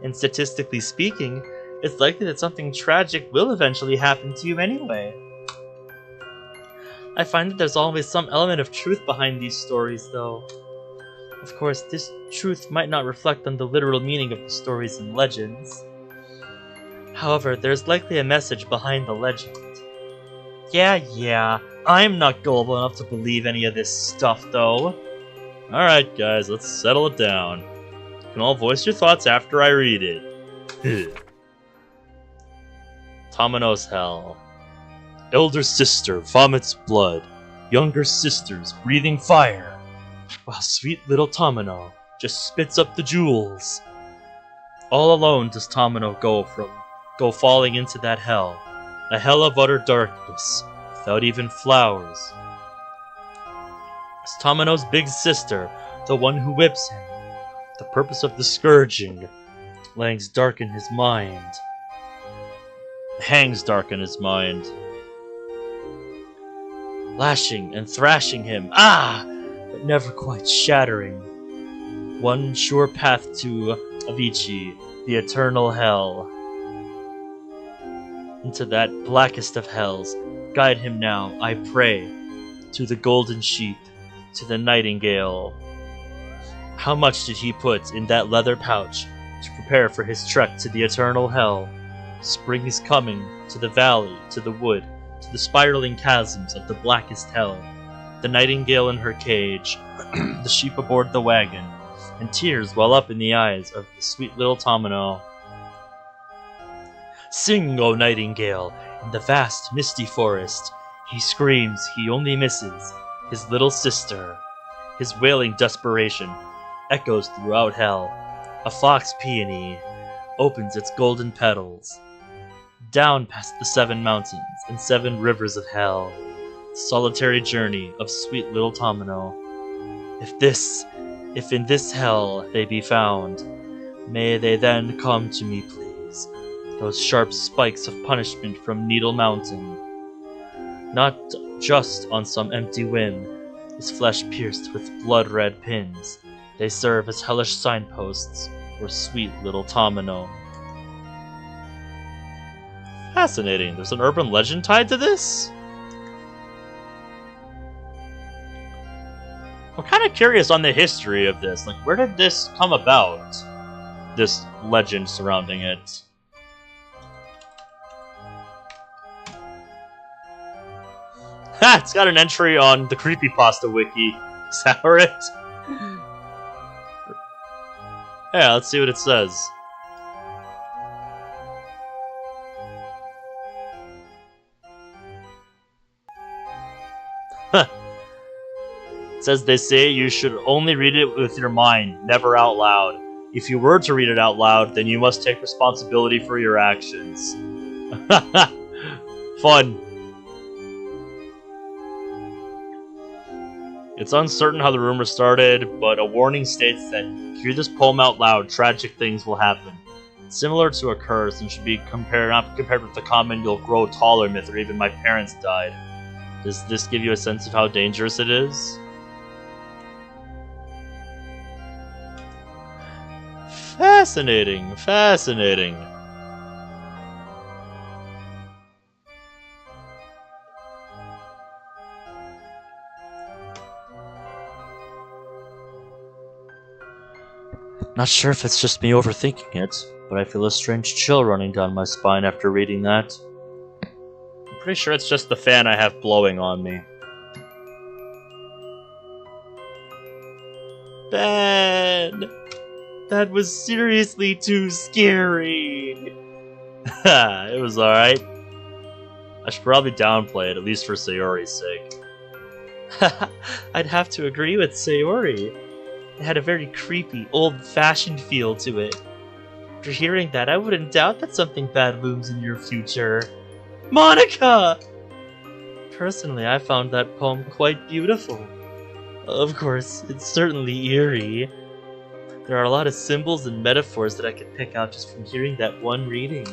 And statistically speaking, it's likely that something tragic will eventually happen to you anyway. I find that there's always some element of truth behind these stories, though. Of course, this truth might not reflect on the literal meaning of the stories and legends. However, there's likely a message behind the legend. Yeah, I'm not gullible enough to believe any of this stuff, though. Alright, guys, let's settle it down. You can all voice your thoughts after I read it. Tamino's Hell. Elder sister vomits blood, younger sisters breathing fire, while sweet little Tamino just spits up the jewels. All alone does Tamino go falling into that hell, a hell of utter darkness, without even flowers. It's Tamino's big sister, the one who whips him. The purpose of the scourging hangs dark in his mind. Lashing and thrashing him, but never quite shattering. One sure path to Avicii, the eternal hell. Into that blackest of hells, guide him now, I pray, to the golden sheep, to the nightingale. How much did he put in that leather pouch to prepare for his trek to the eternal hell? Spring is coming, to the valley, to the wood, to the spiraling chasms of the blackest hell. The nightingale in her cage, the sheep aboard the wagon, and tears well up in the eyes of the sweet little Tamino. Sing, O nightingale, in the vast misty forest. He screams, he only misses his little sister. His wailing desperation echoes throughout hell. A fox peony opens its golden petals. Down past the 7 mountains and 7 rivers of hell. The solitary journey of sweet little Tamino. If in this hell they be found, may they then come to me, please. Those sharp spikes of punishment from Needle Mountain. Not just on some empty whim, his flesh pierced with blood-red pins. They serve as hellish signposts for sweet little Tamino. Fascinating. There's an urban legend tied to this? I'm kind of curious on the history of this. Like, where did this come about? This legend surrounding it. Ha! It's got an entry on the Creepypasta wiki. Is that right? Yeah, let's see what it says. Huh. It says they say you should only read it with your mind, never out loud. If you were to read it out loud, then you must take responsibility for your actions. Fun. It's uncertain how the rumor started, but a warning states that if you read this poem out loud, tragic things will happen. Similar to a curse, and should be not compared with the common "you'll grow taller" myth, or even "my parents died." Does this give you a sense of how dangerous it is? Fascinating, fascinating. Not sure if it's just me overthinking it, but I feel a strange chill running down my spine after reading that. I'm pretty sure it's just the fan I have blowing on me. Ben! That was seriously too scary! It was alright. I should probably downplay it, at least for Sayori's sake. I'd have to agree with Sayori. It had a very creepy, old-fashioned feel to it. After hearing that, I wouldn't doubt that something bad looms in your future. Monica! Personally, I found that poem quite beautiful. Of course, it's certainly eerie. There are a lot of symbols and metaphors that I could pick out just from hearing that one reading.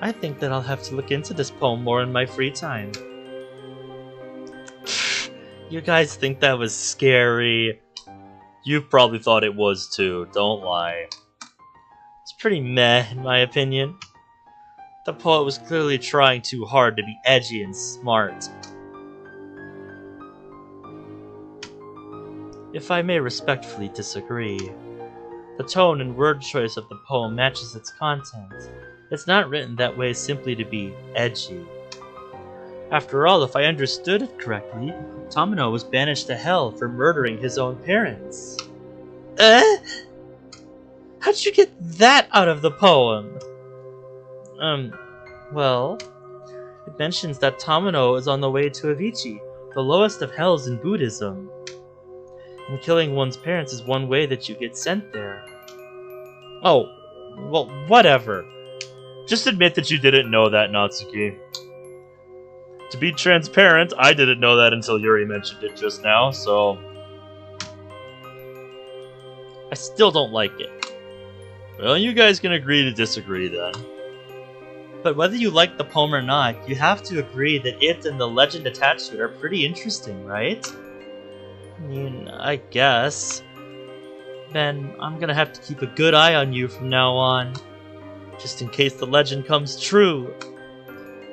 I think that I'll have to look into this poem more in my free time. You guys think that was scary? You probably thought it was too, don't lie. It's pretty meh, in my opinion. The poet was clearly trying too hard to be edgy and smart. If I may respectfully disagree, the tone and word choice of the poem matches its content. It's not written that way simply to be edgy. After all, if I understood it correctly, Tamino was banished to hell for murdering his own parents. How'd you get that out of the poem? Well, it mentions that Tamino is on the way to Avicii, the lowest of hells in Buddhism. And killing one's parents is one way that you get sent there. Oh, well, whatever. Just admit that you didn't know that, Natsuki. To be transparent, I didn't know that until Yuri mentioned it just now, so... I still don't like it. Well, you guys can agree to disagree then. But whether you like the poem or not, you have to agree that it and the legend attached to it are pretty interesting, right? I mean, I guess. Then I'm gonna have to keep a good eye on you from now on. Just in case the legend comes true.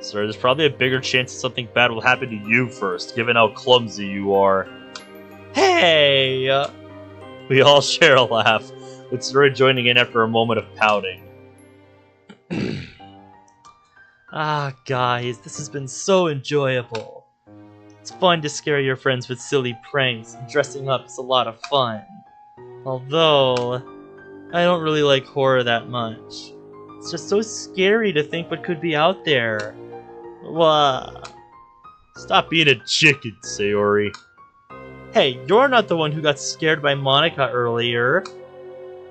Sir, there's probably a bigger chance that something bad will happen to you first, given how clumsy you are. Hey! We all share a laugh, with Sayori joining in after a moment of pouting. Ah, guys, this has been so enjoyable. It's fun to scare your friends with silly pranks, and dressing up is a lot of fun. Although, I don't really like horror that much. It's just so scary to think what could be out there. What? Stop being a chicken, Sayori. Hey, you're not the one who got scared by Monica earlier.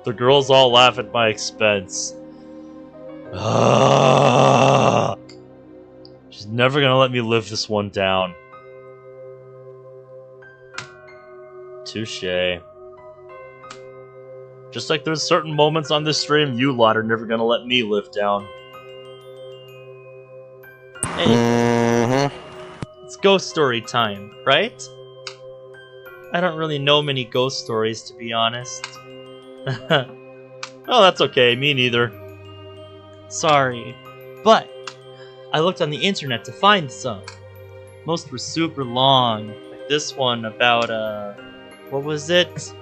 The girls all laugh at my expense. She's never gonna let me live this one down. Touché. Just like there's certain moments on this stream you lot are never gonna let me live down. Hey, it's ghost story time, right? I don't really know many ghost stories, to be honest. Oh, that's okay, me neither. Sorry, but I looked on the internet to find some. Most were super long, like this one about, what was it?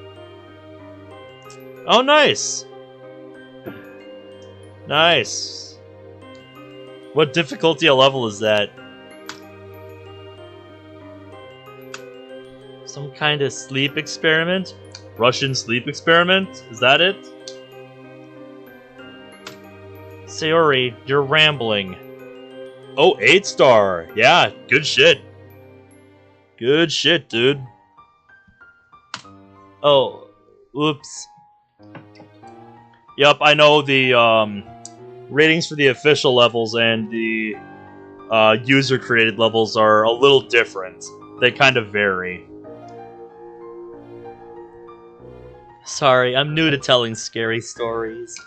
Oh, nice! Nice. What difficulty level is that? Some kind of sleep experiment? Russian sleep experiment? Is that it? Sayori, you're rambling. Oh, 8-star! Yeah, good shit. Good shit, dude. Oh, oops. Yep, I know the ratings for the official levels and the user-created levels are a little different. They kind of vary. Sorry, I'm new to telling scary stories.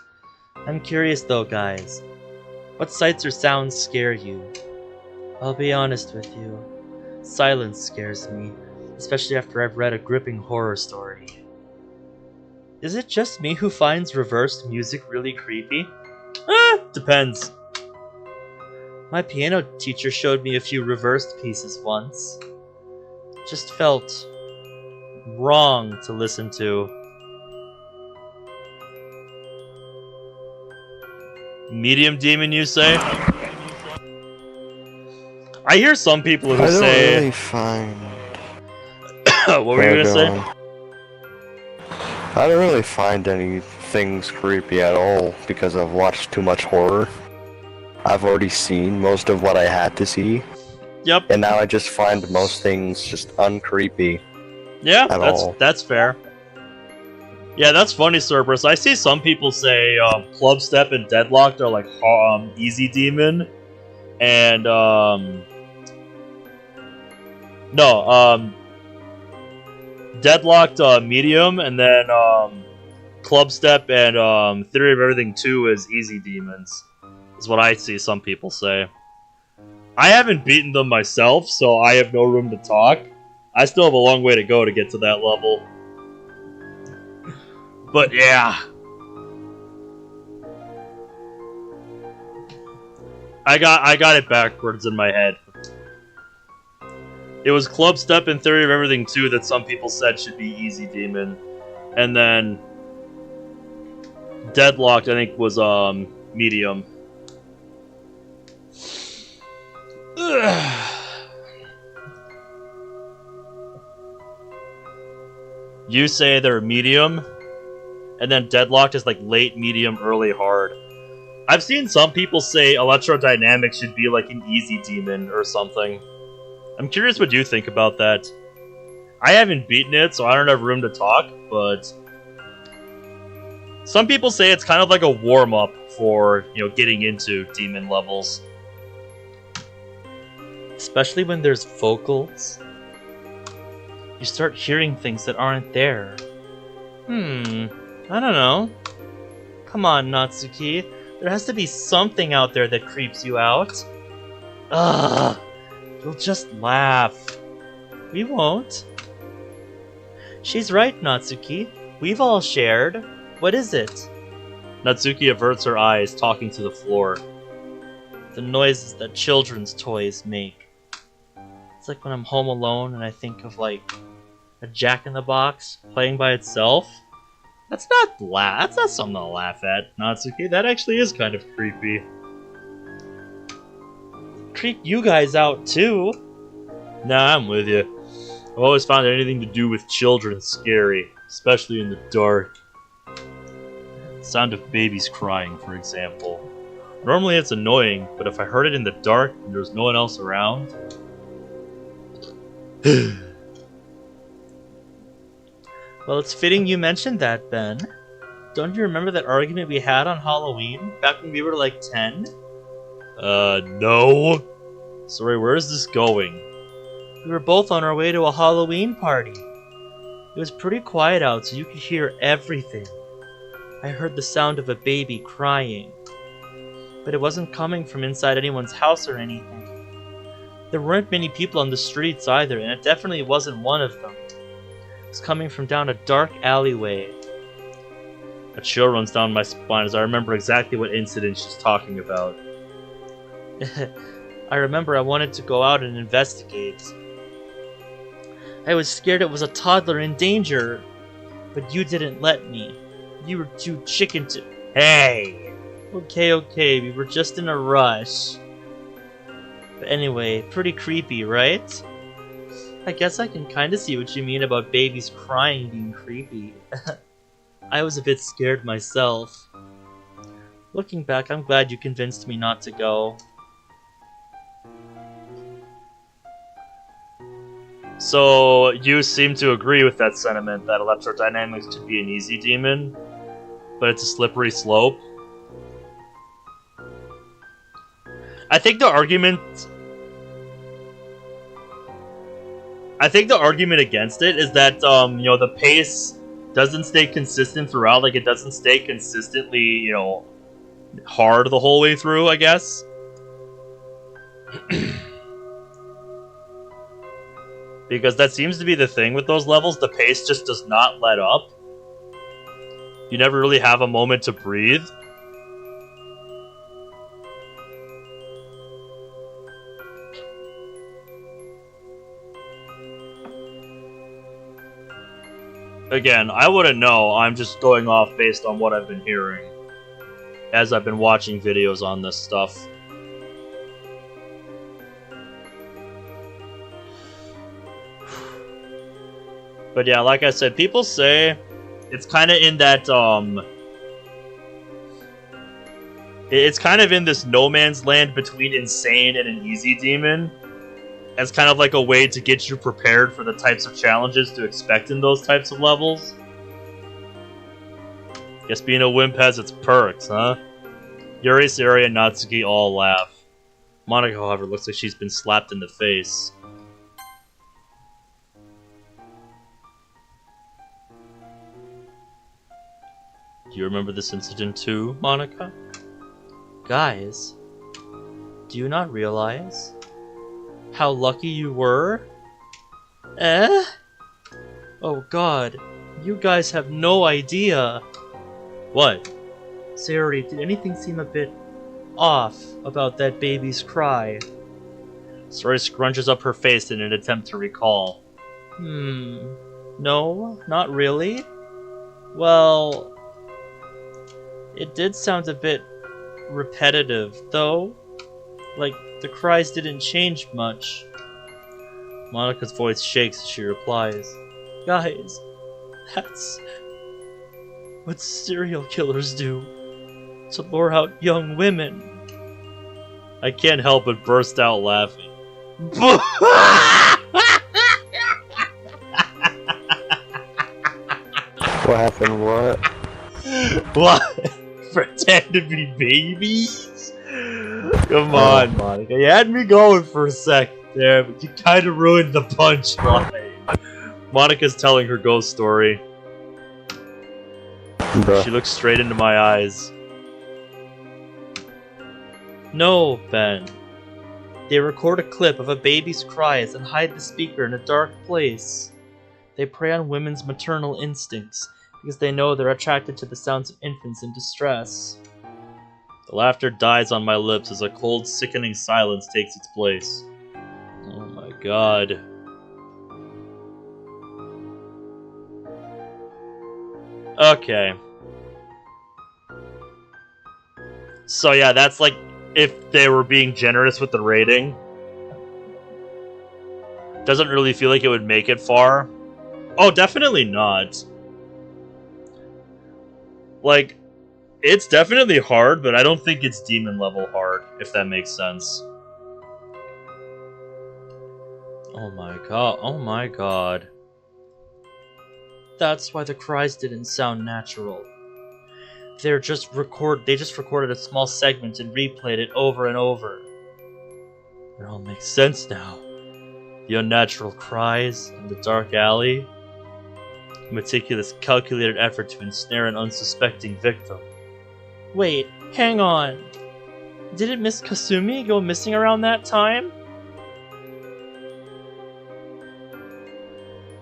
I'm curious though, guys. What sights or sounds scare you? I'll be honest with you. Silence scares me, especially after I've read a gripping horror story. Is it just me who finds reversed music really creepy? Depends. My piano teacher showed me a few reversed pieces once. It just felt wrong to listen to. Medium demon, you say? I hear some people who I don't say... really find... What were you gonna say? I don't really find any things creepy at all because I've watched too much horror. I've already seen most of what I had to see, Yep. and now I just find most things just uncreepy. Yeah, At all. that's fair. Yeah, that's funny, Cerberus. I see some people say Club Step and Deadlocked are like easy demon, and Deadlocked medium, and then Club Step and Theory of Everything 2 is easy demons. Is what I see some people say. I haven't beaten them myself, so I have no room to talk. I still have a long way to go to get to that level. But yeah. I got it backwards in my head. It was Club Step and Theory of Everything 2 that some people said should be easy demon. And then Deadlocked, I think, was medium. You say they're medium, and then Deadlocked is like late, medium, early, hard. I've seen some people say Electrodynamics should be like an easy demon or something. I'm curious what you think about that. I haven't beaten it, so I don't have room to talk, but some people say it's kind of like a warm-up for, you know, getting into demon levels. Especially when there's vocals. You start hearing things that aren't there. I don't know. Come on, Natsuki. There has to be something out there that creeps you out. Ugh. You'll just laugh. We won't. She's right, Natsuki. We've all shared. What is it? Natsuki averts her eyes, talking to the floor. The noises that children's toys make. It's like when I'm home alone and I think of like a Jack-in-the-Box playing by itself. That's not something to laugh at, Natsuki. That actually is kind of creepy. Creep you guys out too. Nah, I'm with you. I've always found anything to do with children scary, especially in the dark. The sound of babies crying, for example. Normally it's annoying, but if I heard it in the dark and there was no one else around... Well, it's fitting you mentioned that, Ben. Don't you remember that argument we had on Halloween, back when we were like 10? No. Sorry, where is this going? We were both on our way to a Halloween party. It was pretty quiet out, so you could hear everything. I heard the sound of a baby crying. But it wasn't coming from inside anyone's house or anything. There weren't many people on the streets either, and it definitely wasn't one of them. It was coming from down a dark alleyway. A chill runs down my spine as I remember exactly what incident she's talking about. I remember I wanted to go out and investigate. I was scared it was a toddler in danger, but you didn't let me. You were too chicken to... Hey! Okay, we were just in a rush. But anyway, pretty creepy, right? I guess I can kinda see what you mean about babies crying being creepy. I was a bit scared myself. Looking back, I'm glad you convinced me not to go. So, you seem to agree with that sentiment that Electrodynamics could be an easy demon, but it's a slippery slope? I think the argument against it is that, you know, the pace doesn't stay consistent throughout, like it doesn't stay consistently, you know, hard the whole way through, I guess. Because that seems to be the thing with those levels, the pace just does not let up. You never really have a moment to breathe. Again, I wouldn't know, I'm just going off based on what I've been hearing as I've been watching videos on this stuff. But yeah, like I said, people say it's kind of in that, It's kind of in this no man's land between insane and an easy demon. As kind of like a way to get you prepared for the types of challenges to expect in those types of levels. Guess being a wimp has its perks, huh? Yuri, Sayori, and Natsuki all laugh. Monica, however, looks like she's been slapped in the face. Do you remember this incident too, Monica? Guys, do you not realize how lucky you were? Eh? Oh god, you guys have no idea. What? Sayori, did anything seem a bit off about that baby's cry? Sayori scrunches up her face in an attempt to recall. No, not really. Well, it did sound a bit repetitive, though. Like, the cries didn't change much. Monica's voice shakes as she replies. Guys, that's what serial killers do to lure out young women. I can't help but burst out laughing. What happened? What? What? Pretend to be babies? Come on, Monica. You had me going for a second there, but you kind of ruined the punchline. Monica's telling her ghost story. Bruh. She looks straight into my eyes. No, Ben. They record a clip of a baby's cries and hide the speaker in a dark place. They prey on women's maternal instincts because they know they're attracted to the sounds of infants in distress. The laughter dies on my lips as a cold, sickening silence takes its place. Oh my god. Okay. So yeah, that's like if they were being generous with the rating. Doesn't really feel like it would make it far. Oh, definitely not. Like, it's definitely hard, but I don't think it's demon level hard, if that makes sense. Oh my god. That's why the cries didn't sound natural. They just recorded a small segment and replayed it over and over. It all makes sense now. The unnatural cries in the dark alley. A meticulous, calculated effort to ensnare an unsuspecting victim. Wait, hang on. Didn't Miss Kasumi go missing around that time?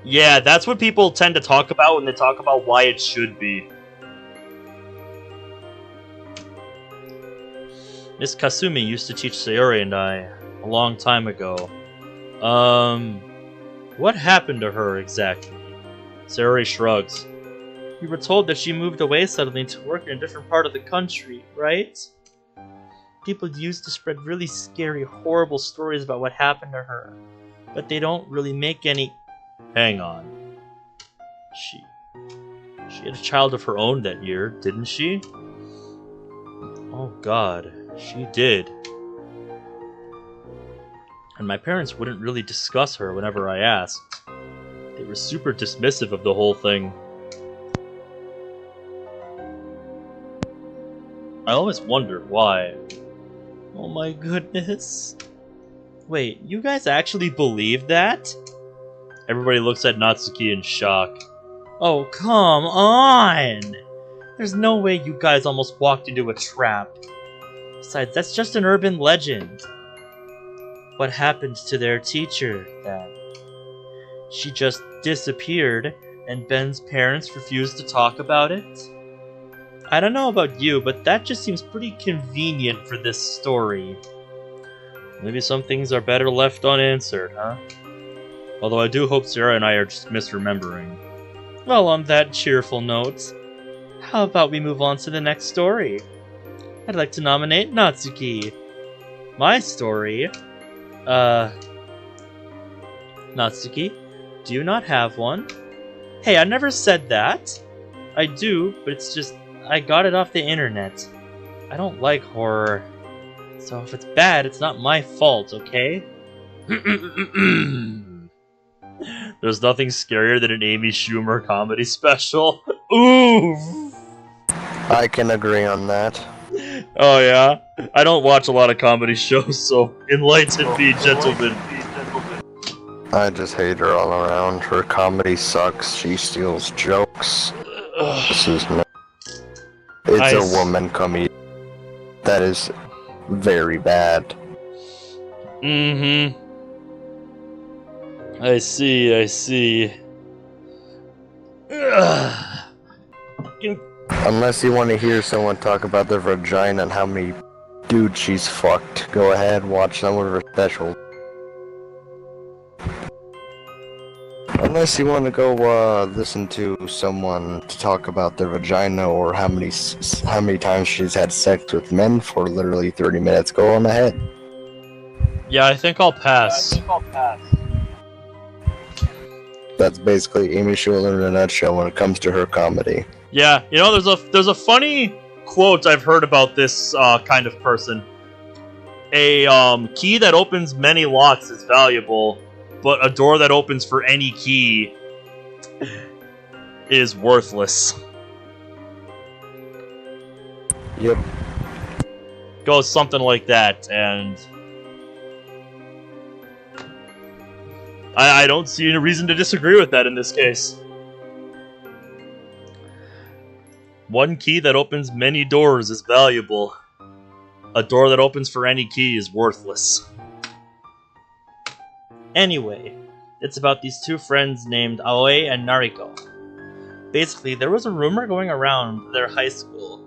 Yeah, that's what people tend to talk about when they talk about why it should be. Miss Kasumi used to teach Sayori and I a long time ago. What happened to her exactly? Sayori shrugs. We were told that she moved away suddenly to work in a different part of the country, right? People used to spread really scary, horrible stories about what happened to her, but they don't really make any... Hang on. She had a child of her own that year, didn't she? Oh god, she did. And my parents wouldn't really discuss her whenever I asked. They were super dismissive of the whole thing. I always wondered why. Oh my goodness. Wait, you guys actually believe that? Everybody looks at Natsuki in shock. Oh, come on! There's no way you guys almost walked into a trap. Besides, that's just an urban legend. What happened to their teacher, then? She just disappeared, and Ben's parents refused to talk about it? I don't know about you, but that just seems pretty convenient for this story. Maybe some things are better left unanswered, huh? Although I do hope Sarah and I are just misremembering. Well, on that cheerful note, how about we move on to the next story? I'd like to nominate Natsuki. My story? Natsuki, do you not have one? Hey, I never said that. I do, but it's just, I got it off the internet. I don't like horror. So if it's bad, it's not my fault, okay? There's nothing scarier than an Amy Schumer comedy special. Ooh! I can agree on that. Oh yeah? I don't watch a lot of comedy shows, so enlighten me, gentlemen. I just hate her all around. Her comedy sucks. She steals jokes. This is no. It's a woman comedy. That is very bad. Mm-hmm. I see. Unless you want to hear someone talk about their vagina and how many dudes she's fucked, go ahead, watch some of her specials. Unless you want to go listen to someone to talk about their vagina or how many times she's had sex with men for literally 30 minutes, go on ahead. Yeah, I think I'll pass. That's basically Amy Schumer in a nutshell when it comes to her comedy. Yeah, you know, there's a funny quote I've heard about this kind of person. A key that opens many locks is valuable, but a door that opens for any key is worthless. Yep. Goes something like that, and I don't see any reason to disagree with that in this case. One key that opens many doors is valuable. A door that opens for any key is worthless. Anyway, it's about these two friends named Aoi and Nariko. Basically, there was a rumor going around their high school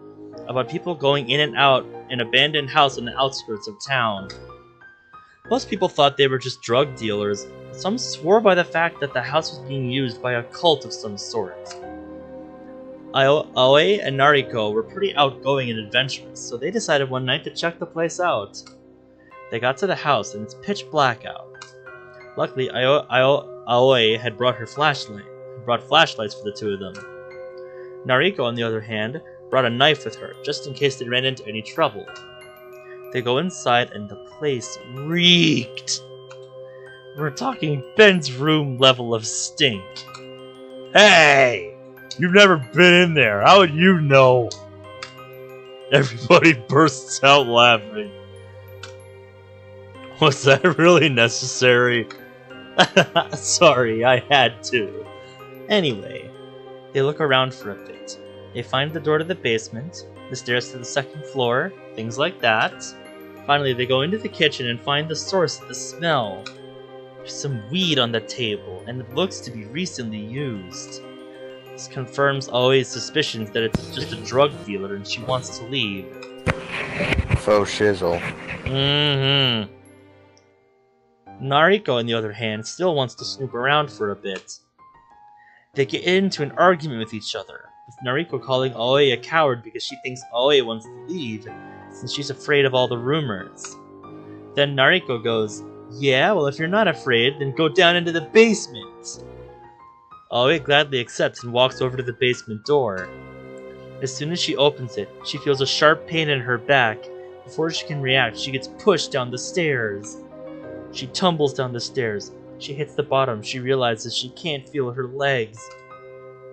about people going in and out an abandoned house on the outskirts of town. Most people thought they were just drug dealers. Some swore by the fact that the house was being used by a cult of some sort. Aoi and Nariko were pretty outgoing and adventurous, so they decided one night to check the place out. They got to the house and it's pitch black out. Luckily, Aoi had brought flashlights for the two of them. Nariko, on the other hand, brought a knife with her, just in case they ran into any trouble. They go inside and the place reeked. We're talking Ben's room level of stink. Hey! You've never been in there. How would you know? Everybody bursts out laughing. Was that really necessary? Sorry, I had to. Anyway, they look around for a bit. They find the door to the basement, the stairs to the second floor, things like that. Finally, they go into the kitchen and find the source of the smell. There's some weed on the table, and it looks to be recently used. This confirms Aoi's suspicions that it's just a drug dealer and she wants to leave. Faux shizzle. Mm-hmm. Nariko, on the other hand, still wants to snoop around for a bit. They get into an argument with each other, with Nariko calling Aoi a coward because she thinks Aoi wants to leave, since she's afraid of all the rumors. Then Nariko goes, "Yeah, well if you're not afraid, then go down into the basement." Aoi gladly accepts and walks over to the basement door. As soon as she opens it, she feels a sharp pain in her back. Before she can react, she gets pushed down the stairs. She tumbles down the stairs. She hits the bottom. She realizes she can't feel her legs.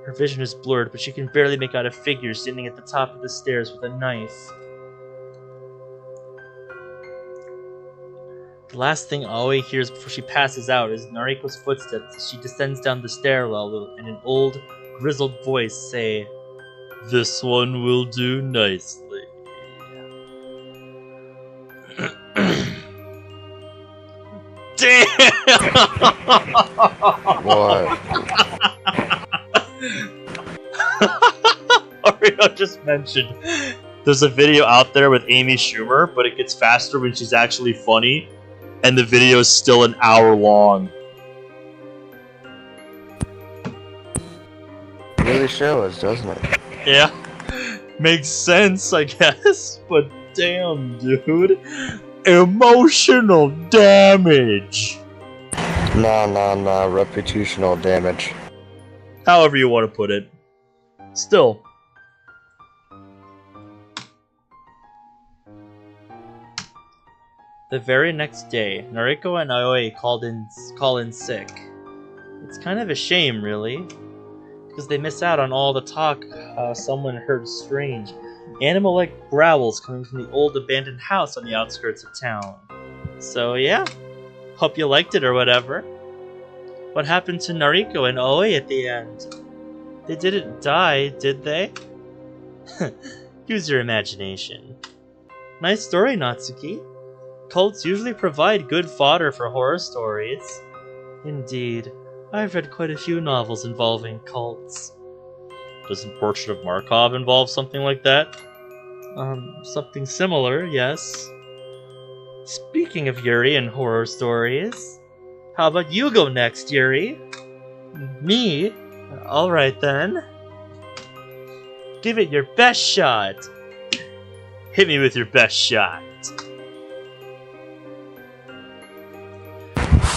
Her vision is blurred, but she can barely make out a figure standing at the top of the stairs with a knife. The last thing Aoi hears before she passes out is Nariko's footsteps as she descends down the stairwell and an old, grizzled voice say, "This one will do nicely." Damn! What? Oreo just mentioned there's a video out there with Amy Schumer, but it gets faster when she's actually funny, and the video is still an hour long. It really shows, doesn't it? Yeah. Makes sense, I guess, but damn, dude. Emotional damage. Nah, reputational damage. However you want to put it. Still. The very next day, Nariko and Aoi call in sick. It's kind of a shame, really, because they miss out on all the talk someone heard strange, animal-like growls coming from the old abandoned house on the outskirts of town. So yeah, hope you liked it or whatever. What happened to Nariko and Aoi at the end? They didn't die, did they? Use your imagination. Nice story, Natsuki. Cults usually provide good fodder for horror stories. Indeed, I've read quite a few novels involving cults. Doesn't Portrait of Markov involve something like that? Something similar, yes. Speaking of Yuri and horror stories, how about you go next, Yuri? Me? Alright then. Give it your best shot. Hit me with your best shot.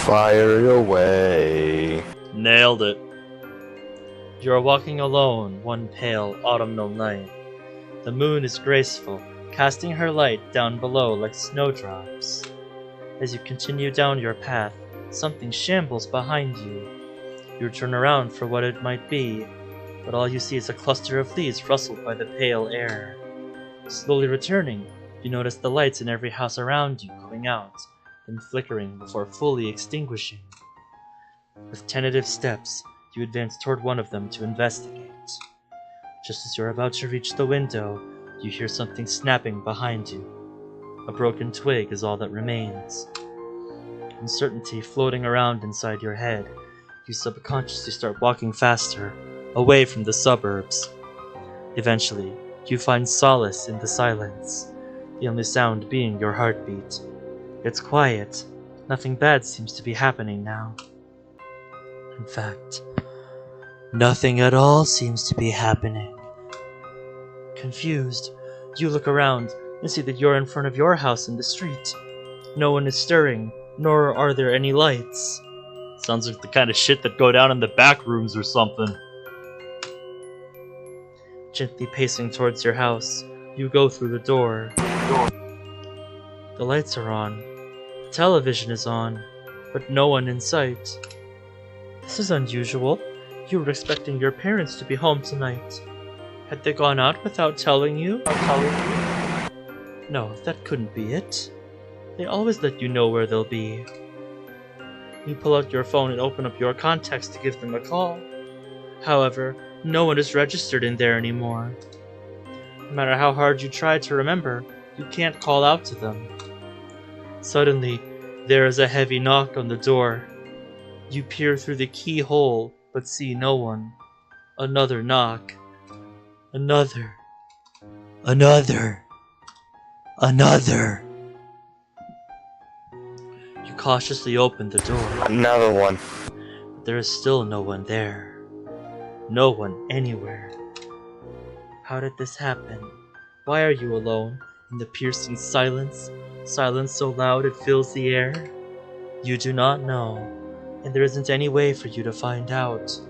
Fire away. Nailed it. You are walking alone one pale autumnal night. The moon is graceful, casting her light down below like snowdrops. As you continue down your path, something shambles behind you. You turn around for what it might be, but all you see is a cluster of leaves rustled by the pale air. Slowly returning, you notice the lights in every house around you going out, then flickering before fully extinguishing. With tentative steps, you advance toward one of them to investigate. Just as you're about to reach the window, you hear something snapping behind you. A broken twig is all that remains. Uncertainty floating around inside your head, you subconsciously start walking faster, away from the suburbs. Eventually, you find solace in the silence, the only sound being your heartbeat. It's quiet. Nothing bad seems to be happening now. In fact, nothing at all seems to be happening. Confused, you look around and see that you're in front of your house in the street. No one is stirring, nor are there any lights. Sounds like the kind of shit that go down in the back rooms or something. Gently pacing towards your house, you go through the door. The lights are on. The television is on, but no one in sight. This is unusual. You were expecting your parents to be home tonight. Had they gone out without telling you? No, that couldn't be it. They always let you know where they'll be. You pull out your phone and open up your contacts to give them a call. However, no one is registered in there anymore. No matter how hard you try to remember, you can't call out to them. Suddenly, there is a heavy knock on the door. You peer through the keyhole, but see no one. Another knock. Another. Another. You cautiously open the door. Another one. But there is still no one there. No one anywhere. How did this happen? Why are you alone in the piercing silence? Silence so loud it fills the air? You do not know, and there isn't any way for you to find out.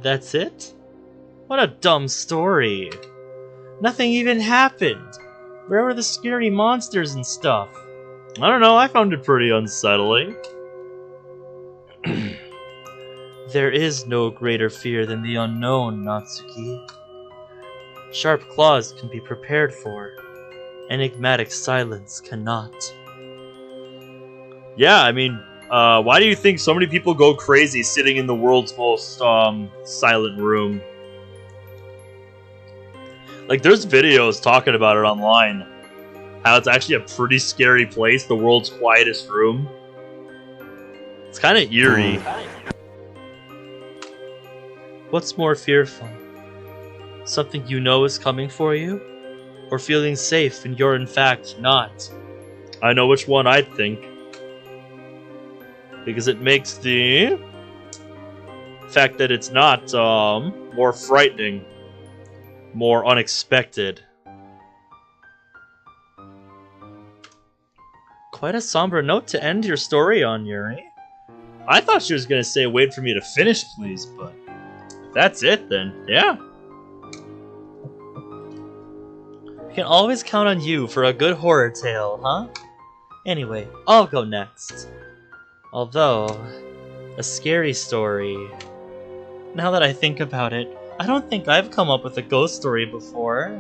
That's it? What a dumb story. Nothing even happened. Where were the scary monsters and stuff? I don't know, I found it pretty unsettling. There is no greater fear than the unknown, Natsuki. Sharp claws can be prepared for. Enigmatic silence cannot. Yeah, I mean, why do you think so many people go crazy sitting in the world's most silent room? Like, there's videos talking about it online. How it's actually a pretty scary place, the world's quietest room. It's kind of eerie. What's more fearful? Something you know is coming for you? Or feeling safe when you're in fact not? I know which one I'd think. Because it makes the fact that it's not more frightening, more unexpected. Quite a somber note to end your story on, Yuri. I thought she was gonna say wait for me to finish, please, but if that's it then, yeah. We can always count on you for a good horror tale, huh? Anyway, I'll go next. Although, a scary story. Now that I think about it, I don't think I've come up with a ghost story before.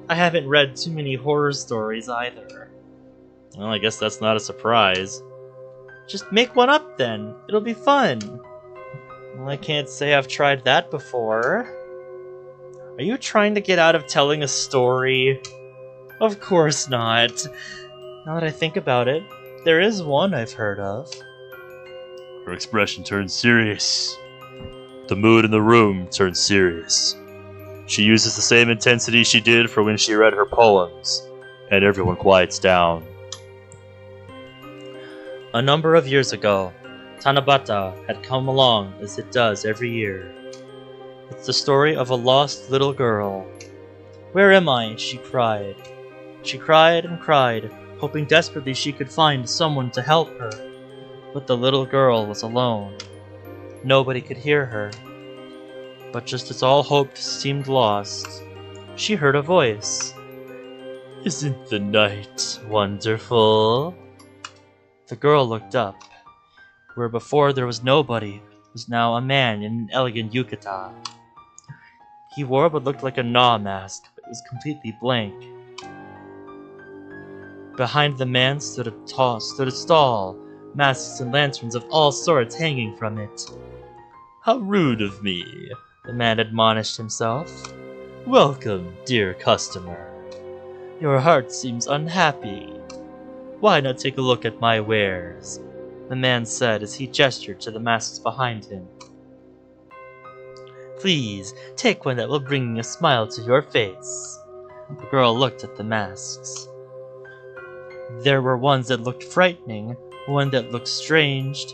I haven't read too many horror stories either. Well, I guess that's not a surprise. Just make one up then. It'll be fun. Well, I can't say I've tried that before. Are you trying to get out of telling a story? Of course not. Now that I think about it, there is one I've heard of. Her expression turns serious. The mood in the room turns serious. She uses the same intensity she did for when she read her poems, and everyone quiets down. A number of years ago, Tanabata had come along as it does every year. It's the story of a lost little girl. Where am I? She cried. She cried and cried, hoping desperately she could find someone to help her. But the little girl was alone. Nobody could hear her. But just as all hope seemed lost, she heard a voice. Isn't the night wonderful? The girl looked up. Where before there was nobody, was now a man in an elegant yukata. He wore what looked like a Na mask, but it was completely blank. Behind the man stood a stall, masks and lanterns of all sorts hanging from it. How rude of me, the man admonished himself. Welcome, dear customer. Your heart seems unhappy. Why not take a look at my wares? The man said as he gestured to the masks behind him. Please, take one that will bring a smile to your face. The girl looked at the masks. There were ones that looked frightening, one that looked strange,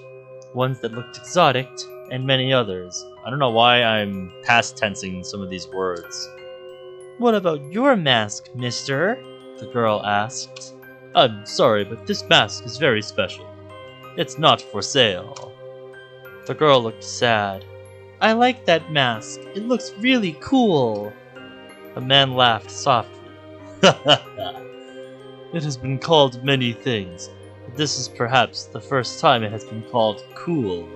ones that looked exotic, and many others. I don't know why I'm past tensing some of these words. What about your mask, mister? The girl asked. I'm sorry, but this mask is very special. It's not for sale. The girl looked sad. I like that mask. It looks really cool. The man laughed softly. It has been called many things, but this is perhaps the first time it has been called cool.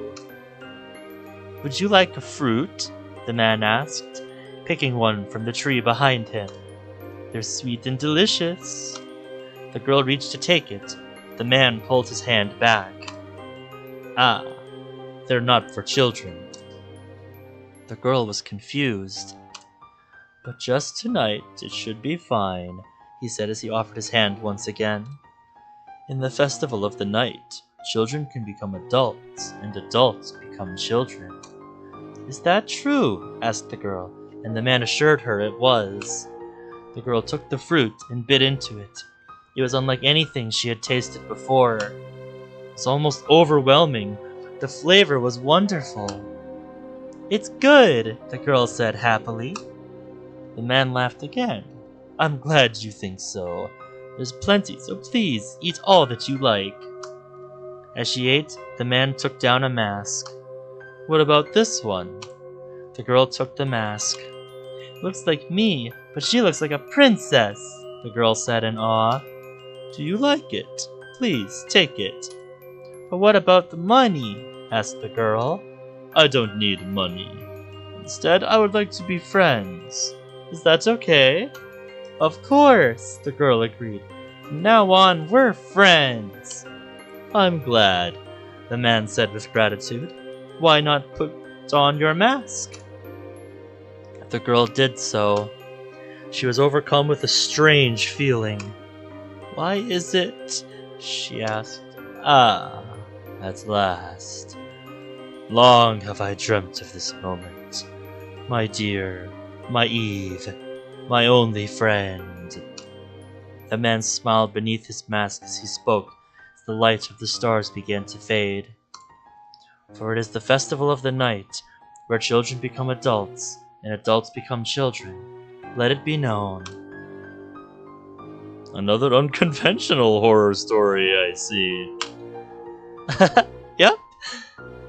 Would you like a fruit? The man asked, picking one from the tree behind him. They're sweet and delicious. The girl reached to take it. The man pulled his hand back. Ah, they're not for children. The girl was confused. But just tonight, it should be fine, he said as he offered his hand once again. In the festival of the night, children can become adults, and adults become children. Is that true? Asked the girl, and the man assured her it was. The girl took the fruit and bit into it. It was unlike anything she had tasted before. It was almost overwhelming. The flavor was wonderful. It's good, the girl said happily. The man laughed again. I'm glad you think so. There's plenty, so please eat all that you like. As she ate, the man took down a mask. What about this one? The girl took the mask. Looks like me, but she looks like a princess, the girl said in awe. Do you like it? Please, take it. But what about the money? Asked the girl. I don't need money. Instead, I would like to be friends. Is that okay? Of course, the girl agreed. From now on, we're friends. I'm glad, the man said with gratitude. Why not put on your mask? The girl did so. She was overcome with a strange feeling. Why is it? She asked. Ah, at last. Long have I dreamt of this moment. My dear, my Eve, my only friend. The man smiled beneath his mask as he spoke, as the light of the stars began to fade. For it is the festival of the night, where children become adults, and adults become children. Let it be known. Another unconventional horror story, I see. Yep.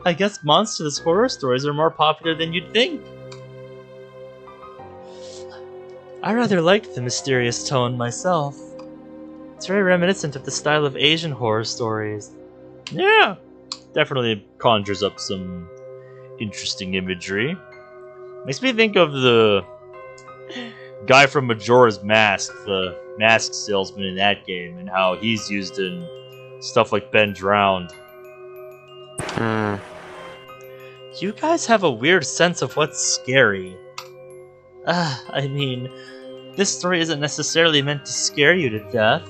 I guess monstrous horror stories are more popular than you'd think. I rather liked the mysterious tone myself. It's very reminiscent of the style of Asian horror stories. Yeah, definitely conjures up some interesting imagery. Makes me think of the guy from Majora's Mask, the mask salesman in that game, and how he's used in stuff like Ben Drowned. You guys have a weird sense of what's scary. I mean, this story isn't necessarily meant to scare you to death.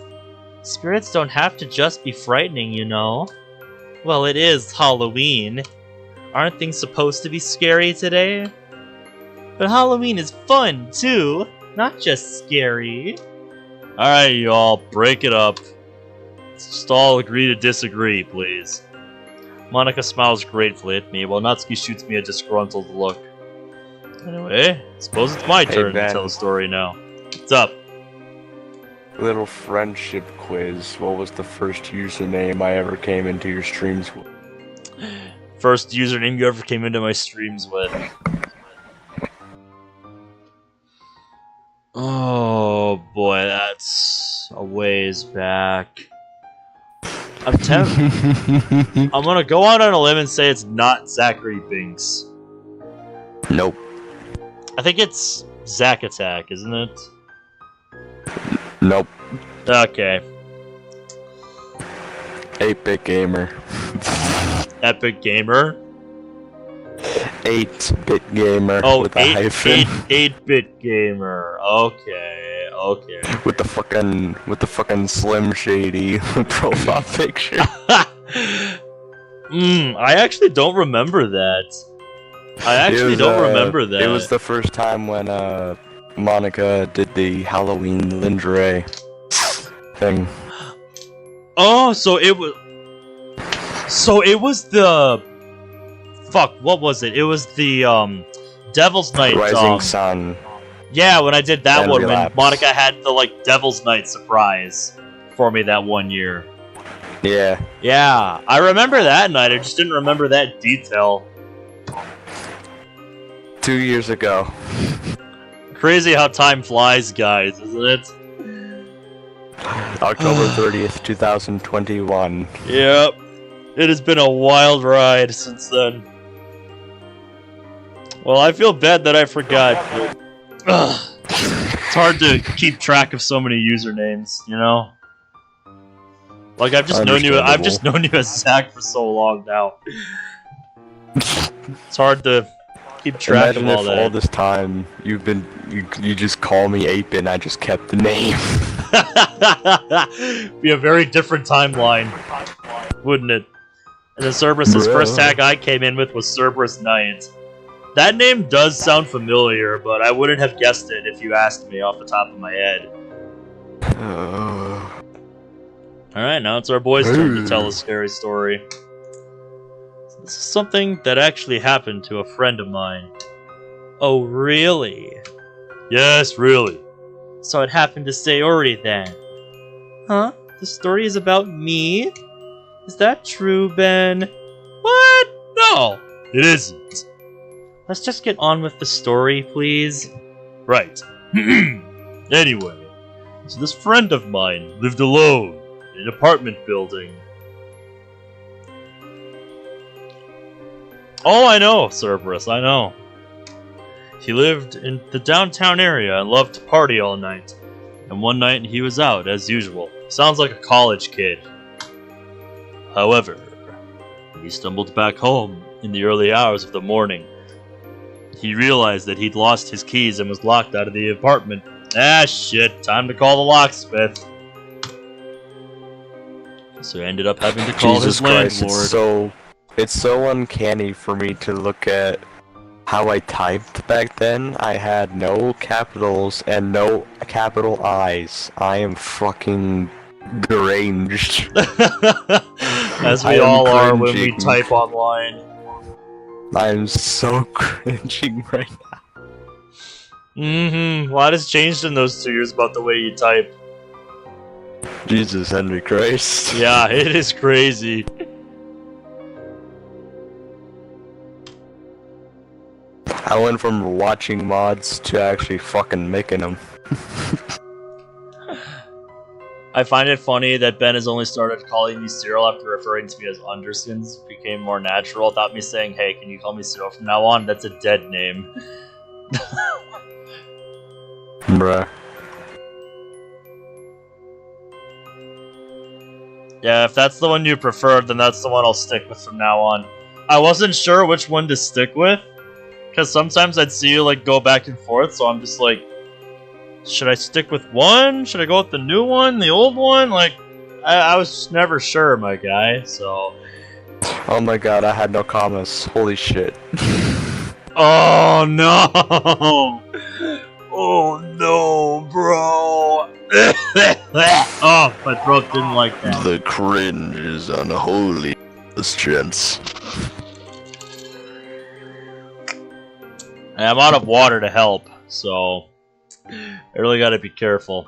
Spirits don't have to just be frightening, you know. Well, it is Halloween. Aren't things supposed to be scary today? But Halloween is fun, too, not just scary. Alright, y'all, break it up. Let's just all agree to disagree, please. Monica smiles gratefully at me, while Natsuki shoots me a disgruntled look. Anyway, suppose it's my turn to tell a story now. What's up? Little friendship quiz. What was the first username I ever came into your streams with? First username you ever came into my streams with. Oh boy, that's a ways back. I'm gonna go out on a limb and say it's not Zachary Binks. Nope. I think it's Zack Attack, isn't it? Nope. Okay. 8-bit gamer. Epic Gamer. 8-bit gamer Oh, with a hyphen. 8-bit Gamer. Okay, okay. With the fucking Slim Shady profile picture. I actually don't remember that. It was the first time when Monica did the Halloween lingerie thing. Oh, so it was the fuck, what was it? It was the Devil's Night Rising Sun. Yeah, when I did that And one Relapse. when Monica had the like Devil's Night surprise for me that one year. Yeah. Yeah, I remember that night. I just didn't remember that detail. 2 years ago. Crazy how time flies, guys, isn't it? October 30th, 2021. Yep. It has been a wild ride since then. Well, I feel bad that I forgot. It's hard to keep track of so many usernames, you know? Like I've just known you as Zach for so long now. It's hard to keep track Imagine of all if that. all this time you just call me 8-bit and I just kept the name. Be a very different timeline, wouldn't it? And then Cerberus's first tag I came in with was Cerberus Knight. That name does sound familiar, but I wouldn't have guessed it if you asked me off the top of my head. Alright, now it's our boy's turn to tell a scary story. This is something that actually happened to a friend of mine. Oh, really? Yes, really. So it happened to Sayori then? Huh? The story is about me? Is that true, Ben? What? No, it isn't. Let's just get on with the story, please. Right. Anyway, so this friend of mine lived alone in an apartment building. Oh, I know, Cerberus, I know. He lived in the downtown area and loved to party all night. And one night he was out, as usual. Sounds like a college kid. However, when he stumbled back home in the early hours of the morning, he realized that he'd lost his keys and was locked out of the apartment. Ah, shit, time to call the locksmith. So he ended up having to call Jesus his Christ, landlord. it's so uncanny for me to look at how I typed back then. I had no capitals and no capital I's. I am fucking deranged. As we I am all are when we cringing. type online. I'm so cringing right now. A lot has changed in those 2 years about the way you type. Jesus, Henry Christ. Yeah, it is crazy. I went from watching mods to actually fucking making them. I find it funny that Ben has only started calling me Cyril after referring to me as Underskins. Became more natural without me saying, hey, can you call me Cyril from now on? That's a dead name. Bruh. Yeah, if that's the one you preferred, then that's the one I'll stick with from now on. I wasn't sure which one to stick with, because sometimes I'd see you like go back and forth, so I'm just like, should I stick with one? Should I go with the new one? The old one? Like, I was just never sure, my guy, so... Oh my god, I had no commas. Holy shit. Oh, no! Oh, no, bro! Oh, my throat didn't like that. The cringe is unholy, gents. I'm out of water to help, so... I really gotta be careful.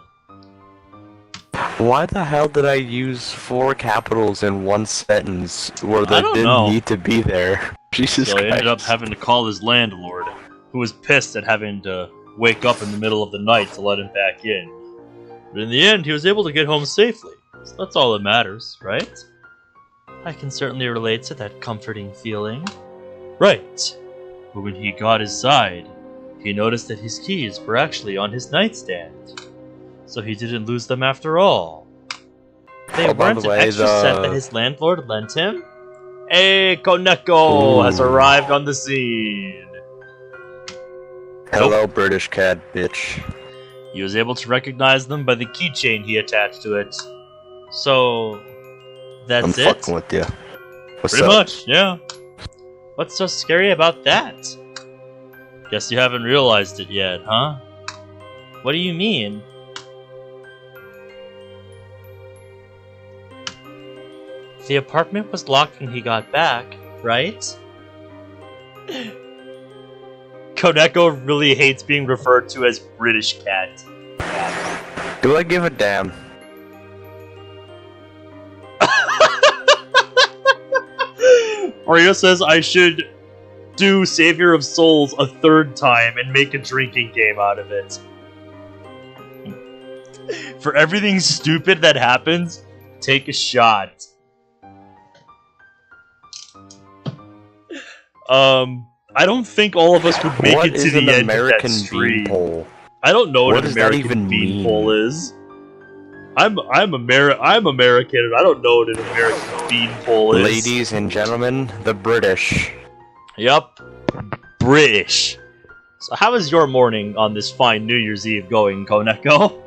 Why the hell did I use 4 capitals in one sentence where they didn't know. need to be there? Jesus So he Christ. ended up having to call his landlord, who was pissed at having to wake up in the middle of the night to let him back in. But in the end, he was able to get home safely. So that's all that matters, right? I can certainly relate to that comforting feeling. Right. But when he got inside, he noticed that his keys were actually on his nightstand. So he didn't lose them after all. They Oh, by weren't the an way, extra set that his landlord lent him? Hey, Koneko Ooh. has arrived on the scene. Hello, British cat, bitch. He was able to recognize them by the keychain he attached to it. So... that's I'm it? fucking with you. What's Pretty up? much, yeah. What's so scary about that? Guess you haven't realized it yet, huh? What do you mean? The apartment was locked when he got back, right? Koneko really hates being referred to as British cat. Do I give a damn? Mario says I should do Savior of Souls a 3rd time and make a drinking game out of it. For everything stupid that happens, take a shot. I don't think all of us would make What it is to the an end American of that stream. beanpole? I don't know what What an does that American even mean? beanpole is. I'm American and I don't know what an American beanpole is. Ladies and gentlemen, the British. Yep. British. So how is your morning on this fine New Year's Eve going, Koneko?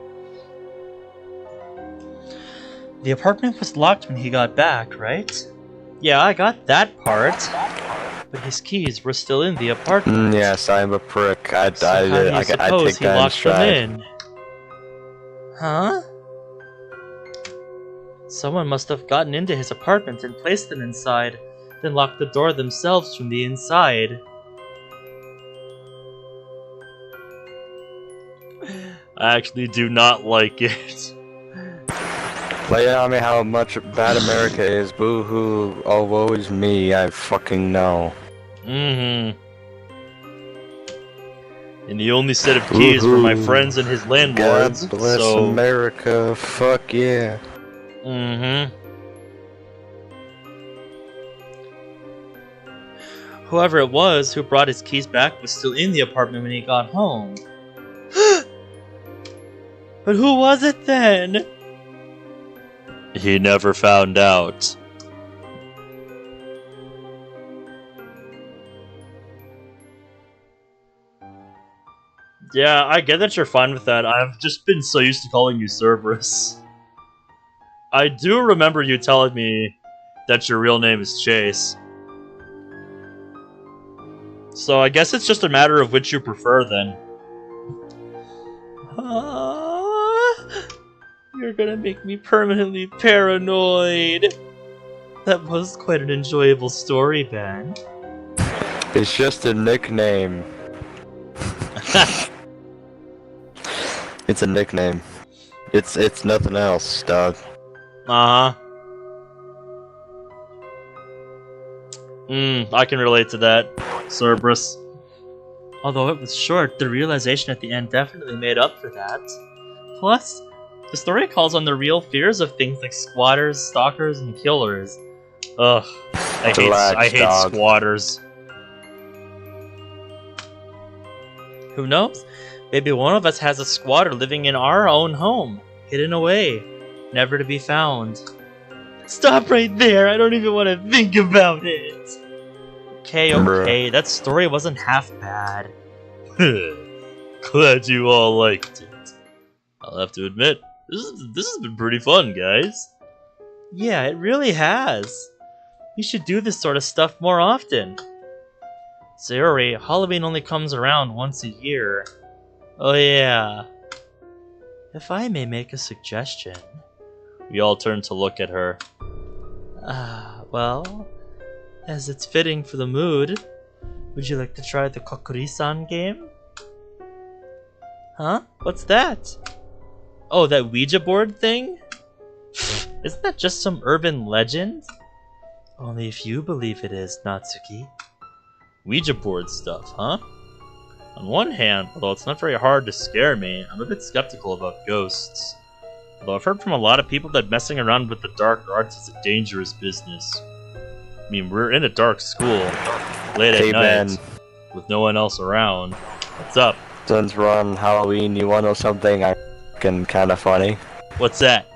The apartment was locked when he got back, right? Yeah, I got that part. But his keys were still in the apartment. Yes, I'm a prick. I So how do you take suppose he that in locked them stride. in? Huh? Someone must have gotten into his apartment and placed them inside, then locked the door themselves from the inside. I actually do not like it. Lay on me how much bad America is. Boo hoo. Oh, woe is me. I fucking know. Mm-hmm. And the only set of keys were my friends and his landlords, God bless so... America. Fuck yeah. Mm-hmm. Whoever it was who brought his keys back was still in the apartment when he got home. But who was it then? He never found out. Yeah, I get that you're fine with that. I've just been so used to calling you Cerberus. I do remember you telling me that your real name is Chase. So I guess it's just a matter of which you prefer then. You're gonna make me permanently paranoid. That was quite an enjoyable story, Ben. It's just a nickname. It's a nickname. It's nothing else, dog. Uh-huh. I can relate to that, Cerberus. Although it was short, the realization at the end definitely made up for that. Plus, the story calls on the real fears of things like squatters, stalkers, and killers. Ugh, I hate squatters. Who knows? Maybe one of us has a squatter living in our own home, hidden away, never to be found. Stop right there, I don't even want to think about it! Okay, that story wasn't half bad. Glad you all liked it. I'll have to admit, this has been pretty fun, guys. Yeah, it really has. We should do this sort of stuff more often. Sayori, Halloween only comes around once a year. Oh yeah. If I may make a suggestion. We all turn to look at her. Well, as it's fitting for the mood, would you like to try the Kokuri-san game? Huh? What's that? Oh, that Ouija board thing? Isn't that just some urban legend? Only if you believe it is, Natsuki. Ouija board stuff, huh? On one hand, although it's not very hard to scare me, I'm a bit skeptical about ghosts. Although I've heard from a lot of people that messing around with the dark arts is a dangerous business. I mean, we're in a dark school, late at night, with no one else around. What's up? Since we're on Halloween, you wanna know something kinda funny? What's that?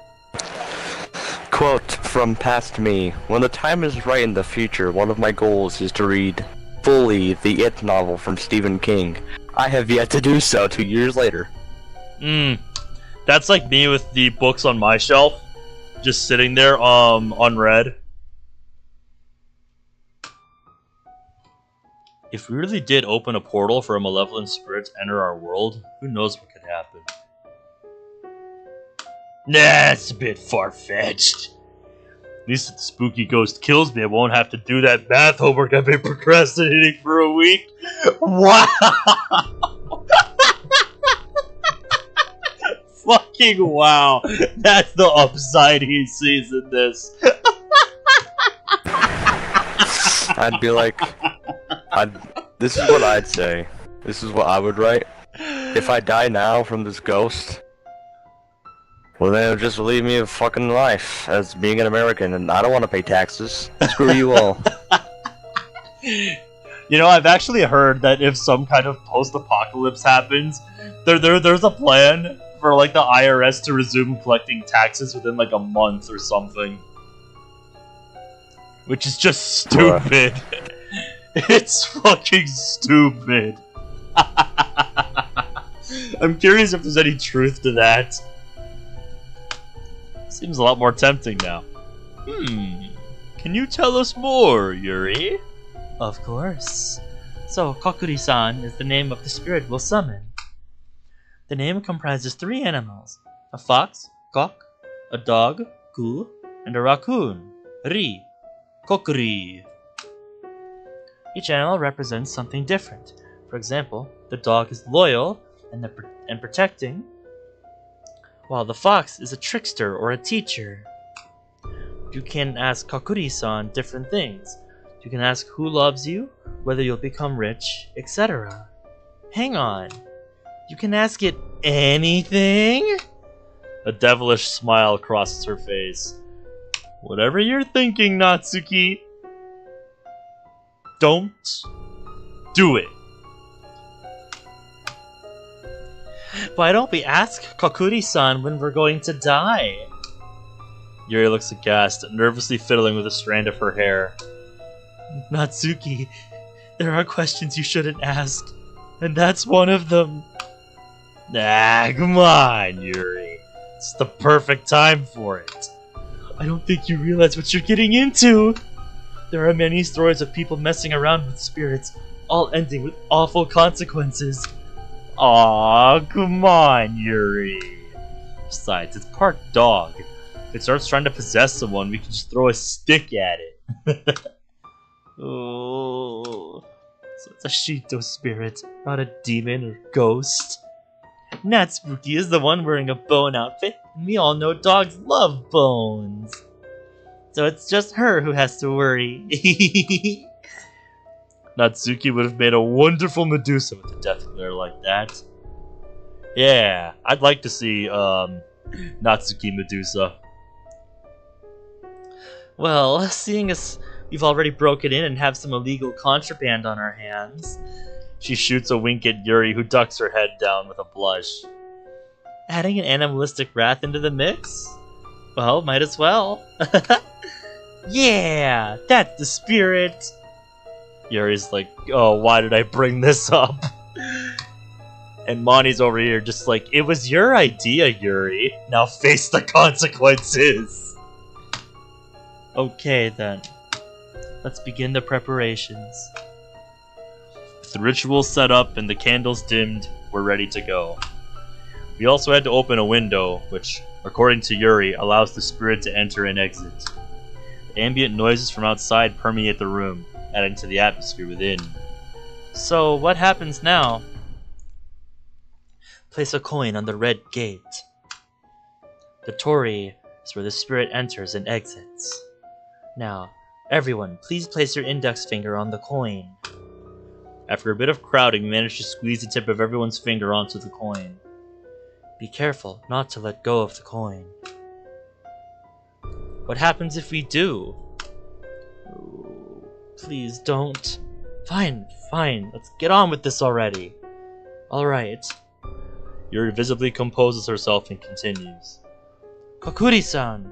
Quote from past me, when the time is right in the future, one of my goals is to read fully the It novel from Stephen King. I have yet to do so 2 years later. That's like me with the books on my shelf, just sitting there, unread. If we really did open a portal for a malevolent spirit to enter our world, who knows what could happen. Nah, it's a bit far-fetched. At least if the spooky ghost kills me, I won't have to do that math homework I've been procrastinating for a week. Wow! Fucking wow! That's the upside he sees in this. I'd be like, this is what I'd say. This is what I would write. If I die now from this ghost, well then it'll just leave me a fucking life as being an American, and I don't want to pay taxes. Screw you all. You know, I've actually heard that if some kind of post-apocalypse happens, there's a plan for like the IRS to resume collecting taxes within like a month or something. Which is just stupid. It's fucking stupid. I'm curious if there's any truth to that. Seems a lot more tempting now. Can you tell us more, Yuri? Of course. So, Kokuri-san is the name of the spirit we'll summon. The name comprises 3 animals. A fox, Kok, a dog, Ku, and a raccoon, Ri. Kokuri. Each animal represents something different. For example, the dog is loyal and protecting, while the fox is a trickster or a teacher. You can ask Kokuri-san different things. You can ask who loves you, whether you'll become rich, etc. Hang on. You can ask it anything? A devilish smile crosses her face. Whatever you're thinking, Natsuki. Don't do it. Why don't we ask Kokuri-san when we're going to die? Yuri looks aghast, nervously fiddling with a strand of her hair. Natsuki, there are questions you shouldn't ask, and that's one of them. Ah, come on, Yuri. It's the perfect time for it. I don't think you realize what you're getting into. There are many stories of people messing around with spirits, all ending with awful consequences. Aw, come on, Yuri. Besides, it's part dog. If it starts trying to possess someone, we can just throw a stick at it. Oh, so it's a Shinto spirit, not a demon or ghost. Natsuki is the one wearing a bone outfit, and we all know dogs love bones. So it's just her who has to worry. Natsuki would have made a wonderful Medusa with a death glare like that. Yeah, I'd like to see Natsuki Medusa. Well, seeing as we've already broken in and have some illegal contraband on our hands... She shoots a wink at Yuri, who ducks her head down with a blush. Adding an animalistic wrath into the mix? Well, might as well. Yeah, that's the spirit! Yuri's like, oh, why did I bring this up? And Monty's over here just like, it was your idea, Yuri. Now face the consequences. Okay, then. Let's begin the preparations. With the ritual set up and the candles dimmed, we're ready to go. We also had to open a window, which, according to Yuri, allows the spirit to enter and exit. The ambient noises from outside permeate the room, adding to the atmosphere within. So, what happens now? Place a coin on the red gate. The torii is where the spirit enters and exits. Now, everyone, please place your index finger on the coin. After a bit of crowding, we managed to squeeze the tip of everyone's finger onto the coin. Be careful not to let go of the coin. What happens if we do? Oh, please don't. Fine, let's get on with this already. Alright. Yuri visibly composes herself and continues. Kokuri-san,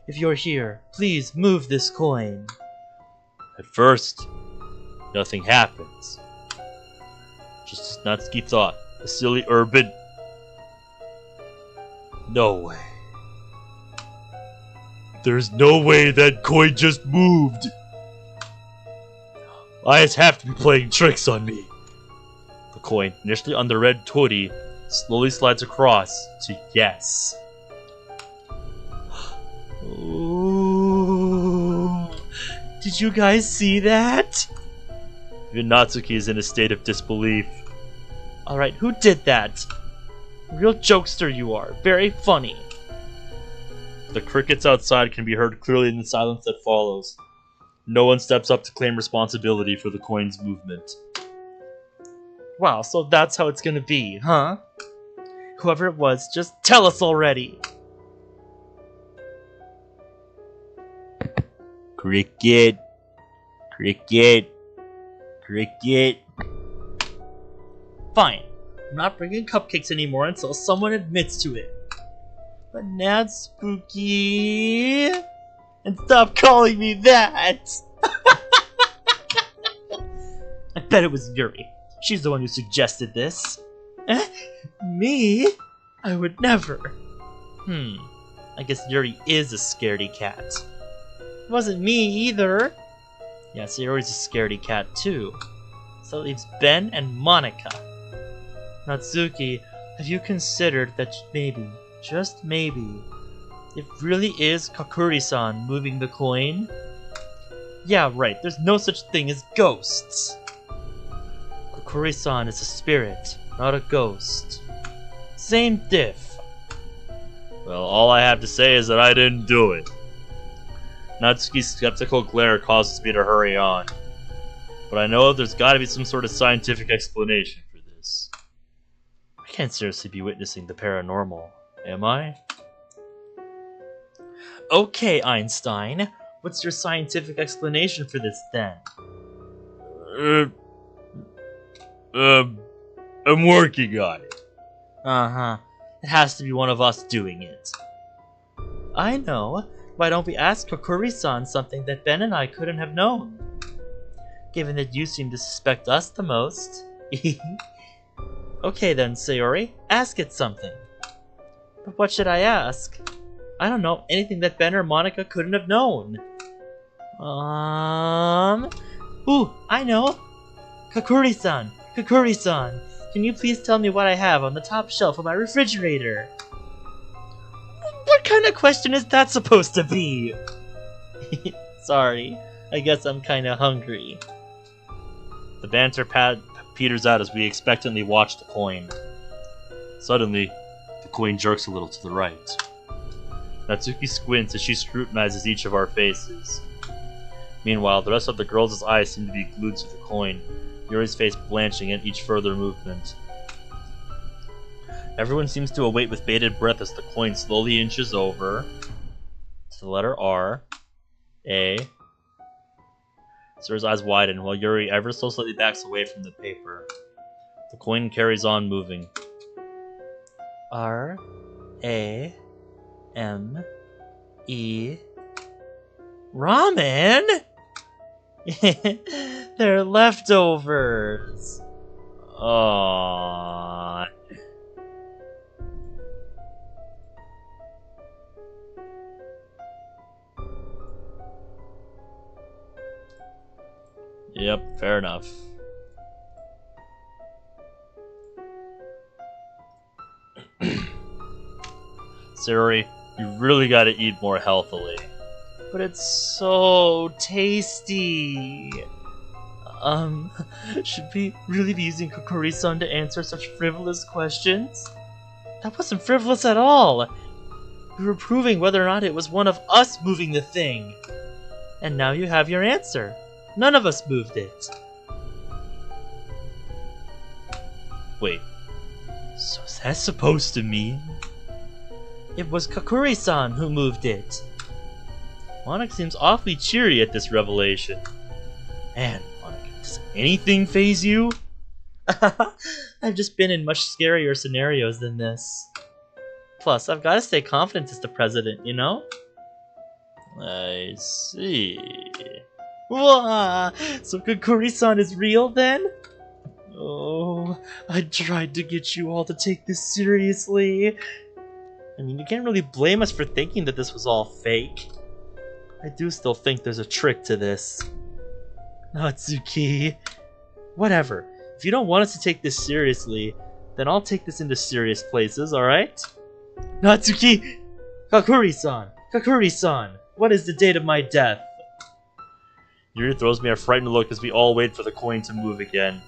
if you're here, please move this coin. At first, nothing happens. Just as Natsuki thought, a silly urban... No way. There's no way that coin just moved. Eyes have to be playing tricks on me. The coin, initially on the red torii, slowly slides across to yes. Ooh. Did you guys see that? Even Natsuki is in a state of disbelief. Alright, who did that? Real jokester you are. Very funny. The crickets outside can be heard clearly in the silence that follows. No one steps up to claim responsibility for the coin's movement. Wow, so that's how it's gonna be, huh? Whoever it was, just tell us already! Cricket. Fine. I'm not bringing cupcakes anymore until someone admits to it. But now, Spooky... And stop calling me that! I bet it was Yuri. She's the one who suggested this. Me? I would never. I guess Yuri is a scaredy cat. It wasn't me either. Yeah, Sayori's a scaredy cat too. So it leaves Ben and Monica. Natsuki, have you considered that maybe, just maybe, it really is Kokuri-san moving the coin? Yeah, right, there's no such thing as ghosts. Kokuri-san is a spirit, not a ghost. Same diff. Well, all I have to say is that I didn't do it. Natsuki's skeptical glare causes me to hurry on. But I know there's gotta be some sort of scientific explanation for this. I can't seriously be witnessing the paranormal, am I? Okay, Einstein. What's your scientific explanation for this, then? I'm working on it. Uh-huh. It has to be one of us doing it. I know. Why don't we ask Kokuri-san something that Ben and I couldn't have known? Given that you seem to suspect us the most. Okay then, Sayori. Ask it something. But what should I ask? I don't know anything that Ben or Monica couldn't have known. Ooh, I know! Kokuri-san! Kokuri-san! Can you please tell me what I have on the top shelf of my refrigerator? What kind of question is that supposed to be? Sorry, I guess I'm kinda hungry. The banter peters out as we expectantly watch the coin. Suddenly, the coin jerks a little to the right. Natsuki squints as she scrutinizes each of our faces. Meanwhile, the rest of the girls' eyes seem to be glued to the coin, Yuri's face blanching at each further movement. Everyone seems to await with bated breath as the coin slowly inches over to the letter R, A. Sayori's eyes widen while Yuri ever so slightly backs away from the paper. The coin carries on moving. R, A, M, E. Ramen? They're leftovers. Aww. Yep, fair enough. Sayori, you really gotta eat more healthily. But it's so tasty. Should we really be using Kokori-san to answer such frivolous questions? That wasn't frivolous at all. We were proving whether or not it was one of us moving the thing. And now you have your answer. None of us moved it. Wait, so is that supposed to mean? It was Kokori-san who moved it. Monica seems awfully cheery at this revelation. Man, Monica, does anything faze you? I've just been in much scarier scenarios than this. Plus, I've got to stay confident as the president, you know? I see. Wah! So Kokori-san is real then? Oh, I tried to get you all to take this seriously. I mean, you can't really blame us for thinking that this was all fake. I do still think there's a trick to this. Natsuki. Whatever. If you don't want us to take this seriously, then I'll take this into serious places, alright? Natsuki! Kakuri-san! Kakuri-san! What is the date of my death? Yuri throws me a frightened look as we all wait for the coin to move again.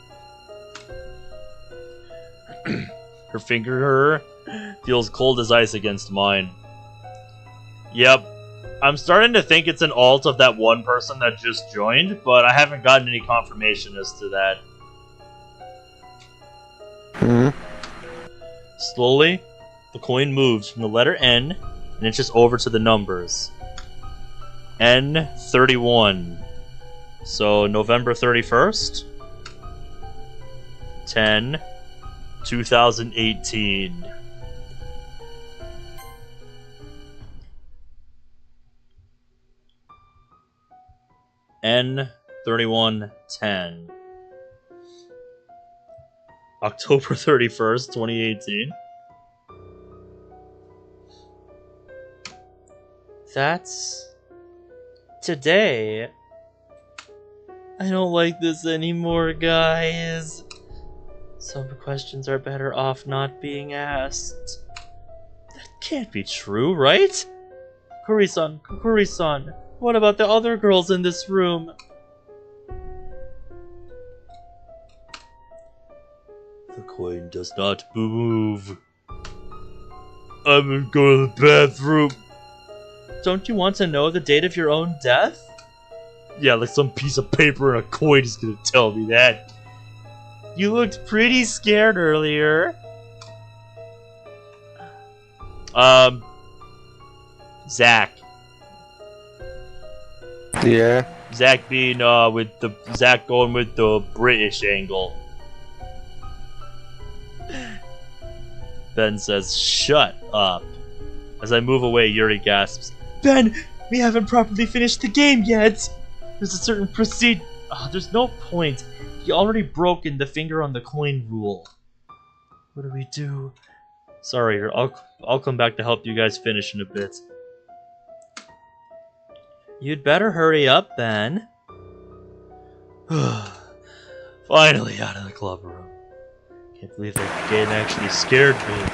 Her finger feels cold as ice against mine. Yep, I'm starting to think it's an alt of that one person that just joined, but I haven't gotten any confirmation as to that. Slowly, the coin moves from the letter N and inches over to the numbers. N31. So, November 31st? 10, 2018. N3110. October 31st, 2018. That's... today. I don't like this anymore, guys. Some questions are better off not being asked. That can't be true, right? Kokori-san, Kokori-san, what about the other girls in this room? The coin does not move. I'm gonna go to the bathroom. Don't you want to know the date of your own death? Yeah, like some piece of paper and a coin is gonna tell me that. You looked pretty scared earlier. Zach. Yeah. Zach being, Zach going with the British angle. Ben says, "Shut up." As I move away, Yuri gasps, Ben, we haven't properly finished the game yet. There's a certain there's no point. You already broken the finger on the coin rule. What do we do? Sorry, I'll come back to help you guys finish in a bit. You'd better hurry up, Ben. Finally out of the club room. Can't believe that game actually scared me.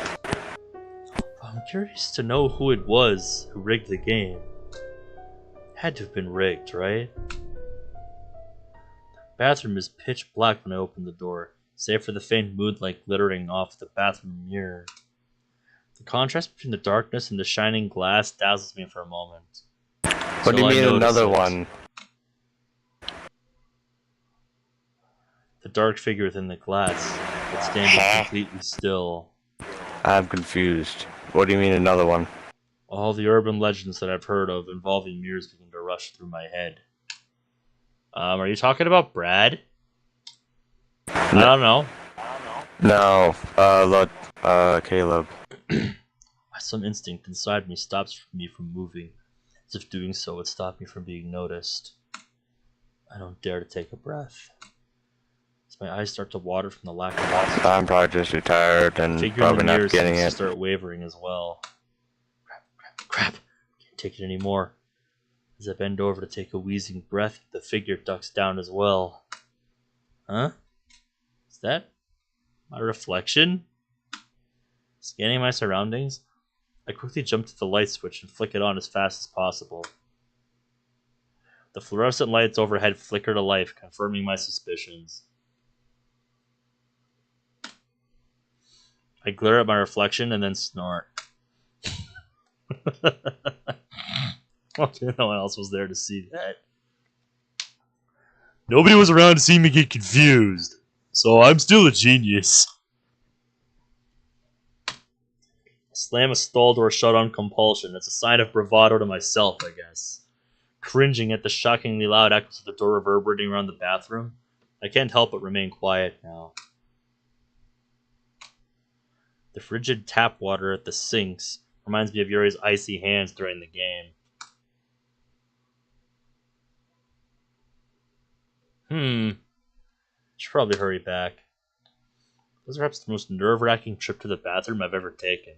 I'm curious to know who it was who rigged the game. Had to have been rigged, right? The bathroom is pitch black when I open the door, save for the faint moonlight glittering off the bathroom mirror. The contrast between the darkness and the shining glass dazzles me for a moment. What do you mean another one? dark figure within the glass, but standing completely still. I'm confused. What do you mean another one? All the urban legends that I've heard of involving mirrors begin to rush through my head. Are you talking about Brad? I don't know. No, Caleb. Some instinct inside me stops me from moving, as if doing so would stop me from being noticed. I don't dare to take a breath, as my eyes start to water from the lack of oxygen. I'm probably just too tired and probably not getting it. Start wavering as well. Crap! Can't take it anymore. As I bend over to take a wheezing breath, the figure ducks down as well. Huh? Is that my reflection? Scanning my surroundings, I quickly jump to the light switch and flick it on as fast as possible. The fluorescent lights overhead flicker to life, confirming my suspicions. I glare at my reflection and then snort. Okay, no one else was there to see that. Nobody was around to see me get confused, so I'm still a genius. Slam a stall door shut on compulsion. It's a sign of bravado to myself, I guess. Cringing at the shockingly loud echoes of the door reverberating around the bathroom, I can't help but remain quiet now. The frigid tap water at the sinks reminds me of Yuri's icy hands during the game. Should probably hurry back. This is perhaps the most nerve-wracking trip to the bathroom I've ever taken.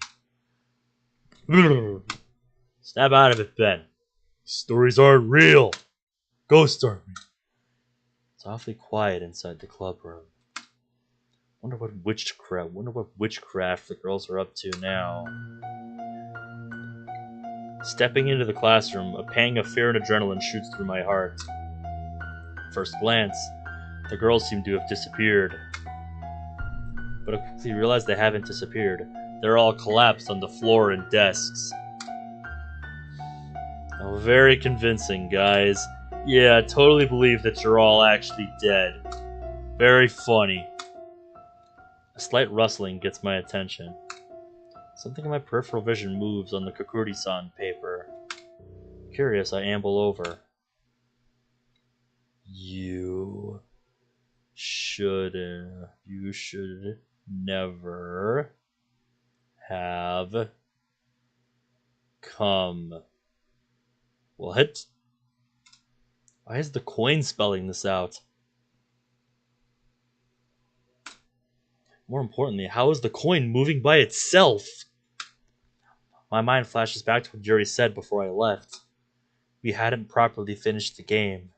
Snap out of it, Ben. Stories aren't real. Ghosts aren't real. It's awfully quiet inside the club room. Wonder what witchcraft the girls are up to now. Stepping into the classroom, a pang of fear and adrenaline shoots through my heart. First glance, the girls seem to have disappeared. But I quickly realize they haven't disappeared. They're all collapsed on the floor and desks. Oh, very convincing, guys. Yeah, I totally believe that you're all actually dead. Very funny. A slight rustling gets my attention. Something in my peripheral vision moves on the Kakuri-san paper. Curious, I amble over. You should never have come. What? Why is the coin spelling this out? More importantly, how is the coin moving by itself? My mind flashes back to what Yuri said before I left. We hadn't properly finished the game.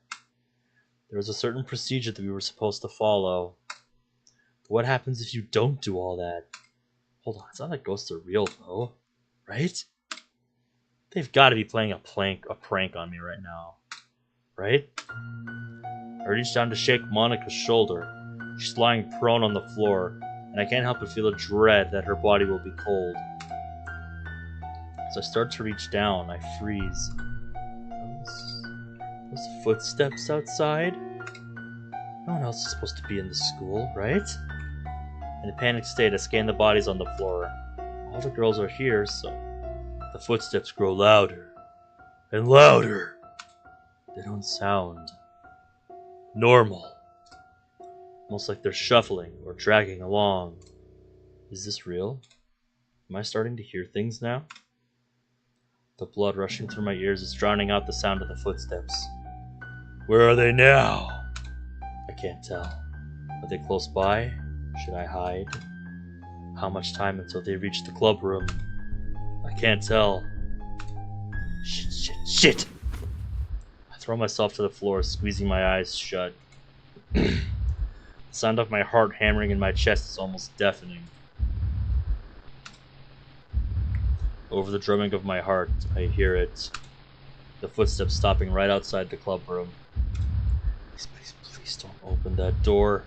There was a certain procedure that we were supposed to follow. But what happens if you don't do all that? Hold on, it's not like ghosts are real, though. Right? They've got to be playing a prank on me right now. Right? I reach down to shake Monica's shoulder. She's lying prone on the floor, and I can't help but feel a dread that her body will be cold. As I start to reach down, I freeze. Those footsteps outside? No one else is supposed to be in the school, right? In a panicked state, I scan the bodies on the floor. All the girls are here, so... The footsteps grow louder and louder. They don't sound normal. Almost like they're shuffling or dragging along. Is this real? Am I starting to hear things now? The blood rushing through my ears is drowning out the sound of the footsteps. Where are they now? I can't tell. Are they close by? Should I hide? How much time until they reach the club room? I can't tell. Shit! I throw myself to the floor, squeezing my eyes shut. The sound of my heart hammering in my chest is almost deafening. Over the drumming of my heart, I hear it. The footsteps stopping right outside the club room. Please don't open that door.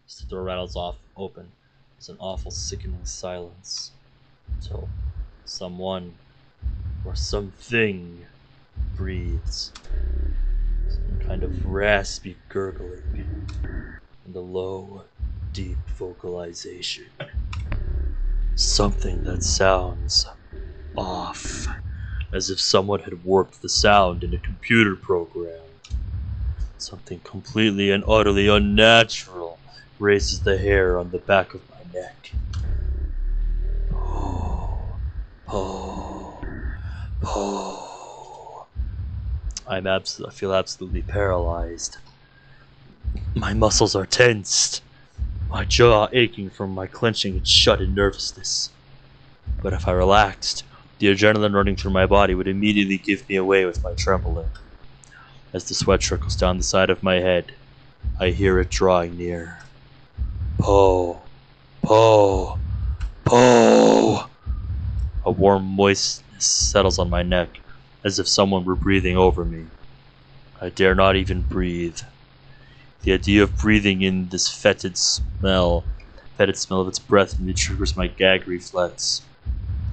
As the door rattles off open, there's an awful, sickening silence. Until someone or something breathes. Some kind of raspy gurgling. And and a low, deep vocalization. Something that sounds off, as if someone had warped the sound in a computer program. Something completely and utterly unnatural raises the hair on the back of my neck. Po, po, po. I feel absolutely paralyzed. My muscles are tensed, my jaw aching from my clenching it shut in nervousness. But if I relaxed, the adrenaline running through my body would immediately give me away with my trembling. As the sweat trickles down the side of my head, I hear it drawing near. Po, po, po. A warm moistness settles on my neck, as if someone were breathing over me. I dare not even breathe. The idea of breathing in this fetid smell of its breath immediately triggers my gag reflex.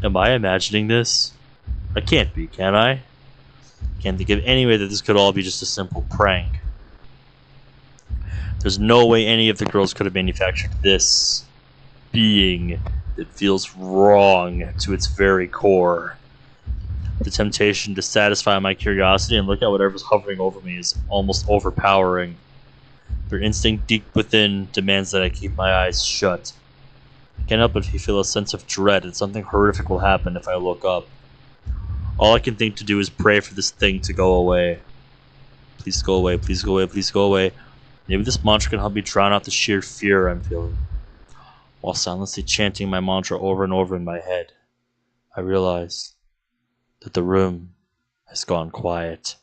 Am I imagining this? I can't be, can I? Can't think of any way that this could all be just a simple prank. There's no way any of the girls could have manufactured this being that feels wrong to its very core. The temptation to satisfy my curiosity and look at whatever's hovering over me is almost overpowering. Their instinct deep within demands that I keep my eyes shut. I can't help but feel a sense of dread that something horrific will happen if I look up. All I can think to do is pray for this thing to go away. Please go away, please go away, please go away. Maybe this mantra can help me drown out the sheer fear I'm feeling. While silently chanting my mantra over and over in my head, I realize that the room has gone quiet.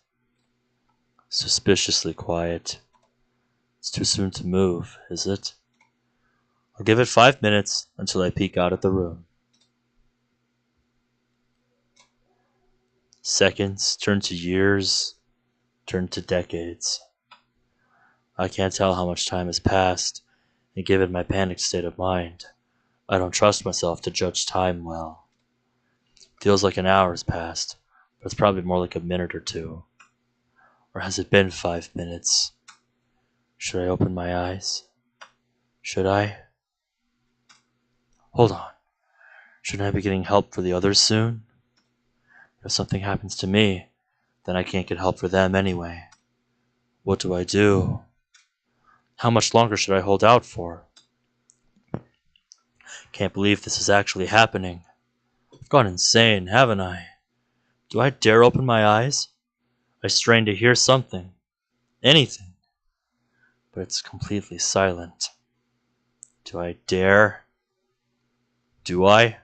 Suspiciously quiet. It's too soon to move, is it? I'll give it 5 minutes until I peek out at the room. Seconds turn to years, turn to decades. I can't tell how much time has passed, and given my panicked state of mind, I don't trust myself to judge time well. Feels like an hour has passed, but it's probably more like a minute or two. Or has it been 5 minutes? Should I open my eyes? Should I? Hold on. Shouldn't I be getting help for the others soon? If something happens to me, then I can't get help for them anyway. What do I do? How much longer should I hold out for? Can't believe this is actually happening. I've gone insane, haven't I? Do I dare open my eyes? I strain to hear something. Anything. But it's completely silent. Do I dare? Do I?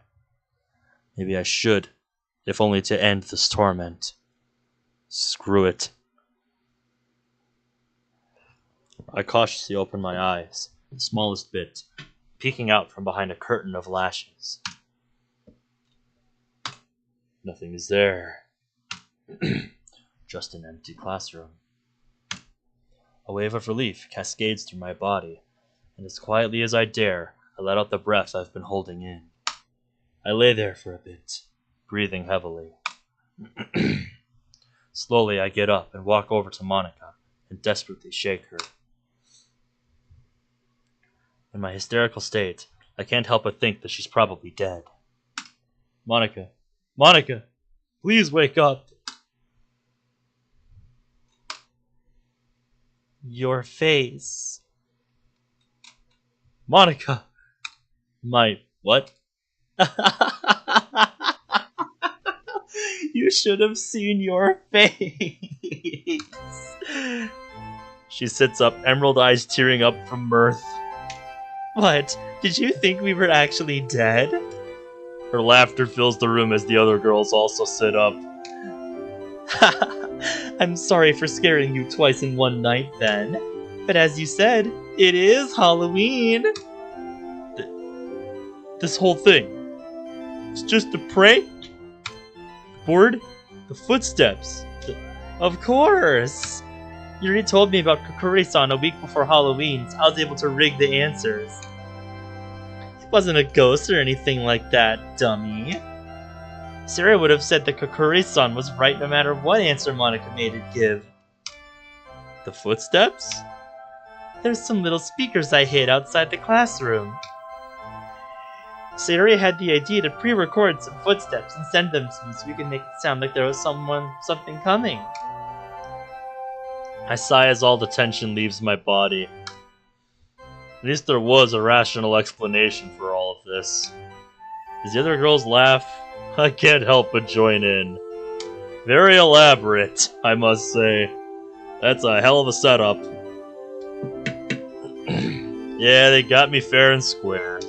Maybe I should, if only to end this torment. Screw it. I cautiously open my eyes, the smallest bit, peeking out from behind a curtain of lashes. Nothing is there. Just an empty classroom. A wave of relief cascades through my body, and as quietly as I dare, I let out the breath I've been holding in. I lay there for a bit, breathing heavily. Slowly I get up and walk over to Monica and desperately shake her. In my hysterical state, I can't help but think that she's probably dead. Monica! Monica! Please wake up! Your face. Monica! My what? You should have seen your face. She sits up, emerald eyes tearing up from mirth. What? Did you think we were actually dead? Her laughter fills the room as the other girls also sit up. I'm sorry for scaring you twice in one night then. But as you said, it is Halloween. This whole thing, it's just a prank? The board? The footsteps? Of course! Yuri told me about Kokori-san a week before Halloween, so I was able to rig the answers. It wasn't a ghost or anything like that, dummy. Sarah would have said that Kokori-san was right no matter what answer Monica made it give. The footsteps? There's some little speakers I hid outside the classroom. Sayori had the idea to pre-record some footsteps and send them to me so we could make it sound like there was something coming. I sigh as all the tension leaves my body. At least there was a rational explanation for all of this. As the other girls laugh, I can't help but join in. Very elaborate, I must say. That's a hell of a setup. Yeah, they got me fair and square.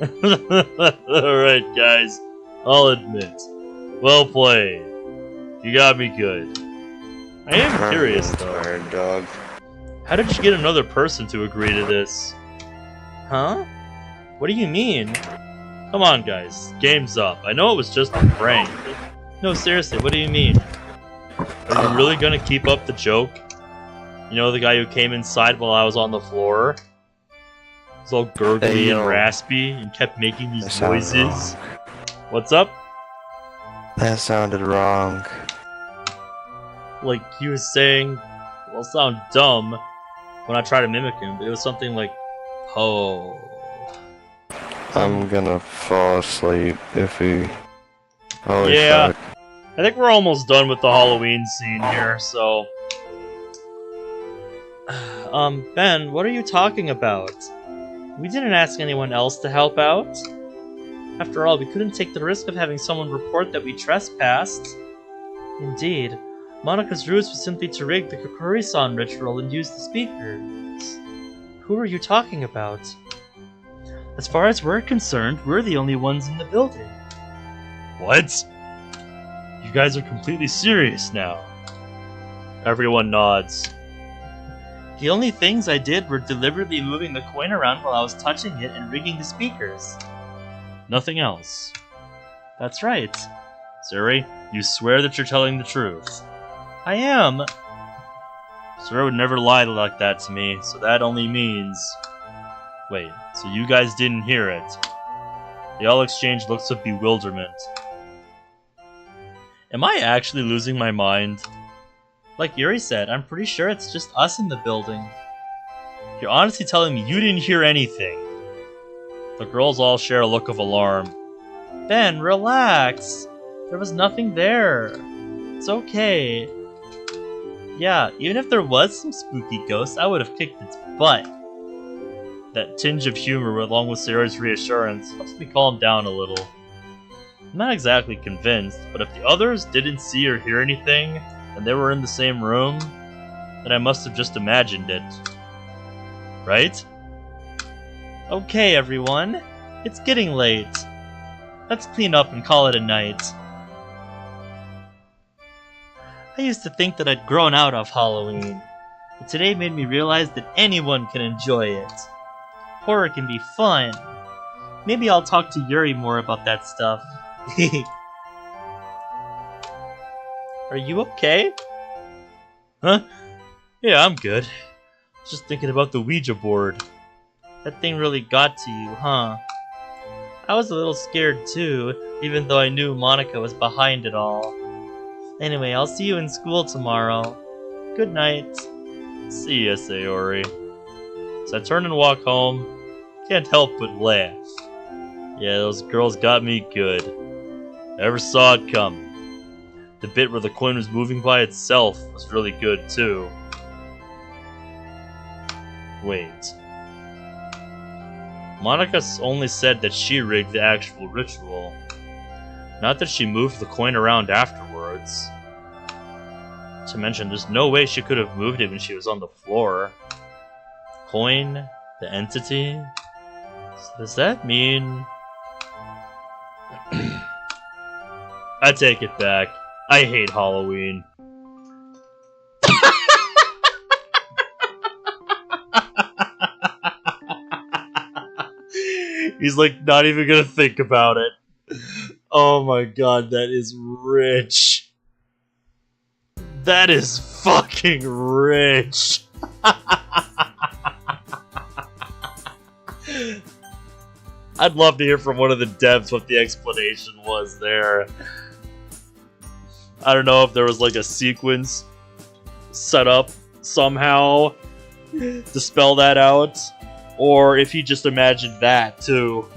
Alright, guys. I'll admit. Well played. You got me good. I am curious, though. Tired, dog. How did you get another person to agree to this? Huh? What do you mean? Come on, guys. Game's up. I know it was just a prank. No, seriously, what do you mean? Are you really gonna keep up the joke? You know, the guy who came inside while I was on the floor? He's all gurgly and raspy and kept making these noises. What's up? That sounded wrong. Like he was saying, well, sound dumb when I try to mimic him, but it was something like, "Oh." I'm gonna fall asleep if he... Holy Yeah. fuck. I think we're almost done with the Halloween scene here, so... Ben, what are you talking about? We didn't ask anyone else to help out. After all, we couldn't take the risk of having someone report that we trespassed. Indeed, Monika's ruse was simply to rig the Kokori-san ritual and use the speakers. Who are you talking about? As far as we're concerned, we're the only ones in the building. What? You guys are completely serious now. Everyone nods. The only things I did were deliberately moving the coin around while I was touching it and rigging the speakers. Nothing else. That's right. Sayori, you swear that you're telling the truth. I am. Sayori would never lie like that to me, so that only means... Wait, so you guys didn't hear it? They all exchange looks of bewilderment. Am I actually losing my mind? Like Yuri said, I'm pretty sure it's just us in the building. You're honestly telling me you didn't hear anything? The girls all share a look of alarm. Ben, relax. There was nothing there. It's okay. Yeah, even if there was some spooky ghost, I would have kicked its butt. That tinge of humor, along with Sayori's reassurance, helps me calm down a little. I'm not exactly convinced, but if the others didn't see or hear anything, and they were in the same room, then I must have just imagined it. Right? Okay, everyone. It's getting late. Let's clean up and call it a night. I used to think that I'd grown out of Halloween, but today made me realize that anyone can enjoy it. Horror can be fun. Maybe I'll talk to Yuri more about that stuff. Are you okay? Huh? Yeah, I'm good. Just thinking about the Ouija board. That thing really got to you, huh? I was a little scared too, even though I knew Monika was behind it all. Anyway, I'll see you in school tomorrow. Good night. See ya, Sayori. As I turn and walk home, can't help but laugh. Yeah, those girls got me good. Never saw it coming. The bit where the coin was moving by itself was really good too. Wait. Monika only said that she rigged the actual ritual. Not that she moved the coin around afterwards. To mention, there's no way she could have moved it when she was on the floor. Coin? The entity? So does that mean... I take it back. I hate Halloween. He's like not even gonna think about it. Oh my god, that is rich. That is fucking rich. I'd love to hear from one of the devs what the explanation was there. I don't know if there was like a sequence set up somehow to spell that out, or if he just imagined that too.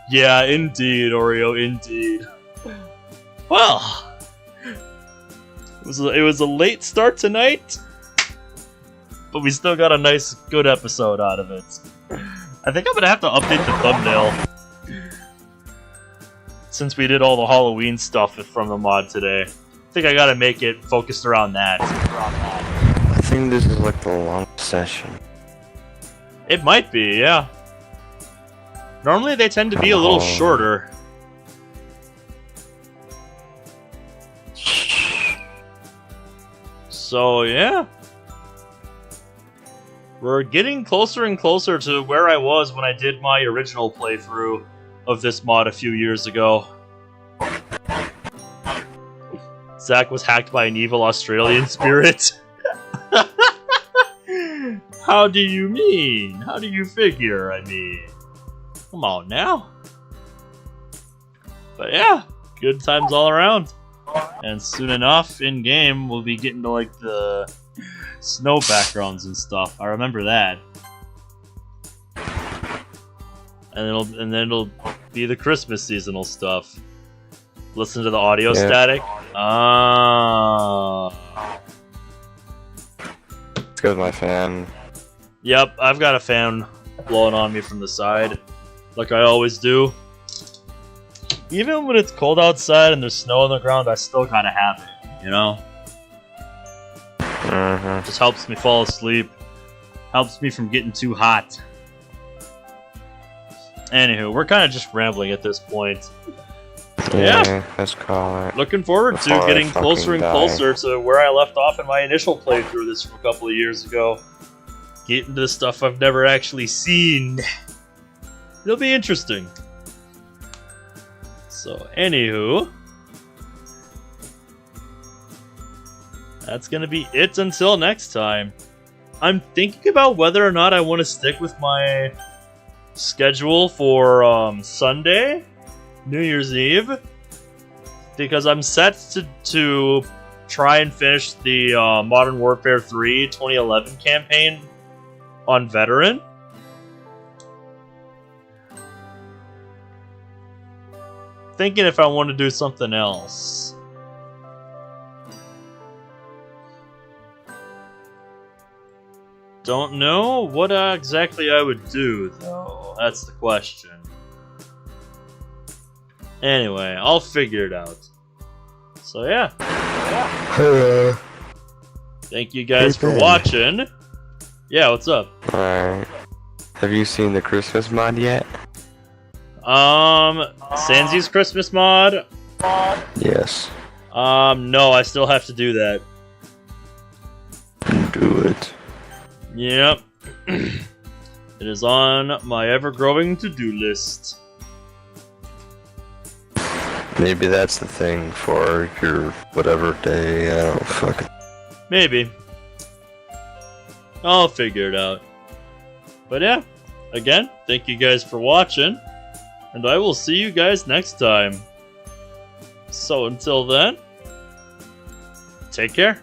Yeah, indeed, Oreo, indeed. Well, it was a late start tonight, but we still got a nice, good episode out of it. I think I'm gonna have to update the thumbnail, since we did all the Halloween stuff from the mod today. I think I gotta make it focused around that. I think this is like the longest session. It might be, yeah. Normally they tend to be a little shorter. So, yeah. We're getting closer and closer to where I was when I did my original playthrough of this mod a few years ago. Zach was hacked by an evil Australian spirit. How do you mean? How do you figure, I mean? Come on now. But yeah, good times all around. And soon enough, in-game, we'll be getting to like the snow backgrounds and stuff. I remember that. And then it'll be the Christmas seasonal stuff. Listen to the audio static. Let's go with my fan. Yep, I've got a fan blowing on me from the side, like I always do. Even when it's cold outside and there's snow on the ground, I still gotta have it, you know? Just helps me fall asleep. Helps me from getting too hot. Anywho, we're kind of just rambling at this point. Yeah, let's call it. Looking forward to Before I getting closer and fucking die. closer to where I left off in my initial playthrough this from a couple of years ago. Getting to stuff I've never actually seen. It'll be interesting. So, anywho, that's gonna be it until next time. I'm thinking about whether or not I want to stick with my schedule for Sunday, New Year's Eve, because I'm set to try and finish the Modern Warfare 3 2011 campaign on Veteran. Thinking if I want to do something else. Don't know what exactly I would do, though. That's the question. Anyway, I'll figure it out. So yeah. Thank you guys for watching. Yeah, what's up? Alright. Have you seen the Christmas mod yet? Sanzi's Christmas mod? Yes. No, I still have to do that. Do it. Yep. It is on my ever-growing to-do list. Maybe that's the thing for your whatever day. I don't fucking. Maybe. I'll figure it out. But yeah, again, thank you guys for watching, and I will see you guys next time. So until then, take care.